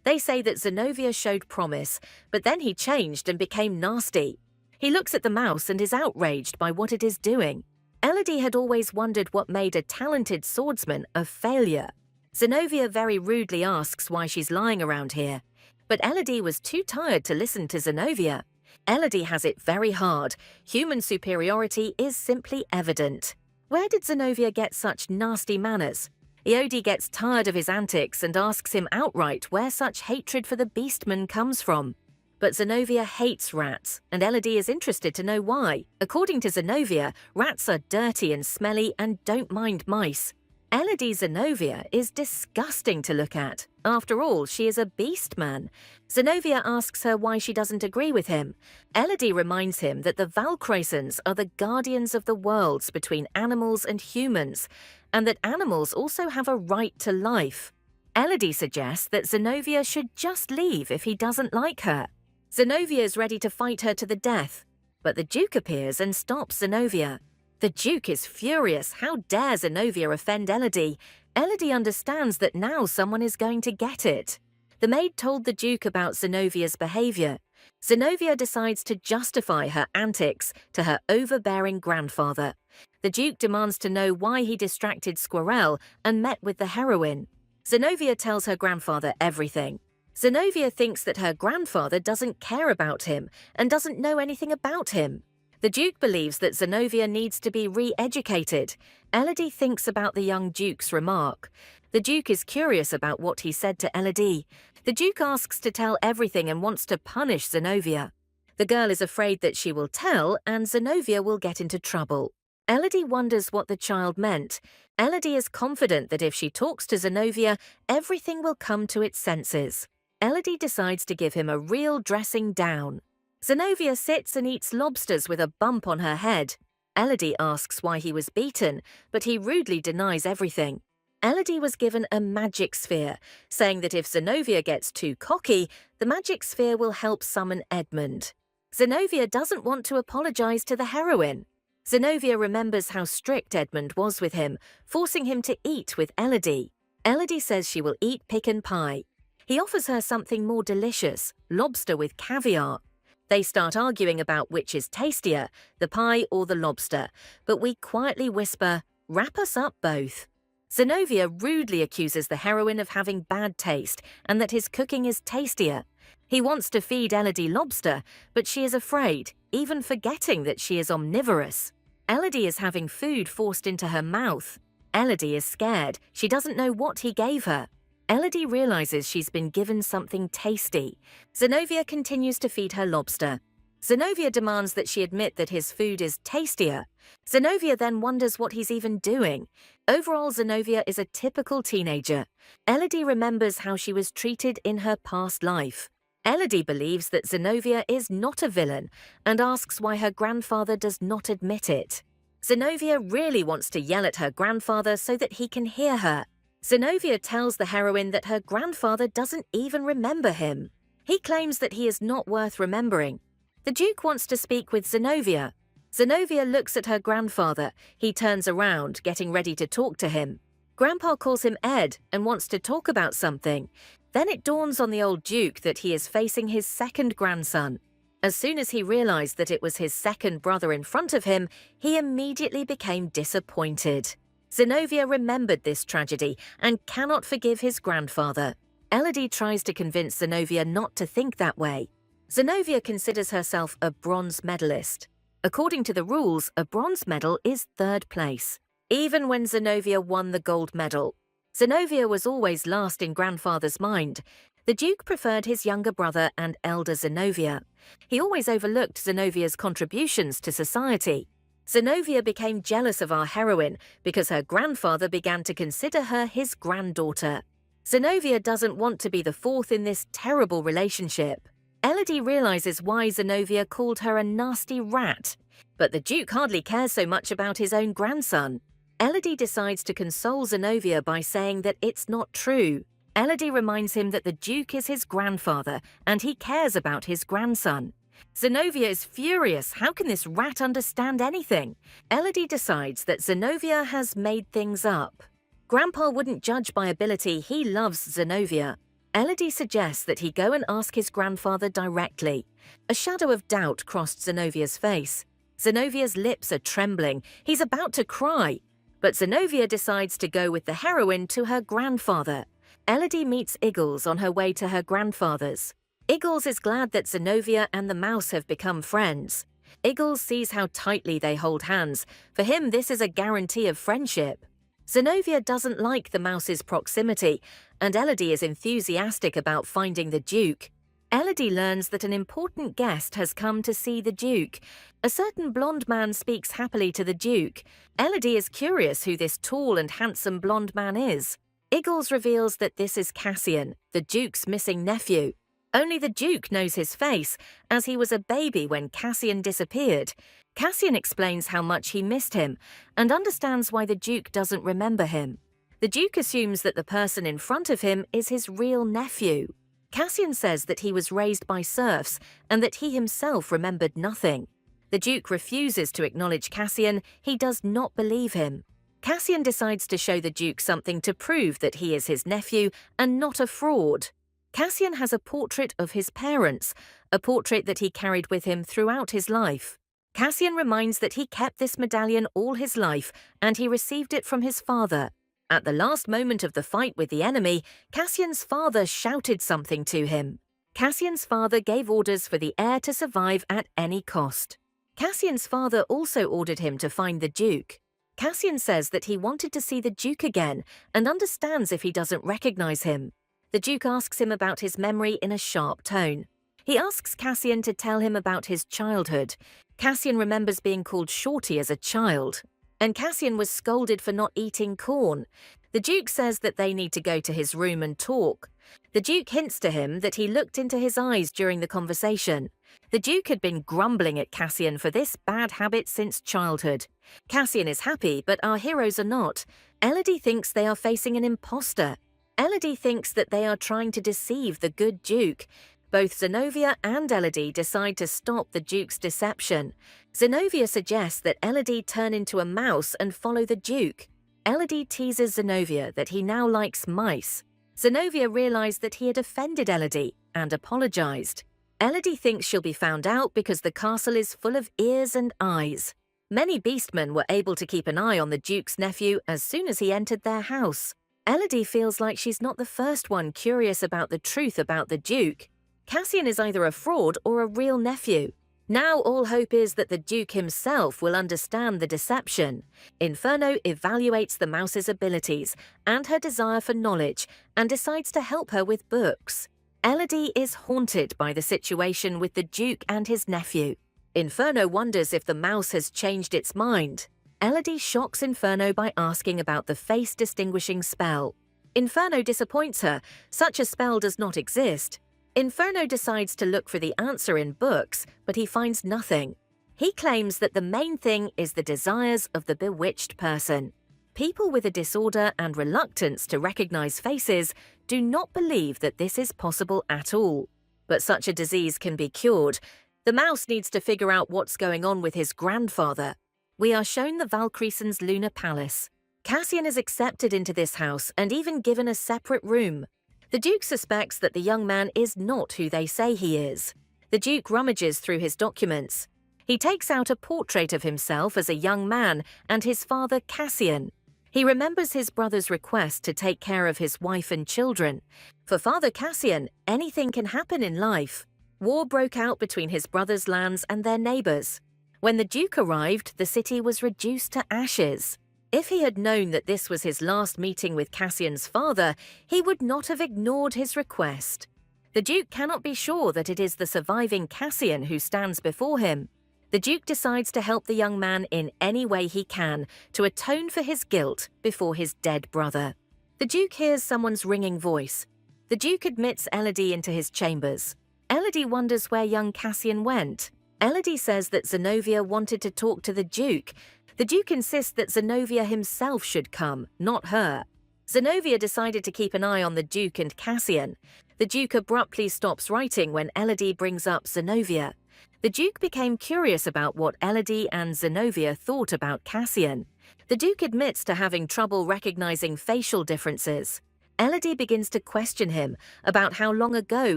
Speaker 1: They say that Zenobia showed promise, but then he changed and became nasty. He looks at the mouse and is outraged by what it is doing. Elodie had always wondered what made a talented swordsman a failure. Zenobia very rudely asks why she's lying around here, but Elodie was too tired to listen to Zenobia. Elodie has it very hard. Human superiority is simply evident. Where did Zenobia get such nasty manners? Elodie gets tired of his antics and asks him outright where such hatred for the beastman comes from. But Zenobia hates rats, and Elodie is interested to know why. According to Zenobia, rats are dirty and smelly and don't mind mice. Elodie Zenobia is disgusting to look at. After all, she is a beastman. Zenobia asks her why she doesn't agree with him. Elodie reminds him that the Valkyriesens are the guardians of the worlds between animals and humans, and that animals also have a right to life. Elodie suggests that Zenobia should just leave if he doesn't like her. Zenobia is ready to fight her to the death, but the Duke appears and stops Zenobia. The Duke is furious. How dare Zenobia offend Elodie? Elodie understands that now someone is going to get it. The maid told the Duke about Zenobia's behavior. Zenobia decides to justify her antics to her overbearing grandfather. The Duke demands to know why he distracted Squirrel and met with the heroine. Zenobia tells her grandfather everything. Zenobia thinks that her grandfather doesn't care about him and doesn't know anything about him. The Duke believes that Zenobia needs to be re-educated. Elodie thinks about the young Duke's remark. The Duke is curious about what he said to Elodie. The Duke asks to tell everything and wants to punish Zenobia. The girl is afraid that she will tell and Zenobia will get into trouble. Elodie wonders what the child meant. Elodie is confident that if she talks to Zenobia, everything will come to its senses. Elodie decides to give him a real dressing down. Zenobia sits and eats lobsters with a bump on her head. Elodie asks why he was beaten, but he rudely denies everything. Elodie was given a magic sphere, saying that if Zenobia gets too cocky, the magic sphere will help summon Edmund. Zenobia doesn't want to apologize to the heroine. Zenobia remembers how strict Edmund was with him, forcing him to eat with Elodie. Elodie says she will eat picken pie. He offers her something more delicious, lobster with caviar. They start arguing about which is tastier, the pie or the lobster, but we quietly whisper, "Wrap us up both." Zenobia rudely accuses the heroine of having bad taste and that his cooking is tastier. He wants to feed Elodie lobster, but she is afraid, even forgetting that she is omnivorous. Elodie is having food forced into her mouth. Elodie is scared. She doesn't know what he gave her. Elodie realizes she's been given something tasty. Zenobia continues to feed her lobster. Zenobia demands that she admit that his food is tastier. Zenobia then wonders what he's even doing. Overall, Zenobia is a typical teenager. Elodie remembers how she was treated in her past life. Elodie believes that Zenobia is not a villain and asks why her grandfather does not admit it. Zenobia really wants to yell at her grandfather so that he can hear her. Zenobia tells the heroine that her grandfather doesn't even remember him. He claims that he is not worth remembering. The Duke wants to speak with Zenobia. Zenobia looks at her grandfather. He turns around, getting ready to talk to him. Grandpa calls him Ed and wants to talk about something. Then it dawns on the old Duke that he is facing his second grandson. As soon as he realized that it was his second brother in front of him, he immediately became disappointed. Zenobia remembered this tragedy and cannot forgive his grandfather. Elodie tries to convince Zenobia not to think that way. Zenobia considers herself a bronze medalist. According to the rules, a bronze medal is third place. Even when Zenobia won the gold medal, Zenobia was always last in grandfather's mind. The Duke preferred his younger brother and elder Zenobia. He always overlooked Zenobia's contributions to society. Zenobia became jealous of our heroine because her grandfather began to consider her his granddaughter. Zenobia doesn't want to be the fourth in this terrible relationship. Elodie realizes why Zenobia called her a nasty rat, but the Duke hardly cares so much about his own grandson. Elodie decides to console Zenobia by saying that it's not true. Elodie reminds him that the Duke is his grandfather and he cares about his grandson. Zenobia is furious. How can this rat understand anything? Elodie decides that Zenobia has made things up. Grandpa wouldn't judge by ability. He loves Zenobia. Elodie suggests that he go and ask his grandfather directly. A shadow of doubt crossed Zenobia's face. Zenobia's lips are trembling. He's about to cry. But Zenobia decides to go with the heroine to her grandfather. Elodie meets Iggles on her way to her grandfather's. Iggles is glad that Zenobia and the mouse have become friends. Iggles sees how tightly they hold hands. For him, this is a guarantee of friendship. Zenobia doesn't like the mouse's proximity, and Elodie is enthusiastic about finding the Duke. Elodie learns that an important guest has come to see the Duke. A certain blonde man speaks happily to the Duke. Elodie is curious who this tall and handsome blonde man is. Iggles reveals that this is Cassian, the Duke's missing nephew. Only the Duke knows his face, as he was a baby when Cassian disappeared. Cassian explains how much he missed him, and understands why the Duke doesn't remember him. The Duke assumes that the person in front of him is his real nephew. Cassian says that he was raised by serfs, and that he himself remembered nothing. The Duke refuses to acknowledge Cassian. He does not believe him. Cassian decides to show the Duke something to prove that he is his nephew and not a fraud. Cassian has a portrait of his parents, a portrait that he carried with him throughout his life. Cassian reminds that he kept this medallion all his life, and he received it from his father. At the last moment of the fight with the enemy, Cassian's father shouted something to him. Cassian's father gave orders for the heir to survive at any cost. Cassian's father also ordered him to find the Duke. Cassian says that he wanted to see the Duke again and understands if he doesn't recognize him. The Duke asks him about his memory in a sharp tone. He asks Cassian to tell him about his childhood. Cassian remembers being called Shorty as a child, and Cassian was scolded for not eating corn. The Duke says that they need to go to his room and talk. The Duke hints to him that he looked into his eyes during the conversation. The Duke had been grumbling at Cassian for this bad habit since childhood. Cassian is happy, but our heroes are not. Elodie thinks they are facing an imposter. Elodie thinks that they are trying to deceive the good Duke. Both Zenobia and Elodie decide to stop the Duke's deception. Zenobia suggests that Elodie turn into a mouse and follow the Duke. Elodie teases Zenobia that he now likes mice. Zenobia realized that he had offended Elodie and apologized. Elodie thinks she'll be found out because the castle is full of ears and eyes. Many beastmen were able to keep an eye on the Duke's nephew as soon as he entered their house. Elodie feels like she's not the first one curious about the truth about the Duke. Cassian is either a fraud or a real nephew. Now all hope is that the Duke himself will understand the deception. Inferno evaluates the mouse's abilities and her desire for knowledge and decides to help her with books. Elodie is haunted by the situation with the Duke and his nephew. Inferno wonders if the mouse has changed its mind. Elodie shocks Inferno by asking about the face-distinguishing spell. Inferno disappoints her. Such a spell does not exist. Inferno decides to look for the answer in books, but he finds nothing. He claims that the main thing is the desires of the bewitched person. People with a disorder and reluctance to recognize faces do not believe that this is possible at all. But such a disease can be cured. The mouse needs to figure out what's going on with his grandfather. We are shown the Valkyrieson's lunar palace. Cassian is accepted into this house and even given a separate room. The Duke suspects that the young man is not who they say he is. The Duke rummages through his documents. He takes out a portrait of himself as a young man and his father Cassian. He remembers his brother's request to take care of his wife and children. For Father Cassian, anything can happen in life. War broke out between his brother's lands and their neighbors. When the Duke arrived, the city was reduced to ashes. If he had known that this was his last meeting with Cassian's father, he would not have ignored his request. The Duke cannot be sure that it is the surviving Cassian who stands before him. The Duke decides to help the young man in any way he can to atone for his guilt before his dead brother. The Duke hears someone's ringing voice. The Duke admits Elodie into his chambers. Elodie wonders where young Cassian went. Elodie says that Zenobia wanted to talk to the Duke. The Duke insists that Zenobia himself should come, not her. Zenobia decided to keep an eye on the Duke and Cassian. The Duke abruptly stops writing when Elodie brings up Zenobia. The Duke became curious about what Elodie and Zenobia thought about Cassian. The Duke admits to having trouble recognizing facial differences. Elodie begins to question him about how long ago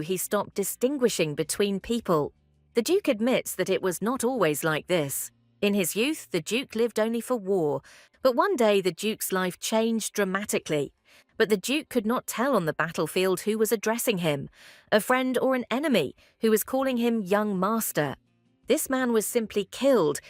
Speaker 1: he stopped distinguishing between people. The Duke admits that it was not always like this. In his youth, the Duke lived only for war, but one day the Duke's life changed dramatically. But the Duke could not tell on the battlefield who was addressing him, a friend or an enemy who was calling him young master. This man was simply killed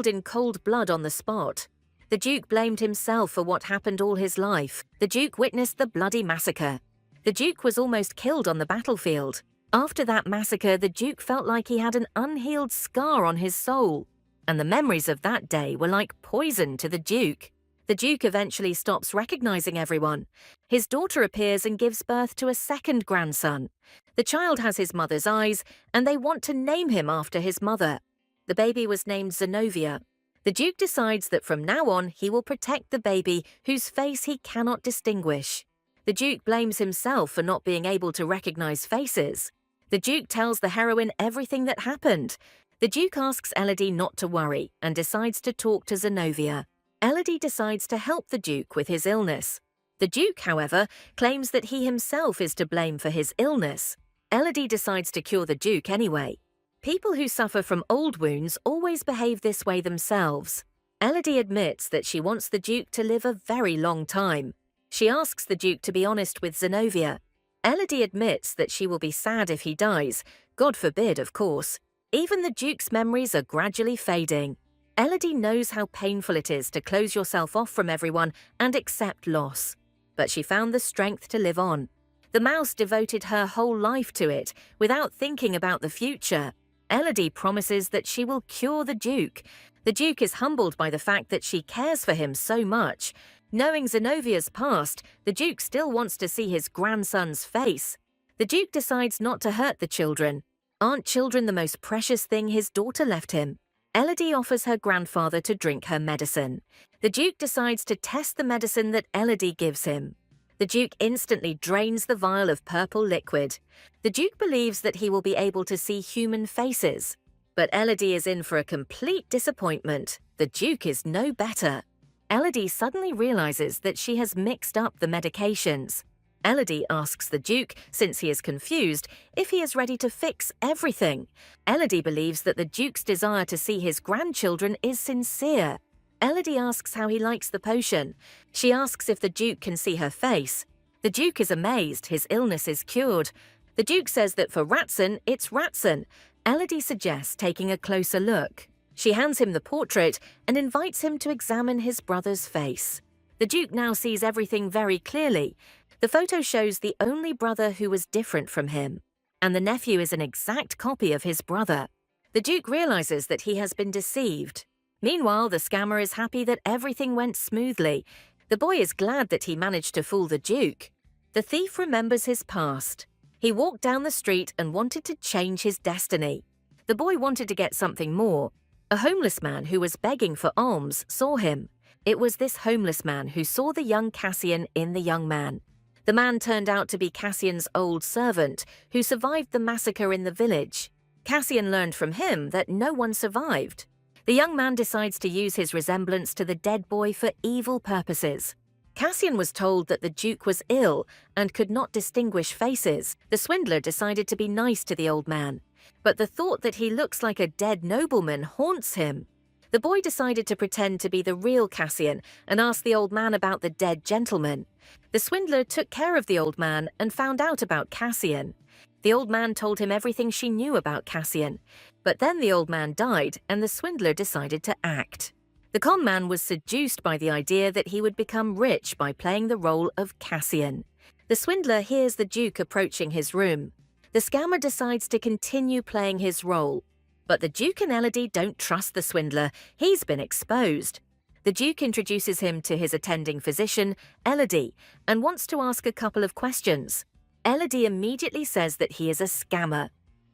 Speaker 1: in cold blood on the spot. The Duke blamed himself for what happened all his life. The Duke witnessed the bloody massacre. The Duke was almost killed on the battlefield. After that massacre, the Duke felt like he had an unhealed scar on his soul. And the memories of that day were like poison to the Duke. The Duke eventually stops recognizing everyone. His daughter appears and gives birth to a second grandson. The child has his mother's eyes, and they want to name him after his mother. The baby was named Zenobia. The Duke decides that from now on he will protect the baby whose face he cannot distinguish. The Duke blames himself for not being able to recognize faces. The Duke tells the heroine everything that happened. The Duke asks Elodie not to worry and decides to talk to Zenobia. Elodie decides to help the Duke with his illness. The Duke, however, claims that he himself is to blame for his illness. Elodie decides to cure the Duke anyway. People who suffer from old wounds always behave this way themselves. Elodie admits that she wants the Duke to live a very long time. She asks the Duke to be honest with Zenobia. Elodie admits that she will be sad if he dies. God forbid, of course. Even the Duke's memories are gradually fading. Elodie knows how painful it is to close yourself off from everyone and accept loss. But she found the strength to live on. The mouse devoted her whole life to it, without thinking about the future. Elodie promises that she will cure the Duke. The Duke is humbled by the fact that she cares for him so much. Knowing Zenovia's past, the Duke still wants to see his grandson's face. The Duke decides not to hurt the children. Aren't children the most precious thing his daughter left him? Elodie offers her grandfather to drink her medicine. The Duke decides to test the medicine that Elodie gives him. The Duke instantly drains the vial of purple liquid. The Duke believes that he will be able to see human faces. But Elodie is in for a complete disappointment. The Duke is no better. Elodie suddenly realizes that she has mixed up the medications. Elodie asks the Duke, since he is confused, if he is ready to fix everything. Elodie believes that the Duke's desire to see his grandchildren is sincere. Elodie asks how he likes the potion. She asks if the Duke can see her face. The Duke is amazed, his illness is cured. The Duke says that for Ratson, it's Ratson. Elodie suggests taking a closer look. She hands him the portrait and invites him to examine his brother's face. The Duke now sees everything very clearly. The photo shows the only brother who was different from him, and the nephew is an exact copy of his brother. The Duke realizes that he has been deceived. Meanwhile, the scammer is happy that everything went smoothly. The boy is glad that he managed to fool the Duke. The thief remembers his past. He walked down the street and wanted to change his destiny. The boy wanted to get something more. A homeless man who was begging for alms saw him. It was this homeless man who saw the young Cassian in the young man. The man turned out to be Cassian's old servant, who survived the massacre in the village. Cassian learned from him that no one survived. The young man decides to use his resemblance to the dead boy for evil purposes. Cassian was told that the Duke was ill and could not distinguish faces. The swindler decided to be nice to the old man, but the thought that he looks like a dead nobleman haunts him. The boy decided to pretend to be the real Cassian and asked the old man about the dead gentleman. The swindler took care of the old man and found out about Cassian. The old man told him everything she knew about Cassian. But then the old man died and the swindler decided to act. The con man was seduced by the idea that he would become rich by playing the role of Cassian. The swindler hears the Duke approaching his room. The scammer decides to continue playing his role. But the Duke and Elodie don't trust the swindler. He's been exposed. The Duke introduces him to his attending physician, Elodie, and wants to ask a couple of questions. Elodie immediately says that he is a scammer.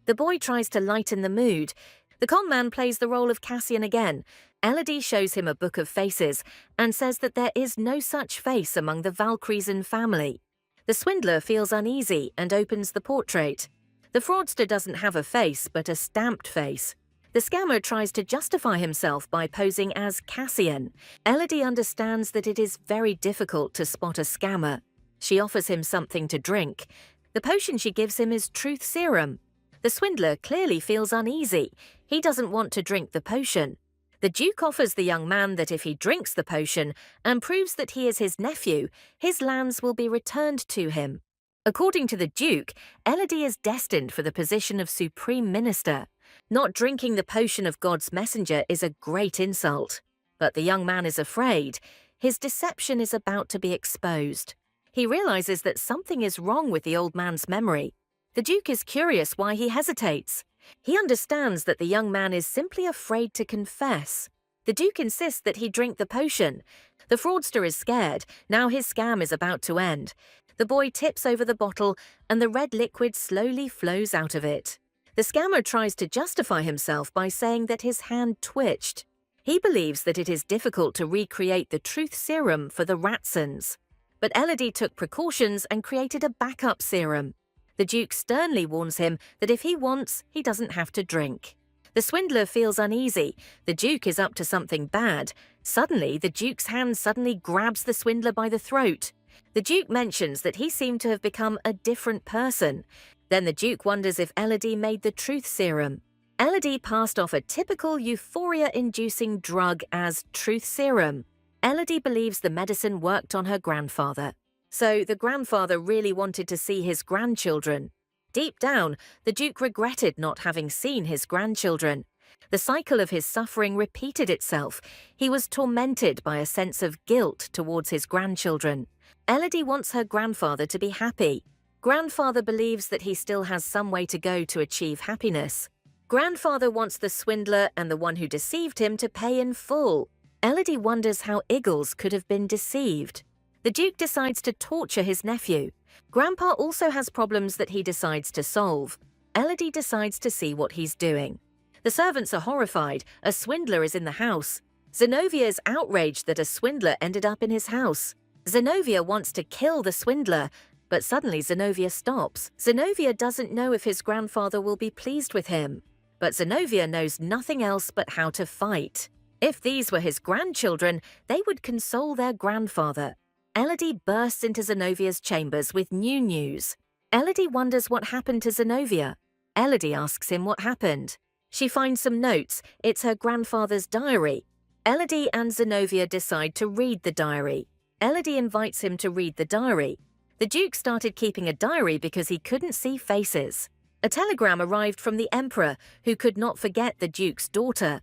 Speaker 1: The boy tries to lighten the mood. The con man plays the role of Cassian again. Elodie shows him a book of faces and says that there is no such face among the Valkyriesen family. The swindler feels uneasy and opens the portrait. The fraudster doesn't have a face but a stamped face. The scammer tries to justify himself by posing as Cassian. Elodie understands that it is very difficult to spot a scammer. She offers him something to drink. The potion she gives him is truth serum. The swindler clearly feels uneasy. He doesn't want to drink the potion. The Duke offers the young man that if he drinks the potion and proves that he is his nephew, his lands will be returned to him. According to the Duke, Elodie is destined for the position of Supreme Minister. Not drinking the potion of God's messenger is a great insult. But the young man is afraid. His deception is about to be exposed. He realizes that something is wrong with the old man's memory. The Duke is curious why he hesitates. He understands that the young man is simply afraid to confess. The Duke insists that he drink the potion. The fraudster is scared. Now his scam is about to end. The boy tips over the bottle and the red liquid slowly flows out of it. The scammer tries to justify himself by saying that his hand twitched. He believes that it is difficult to recreate the truth serum for the Ratsons. But Elodie took precautions and created a backup serum. The Duke sternly warns him that if he wants, he doesn't have to drink. The swindler feels uneasy. The Duke is up to something bad. Suddenly, the Duke's hand suddenly grabs the swindler by the throat. The Duke mentions that he seemed to have become a different person. Then the Duke wonders if Elodie made the truth serum. Elodie passed off a typical euphoria-inducing drug as truth serum. Elodie believes the medicine worked on her grandfather. So the grandfather really wanted to see his grandchildren. Deep down, the Duke regretted not having seen his grandchildren. The cycle of his suffering repeated itself. He was tormented by a sense of guilt towards his grandchildren. Elodie wants her grandfather to be happy. Grandfather believes that he still has some way to go to achieve happiness. Grandfather wants the swindler and the one who deceived him to pay in full. Elodie wonders how Iggles could have been deceived. The Duke decides to torture his nephew. Grandpa also has problems that he decides to solve. Elodie decides to see what he's doing. The servants are horrified. A swindler is in the house. Zenobia is outraged that a swindler ended up in his house. Zenobia wants to kill the swindler, but suddenly Zenobia stops. Zenobia doesn't know if his grandfather will be pleased with him. But Zenobia knows nothing else but how to fight. If these were his grandchildren, they would console their grandfather. Elodie bursts into Zenovia's chambers with new news. Elodie wonders what happened to Zenobia. Elodie asks him what happened. She finds some notes. It's her grandfather's diary. Elodie and Zenobia decide to read the diary. Elodie invites him to read the diary. The Duke started keeping a diary because he couldn't see faces. A telegram arrived from the Emperor, who could not forget the Duke's daughter.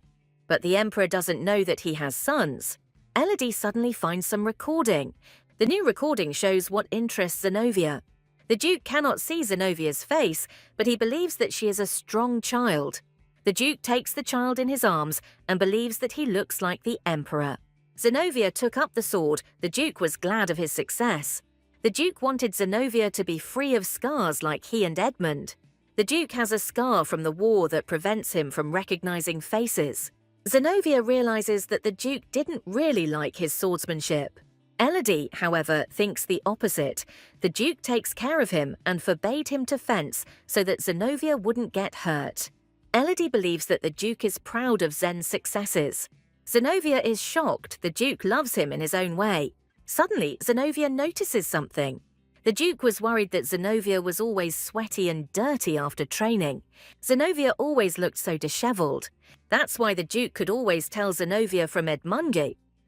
Speaker 1: But the Emperor doesn't know that he has sons. Elodie suddenly finds some recording. The new recording shows what interests Zenobia. The Duke cannot see Zenovia's face, but he believes that she is a strong child. The Duke takes the child in his arms and believes that he looks like the Emperor. Zenobia took up the sword. The Duke was glad of his success. The Duke wanted Zenobia to be free of scars like he and Edmund. The Duke has a scar from the war that prevents him from recognizing faces. Zenobia realizes that the Duke didn't really like his swordsmanship. Elodie, however, thinks the opposite. The Duke takes care of him and forbade him to fence so that Zenobia wouldn't get hurt. Elodie believes that the Duke is proud of Zen's successes. Zenobia is shocked. The Duke loves him in his own way. Suddenly, Zenobia notices something. The Duke was worried that Zenobia was always sweaty and dirty after training. Zenobia always looked so disheveled. That's why the Duke could always tell Zenobia from Edmund.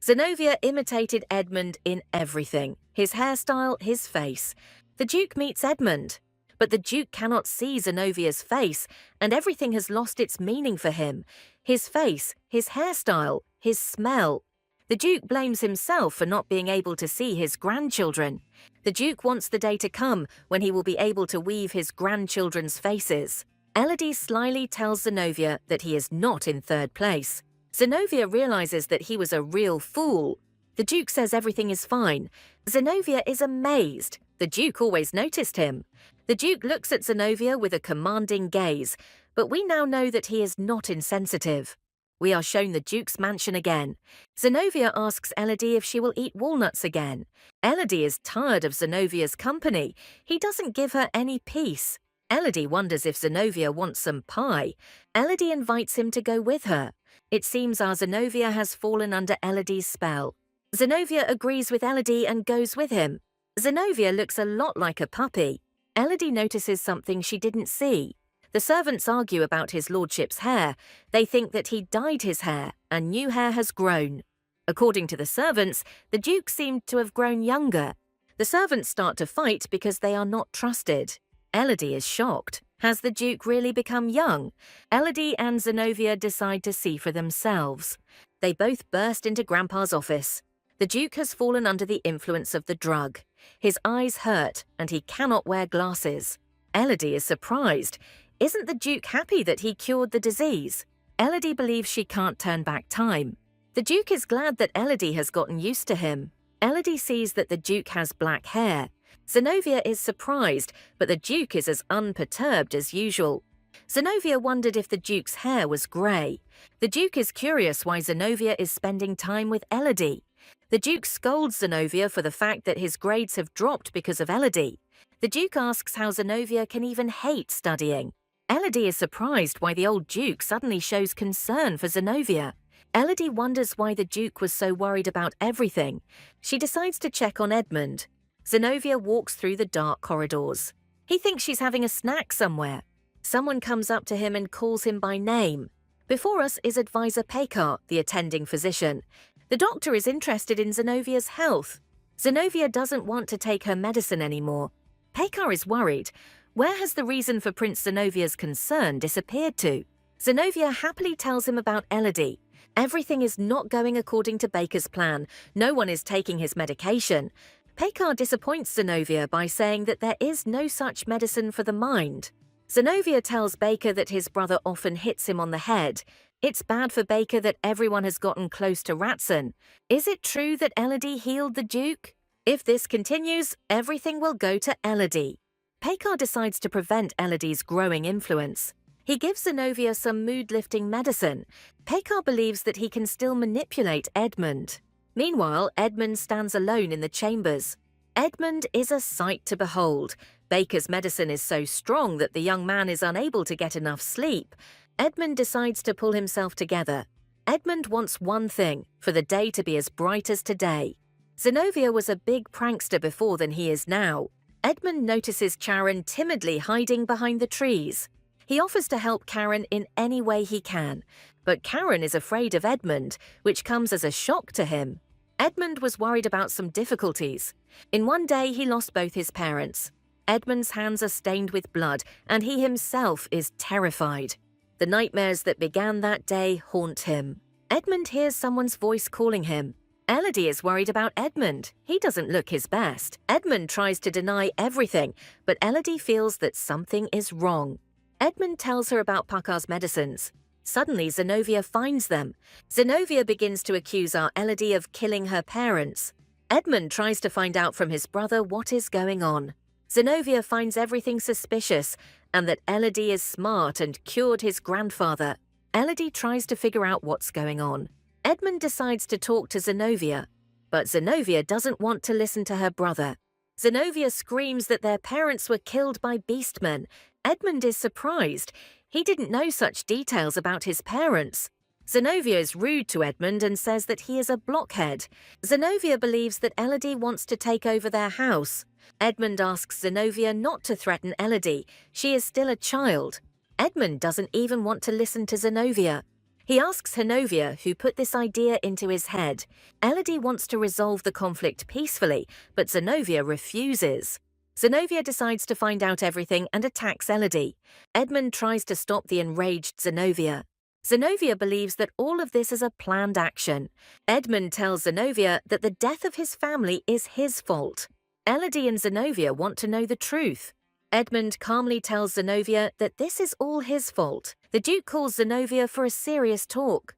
Speaker 1: Zenobia imitated Edmund in everything. His hairstyle, his face. The Duke meets Edmund. But the Duke cannot see Zenovia's face, and everything has lost its meaning for him. His face, his hairstyle, his smell. The Duke blames himself for not being able to see his grandchildren. The Duke wants the day to come when he will be able to weave his grandchildren's faces. Elodie slyly tells Zenobia that he is not in third place. Zenobia realizes that he was a real fool. The Duke says everything is fine. Zenobia is amazed. The Duke always noticed him. The Duke looks at Zenobia with a commanding gaze, but we now know that he is not insensitive. We are shown the Duke's mansion again. Zenobia asks Elodie if she will eat walnuts again. Elodie is tired of Zenobia's company. He doesn't give her any peace. Elodie wonders if Zenobia wants some pie. Elodie invites him to go with her. It seems our Zenobia has fallen under Elodie's spell. Zenobia agrees with Elodie and goes with him. Zenobia looks a lot like a puppy. Elodie notices something she didn't see. The servants argue about his lordship's hair. They think that he dyed his hair and new hair has grown. According to the servants, the Duke seemed to have grown younger. The servants start to fight because they are not trusted. Elodie is shocked. Has the Duke really become young? Elodie and Zenobia decide to see for themselves. They both burst into Grandpa's office. The Duke has fallen under the influence of the drug. His eyes hurt and he cannot wear glasses. Elodie is surprised. Isn't the Duke happy that he cured the disease? Elodie believes she can't turn back time. The Duke is glad that Elodie has gotten used to him. Elodie sees that the Duke has black hair. Zenobia is surprised, but the Duke is as unperturbed as usual. Zenobia wondered if the Duke's hair was grey. The Duke is curious why Zenobia is spending time with Elodie. The Duke scolds Zenobia for the fact that his grades have dropped because of Elodie. The Duke asks how Zenobia can even hate studying. Elodie is surprised why the old Duke suddenly shows concern for Zenobia. Elodie wonders why the Duke was so worried about everything. She decides to check on Edmund. Zenobia walks through the dark corridors. He thinks she's having a snack somewhere. Someone comes up to him and calls him by name. Before us is Advisor Pekar, the attending physician. The doctor is interested in Zenobia's health. Zenobia doesn't want to take her medicine anymore. Pekar is worried. Where has the reason for Prince Zenobia's concern disappeared to? Zenobia happily tells him about Elodie. Everything is not going according to Baker's plan. No one is taking his medication. Pekar disappoints Zenobia by saying that there is no such medicine for the mind. Zenobia tells Baker that his brother often hits him on the head. It's bad for Baker that everyone has gotten close to Ratson. Is it true that Elodie healed the Duke? If this continues, everything will go to Elodie. Pekar decides to prevent Elodie's growing influence. He gives Zenobia some mood-lifting medicine. Pekar believes that he can still manipulate Edmund. Meanwhile, Edmund stands alone in the chambers. Edmund is a sight to behold. Baker's medicine is so strong that the young man is unable to get enough sleep. Edmund decides to pull himself together. Edmund wants one thing, for the day to be as bright as today. Zenobia was a big prankster before than he is now. Edmund notices Charon timidly hiding behind the trees. He offers to help Karen in any way he can, but Karen is afraid of Edmund, which comes as a shock to him. Edmund was worried about some difficulties. In one day, he lost both his parents. Edmund's hands are stained with blood, and he himself is terrified. The nightmares that began that day haunt him. Edmund hears someone's voice calling him. Elodie is worried about Edmund. He doesn't look his best. Edmund tries to deny everything, but Elodie feels that something is wrong. Edmund tells her about Pekar's medicines. Suddenly, Zenobia finds them. Zenobia begins to accuse our Elodie of killing her parents. Edmund tries to find out from his brother what is going on. Zenobia finds everything suspicious, and that Elodie is smart and cured his grandfather. Elodie tries to figure out what's going on. Edmund decides to talk to Zenobia, but Zenobia doesn't want to listen to her brother. Zenobia screams that their parents were killed by beastmen. Edmund is surprised. He didn't know such details about his parents. Zenobia is rude to Edmund and says that he is a blockhead. Zenobia believes that Elodie wants to take over their house. Edmund asks Zenobia not to threaten Elodie. She is still a child. Edmund doesn't even want to listen to Zenobia. He asks Zenobia, who put this idea into his head. Elodie wants to resolve the conflict peacefully, but Zenobia refuses. Zenobia decides to find out everything and attacks Elodie. Edmund tries to stop the enraged Zenobia. Zenobia believes that all of this is a planned action. Edmund tells Zenobia that the death of his family is his fault. Elodie and Zenobia want to know the truth. Edmund calmly tells Zenobia that this is all his fault. The Duke calls Zenobia for a serious talk.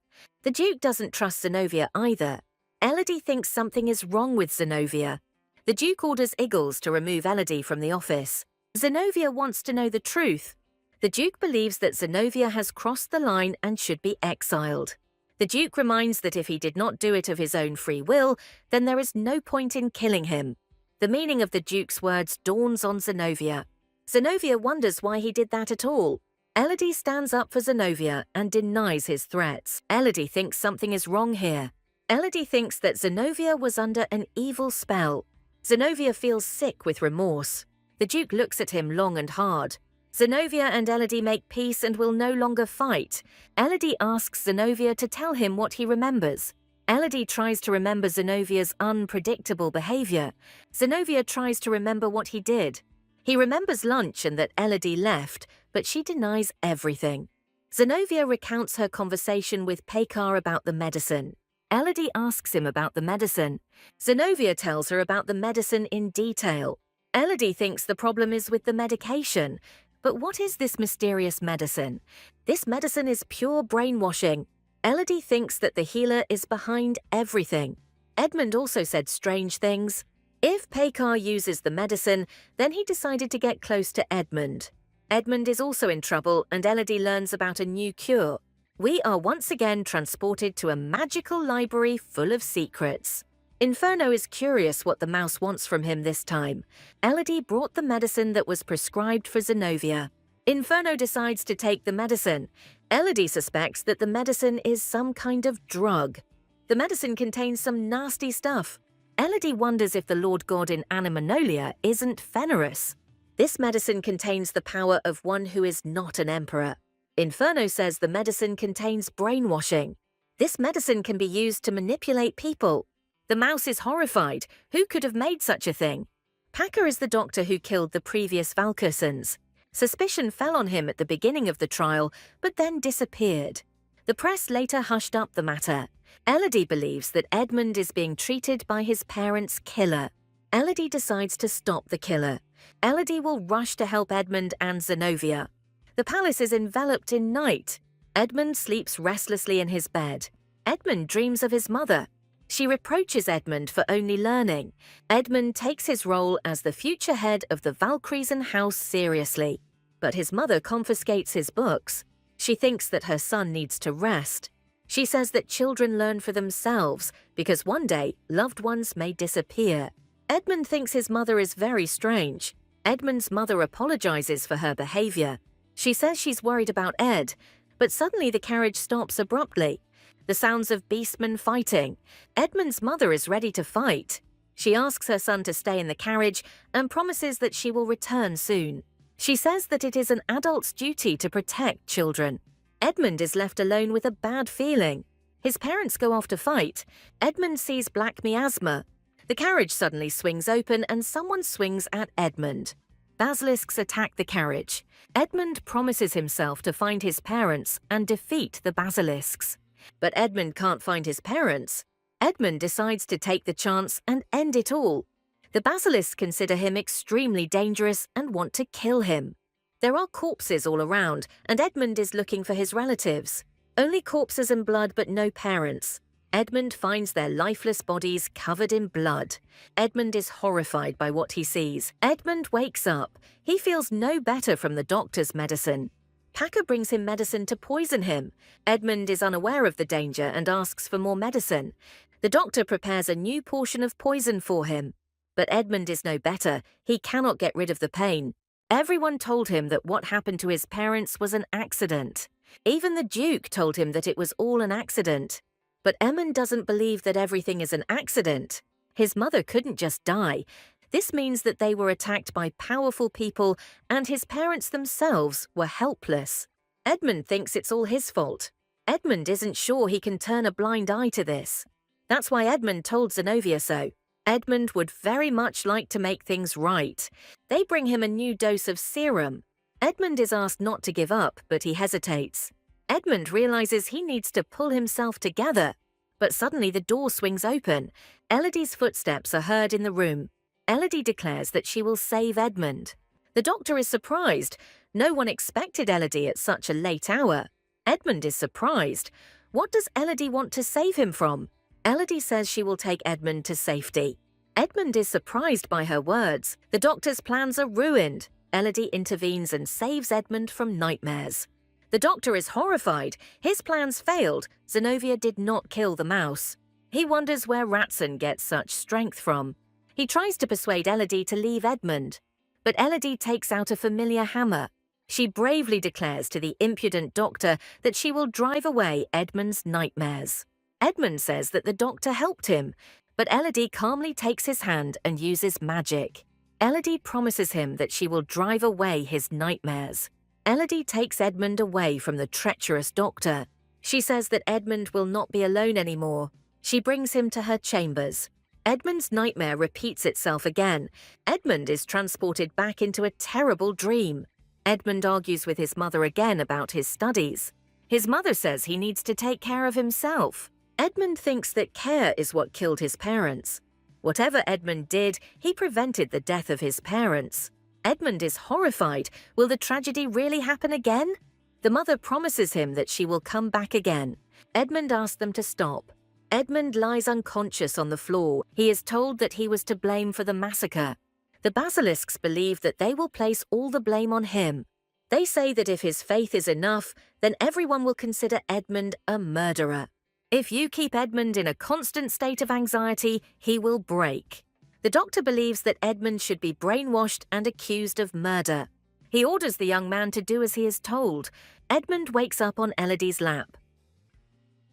Speaker 1: The Duke doesn't trust Zenobia either. Elodie thinks something is wrong with Zenobia. The Duke orders Eagles to remove Elodie from the office. Zenobia wants to know the truth. The Duke believes that Zenobia has crossed the line and should be exiled. The Duke reminds that if he did not do it of his own free will, then there is no point in killing him. The meaning of the Duke's words dawns on Zenobia. Zenobia wonders why he did that at all. Elodie stands up for Zenobia and denies his threats. Elodie thinks something is wrong here. Elodie thinks that Zenobia was under an evil spell. Zenobia feels sick with remorse. The Duke looks at him long and hard. Zenobia and Elodie make peace and will no longer fight. Elodie asks Zenobia to tell him what he remembers. Elodie tries to remember Zenobia's unpredictable behavior. Zenobia tries to remember what he did. He remembers lunch and that Elodie left, but she denies everything. Zenobia recounts her conversation with Pekar about the medicine. Elodie asks him about the medicine. Zenobia tells her about the medicine in detail. Elodie thinks the problem is with the medication. But what is this mysterious medicine? This medicine is pure brainwashing. Elodie thinks that the healer is behind everything. Edmund also said strange things. If Pekar uses the medicine, then he decided to get close to Edmund. Edmund is also in trouble and Elodie learns about a new cure. We are once again transported to a magical library full of secrets. Inferno is curious what the mouse wants from him this time. Elodie brought the medicine that was prescribed for Zenobia. Inferno decides to take the medicine. Elodie suspects that the medicine is some kind of drug. The medicine contains some nasty stuff. Elodie wonders if the Lord God in Animanolia isn't Fenris. This medicine contains the power of one who is not an emperor. Inferno says the medicine contains brainwashing. This medicine can be used to manipulate people. The mouse is horrified. Who could have made such a thing? Packer is the doctor who killed the previous Valkersons. Suspicion fell on him at the beginning of the trial, but then disappeared. The press later hushed up the matter. Elodie believes that Edmund is being treated by his parents' killer. Elodie decides to stop the killer. Elodie will rush to help Edmund and Zenobia. The palace is enveloped in night. Edmund sleeps restlessly in his bed. Edmund dreams of his mother. She reproaches Edmund for only learning. Edmund takes his role as the future head of the Valkyrian house seriously. But his mother confiscates his books. She thinks that her son needs to rest. She says that children learn for themselves because one day loved ones may disappear. Edmund thinks his mother is very strange. Edmund's mother apologizes for her behavior. She says she's worried about Ed, but suddenly the carriage stops abruptly. The sounds of beastmen fighting. Edmund's mother is ready to fight. She asks her son to stay in the carriage and promises that she will return soon. She says that it is an adult's duty to protect children. Edmund is left alone with a bad feeling. His parents go off to fight. Edmund sees black miasma. The carriage suddenly swings open and someone swings at Edmund. Basilisks attack the carriage. Edmund promises himself to find his parents and defeat the basilisks. But Edmund can't find his parents. Edmund decides to take the chance and end it all. The basilisks consider him extremely dangerous and want to kill him. There are corpses all around, and Edmund is looking for his relatives. Only corpses and blood, but no parents. Edmund finds their lifeless bodies covered in blood. Edmund is horrified by what he sees. Edmund wakes up. He feels no better from the doctor's medicine. Packer brings him medicine to poison him. Edmund is unaware of the danger and asks for more medicine. The doctor prepares a new portion of poison for him. But Edmund is no better. He cannot get rid of the pain. Everyone told him that what happened to his parents was an accident. Even the Duke told him that it was all an accident. But Edmund doesn't believe that everything is an accident. His mother couldn't just die. This means that they were attacked by powerful people and his parents themselves were helpless. Edmund thinks it's all his fault. Edmund isn't sure he can turn a blind eye to this. That's why Edmund told Zenobia so. Edmund would very much like to make things right. They bring him a new dose of serum. Edmund is asked not to give up, but he hesitates. Edmund realizes he needs to pull himself together. But suddenly the door swings open. Elodie's footsteps are heard in the room. Elodie declares that she will save Edmund. The doctor is surprised. No one expected Elodie at such a late hour. Edmund is surprised. What does Elodie want to save him from? Elodie says she will take Edmund to safety. Edmund is surprised by her words. The doctor's plans are ruined. Elodie intervenes and saves Edmund from nightmares. The doctor is horrified. His plans failed. Zenobia did not kill the mouse. He wonders where Ratson gets such strength from. He tries to persuade Elodie to leave Edmund. But Elodie takes out a familiar hammer. She bravely declares to the impudent doctor that she will drive away Edmund's nightmares. Edmund says that the doctor helped him, but Elodie calmly takes his hand and uses magic. Elodie promises him that she will drive away his nightmares. Elodie takes Edmund away from the treacherous doctor. She says that Edmund will not be alone anymore. She brings him to her chambers. Edmund's nightmare repeats itself again. Edmund is transported back into a terrible dream. Edmund argues with his mother again about his studies. His mother says he needs to take care of himself. Edmund thinks that care is what killed his parents. Whatever Edmund did, he prevented the death of his parents. Edmund is horrified. Will the tragedy really happen again? The mother promises him that she will come back again. Edmund asks them to stop. Edmund lies unconscious on the floor. He is told that he was to blame for the massacre. The basilisks believe that they will place all the blame on him. They say that if his faith is enough, then everyone will consider Edmund a murderer. If you keep Edmund in a constant state of anxiety, he will break. The doctor believes that Edmund should be brainwashed and accused of murder. He orders the young man to do as he is told. Edmund wakes up on Elodie's lap.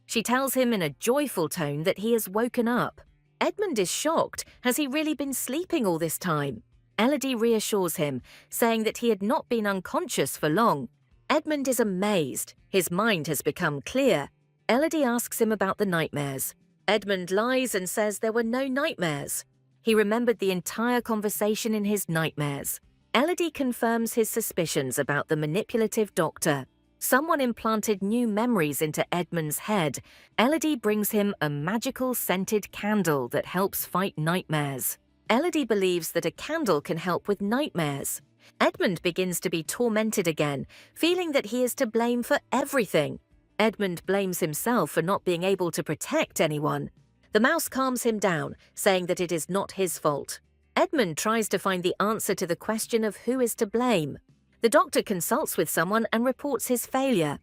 Speaker 1: She tells him in a joyful tone that he has woken up. Edmund is shocked. Has he really been sleeping all this time? Elodie reassures him, saying that he had not been unconscious for long. Edmund is amazed. His mind has become clear. Elodie asks him about the nightmares. Edmund lies and says there were no nightmares. He remembered the entire conversation in his nightmares. Elodie confirms his suspicions about the manipulative doctor. Someone implanted new memories into Edmund's head. Elodie brings him a magical scented candle that helps fight nightmares. Elodie believes that a candle can help with nightmares. Edmund begins to be tormented again, feeling that he is to blame for everything. Edmund blames himself for not being able to protect anyone. The mouse calms him down, saying that it is not his fault. Edmund tries to find the answer to the question of who is to blame. The doctor consults with someone and reports his failure.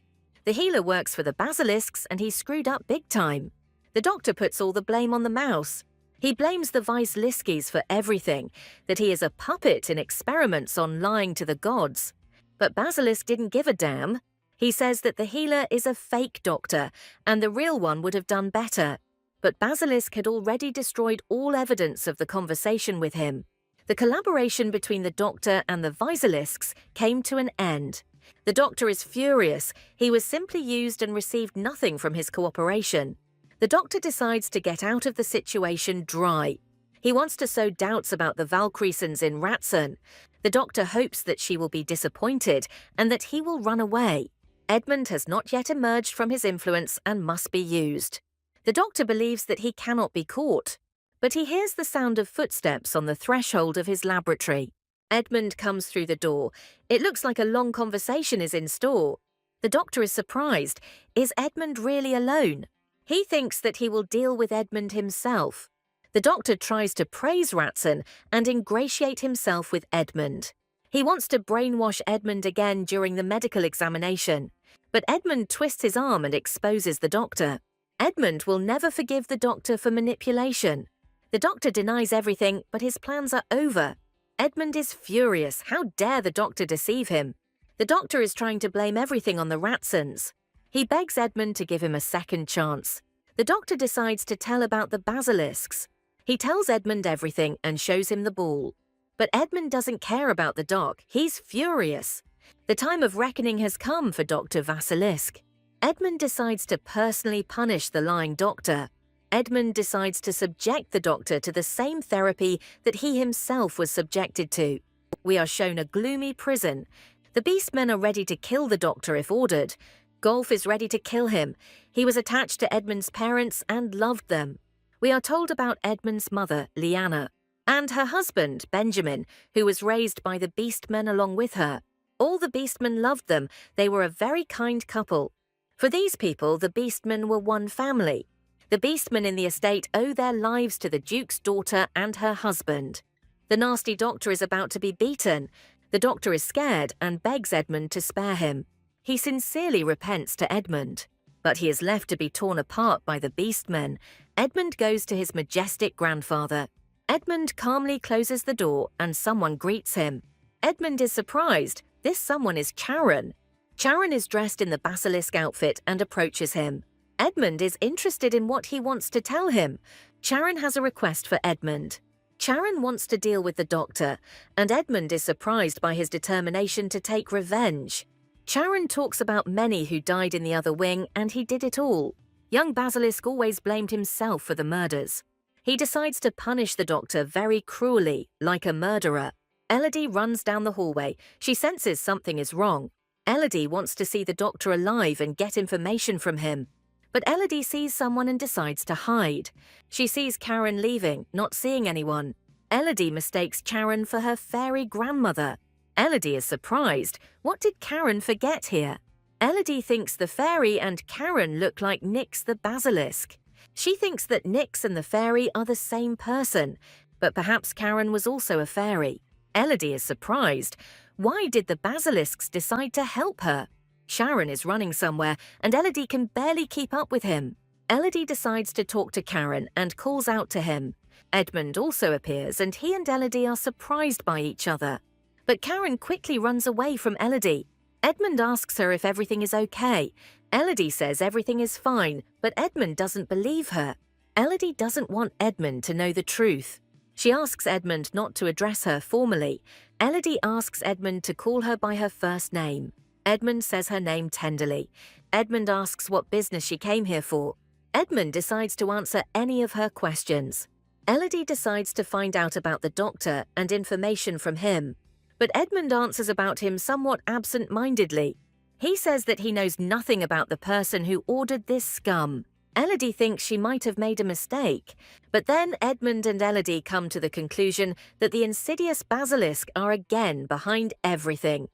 Speaker 1: The healer works for the basilisks and he screwed up big time. The doctor puts all the blame on the mouse. He blames the Weissliskis for everything, that he is a puppet in experiments on lying to the gods. But Basilisk didn't give a damn. He says that the healer is a fake doctor and the real one would have done better. But Basilisk had already destroyed all evidence of the conversation with him. The collaboration between the doctor and the Weisslisks came to an end. The doctor is furious. He was simply used and received nothing from his cooperation. The doctor decides to get out of the situation dry. He wants to sow doubts about the Valkyriesons in Ratson. The doctor hopes that she will be disappointed and that he will run away. Edmund has not yet emerged from his influence and must be used. The doctor believes that he cannot be caught, but he hears the sound of footsteps on the threshold of his laboratory. Edmund comes through the door. It looks like a long conversation is in store. The doctor is surprised. Is Edmund really alone? He thinks that he will deal with Edmund himself. The doctor tries to praise Ratson and ingratiate himself with Edmund. He wants to brainwash Edmund again during the medical examination, but Edmund twists his arm and exposes the doctor. Edmund will never forgive the doctor for manipulation. The doctor denies everything, but his plans are over. Edmund is furious. How dare the doctor deceive him? The doctor is trying to blame everything on the Ratsons. He begs Edmund to give him a second chance. The doctor decides to tell about the basilisks. He tells Edmund everything and shows him the ball. But Edmund doesn't care about the doc. He's furious. The time of reckoning has come for Dr. Vasilisk. Edmund decides to personally punish the lying doctor. Edmund decides to subject the doctor to the same therapy that he himself was subjected to. We are shown a gloomy prison. The beastmen are ready to kill the doctor if ordered. Golf is ready to kill him. He was attached to Edmund's parents and loved them. We are told about Edmund's mother, Liana, and her husband, Benjamin, who was raised by the beastmen along with her. All the beastmen loved them. They were a very kind couple. For these people, the Beastmen were one family. The Beastmen in the estate owe their lives to the Duke's daughter and her husband. The nasty doctor is about to be beaten. The doctor is scared and begs Edmund to spare him. He sincerely repents to Edmund, but he is left to be torn apart by the Beastmen. Edmund goes to his majestic grandfather. Edmund calmly closes the door and someone greets him. Edmund is surprised. This someone is Charon. Charon is dressed in the basilisk outfit and approaches him. Edmund is interested in what he wants to tell him. Charon has a request for Edmund. Charon wants to deal with the doctor, and Edmund is surprised by his determination to take revenge. Charon talks about many who died in the other wing, and he did it all. Young Basilisk always blamed himself for the murders. He decides to punish the doctor very cruelly, like a murderer. Elodie runs down the hallway. She senses something is wrong. Elodie wants to see the doctor alive and get information from him. But Elodie sees someone and decides to hide. She sees Charon leaving, not seeing anyone. Elodie mistakes Charon for her fairy grandmother. Elodie is surprised. What did Charon forget here? Elodie thinks the fairy and Charon look like Nyx the basilisk. She thinks that Nyx and the fairy are the same person, but perhaps Charon was also a fairy. Elodie is surprised. Why did the basilisks decide to help her? Charon is running somewhere, and Elodie can barely keep up with him. Elodie decides to talk to Charon and calls out to him. Edmund also appears, and he and Elodie are surprised by each other. But Charon quickly runs away from Elodie. Edmund asks her if everything is okay. Elodie says everything is fine, but Edmund doesn't believe her. Elodie doesn't want Edmund to know the truth. She asks Edmund not to address her formally. Elodie asks Edmund to call her by her first name. Edmund says her name tenderly. Edmund asks what business she came here for. Edmund decides to answer any of her questions. Elodie decides to find out about the doctor and information from him. But Edmund answers about him somewhat absent-mindedly. He says that he knows nothing about the person who ordered this scum. Elodie thinks she might have made a mistake. But then Edmund and Elodie come to the conclusion that the insidious basilisk are again behind everything.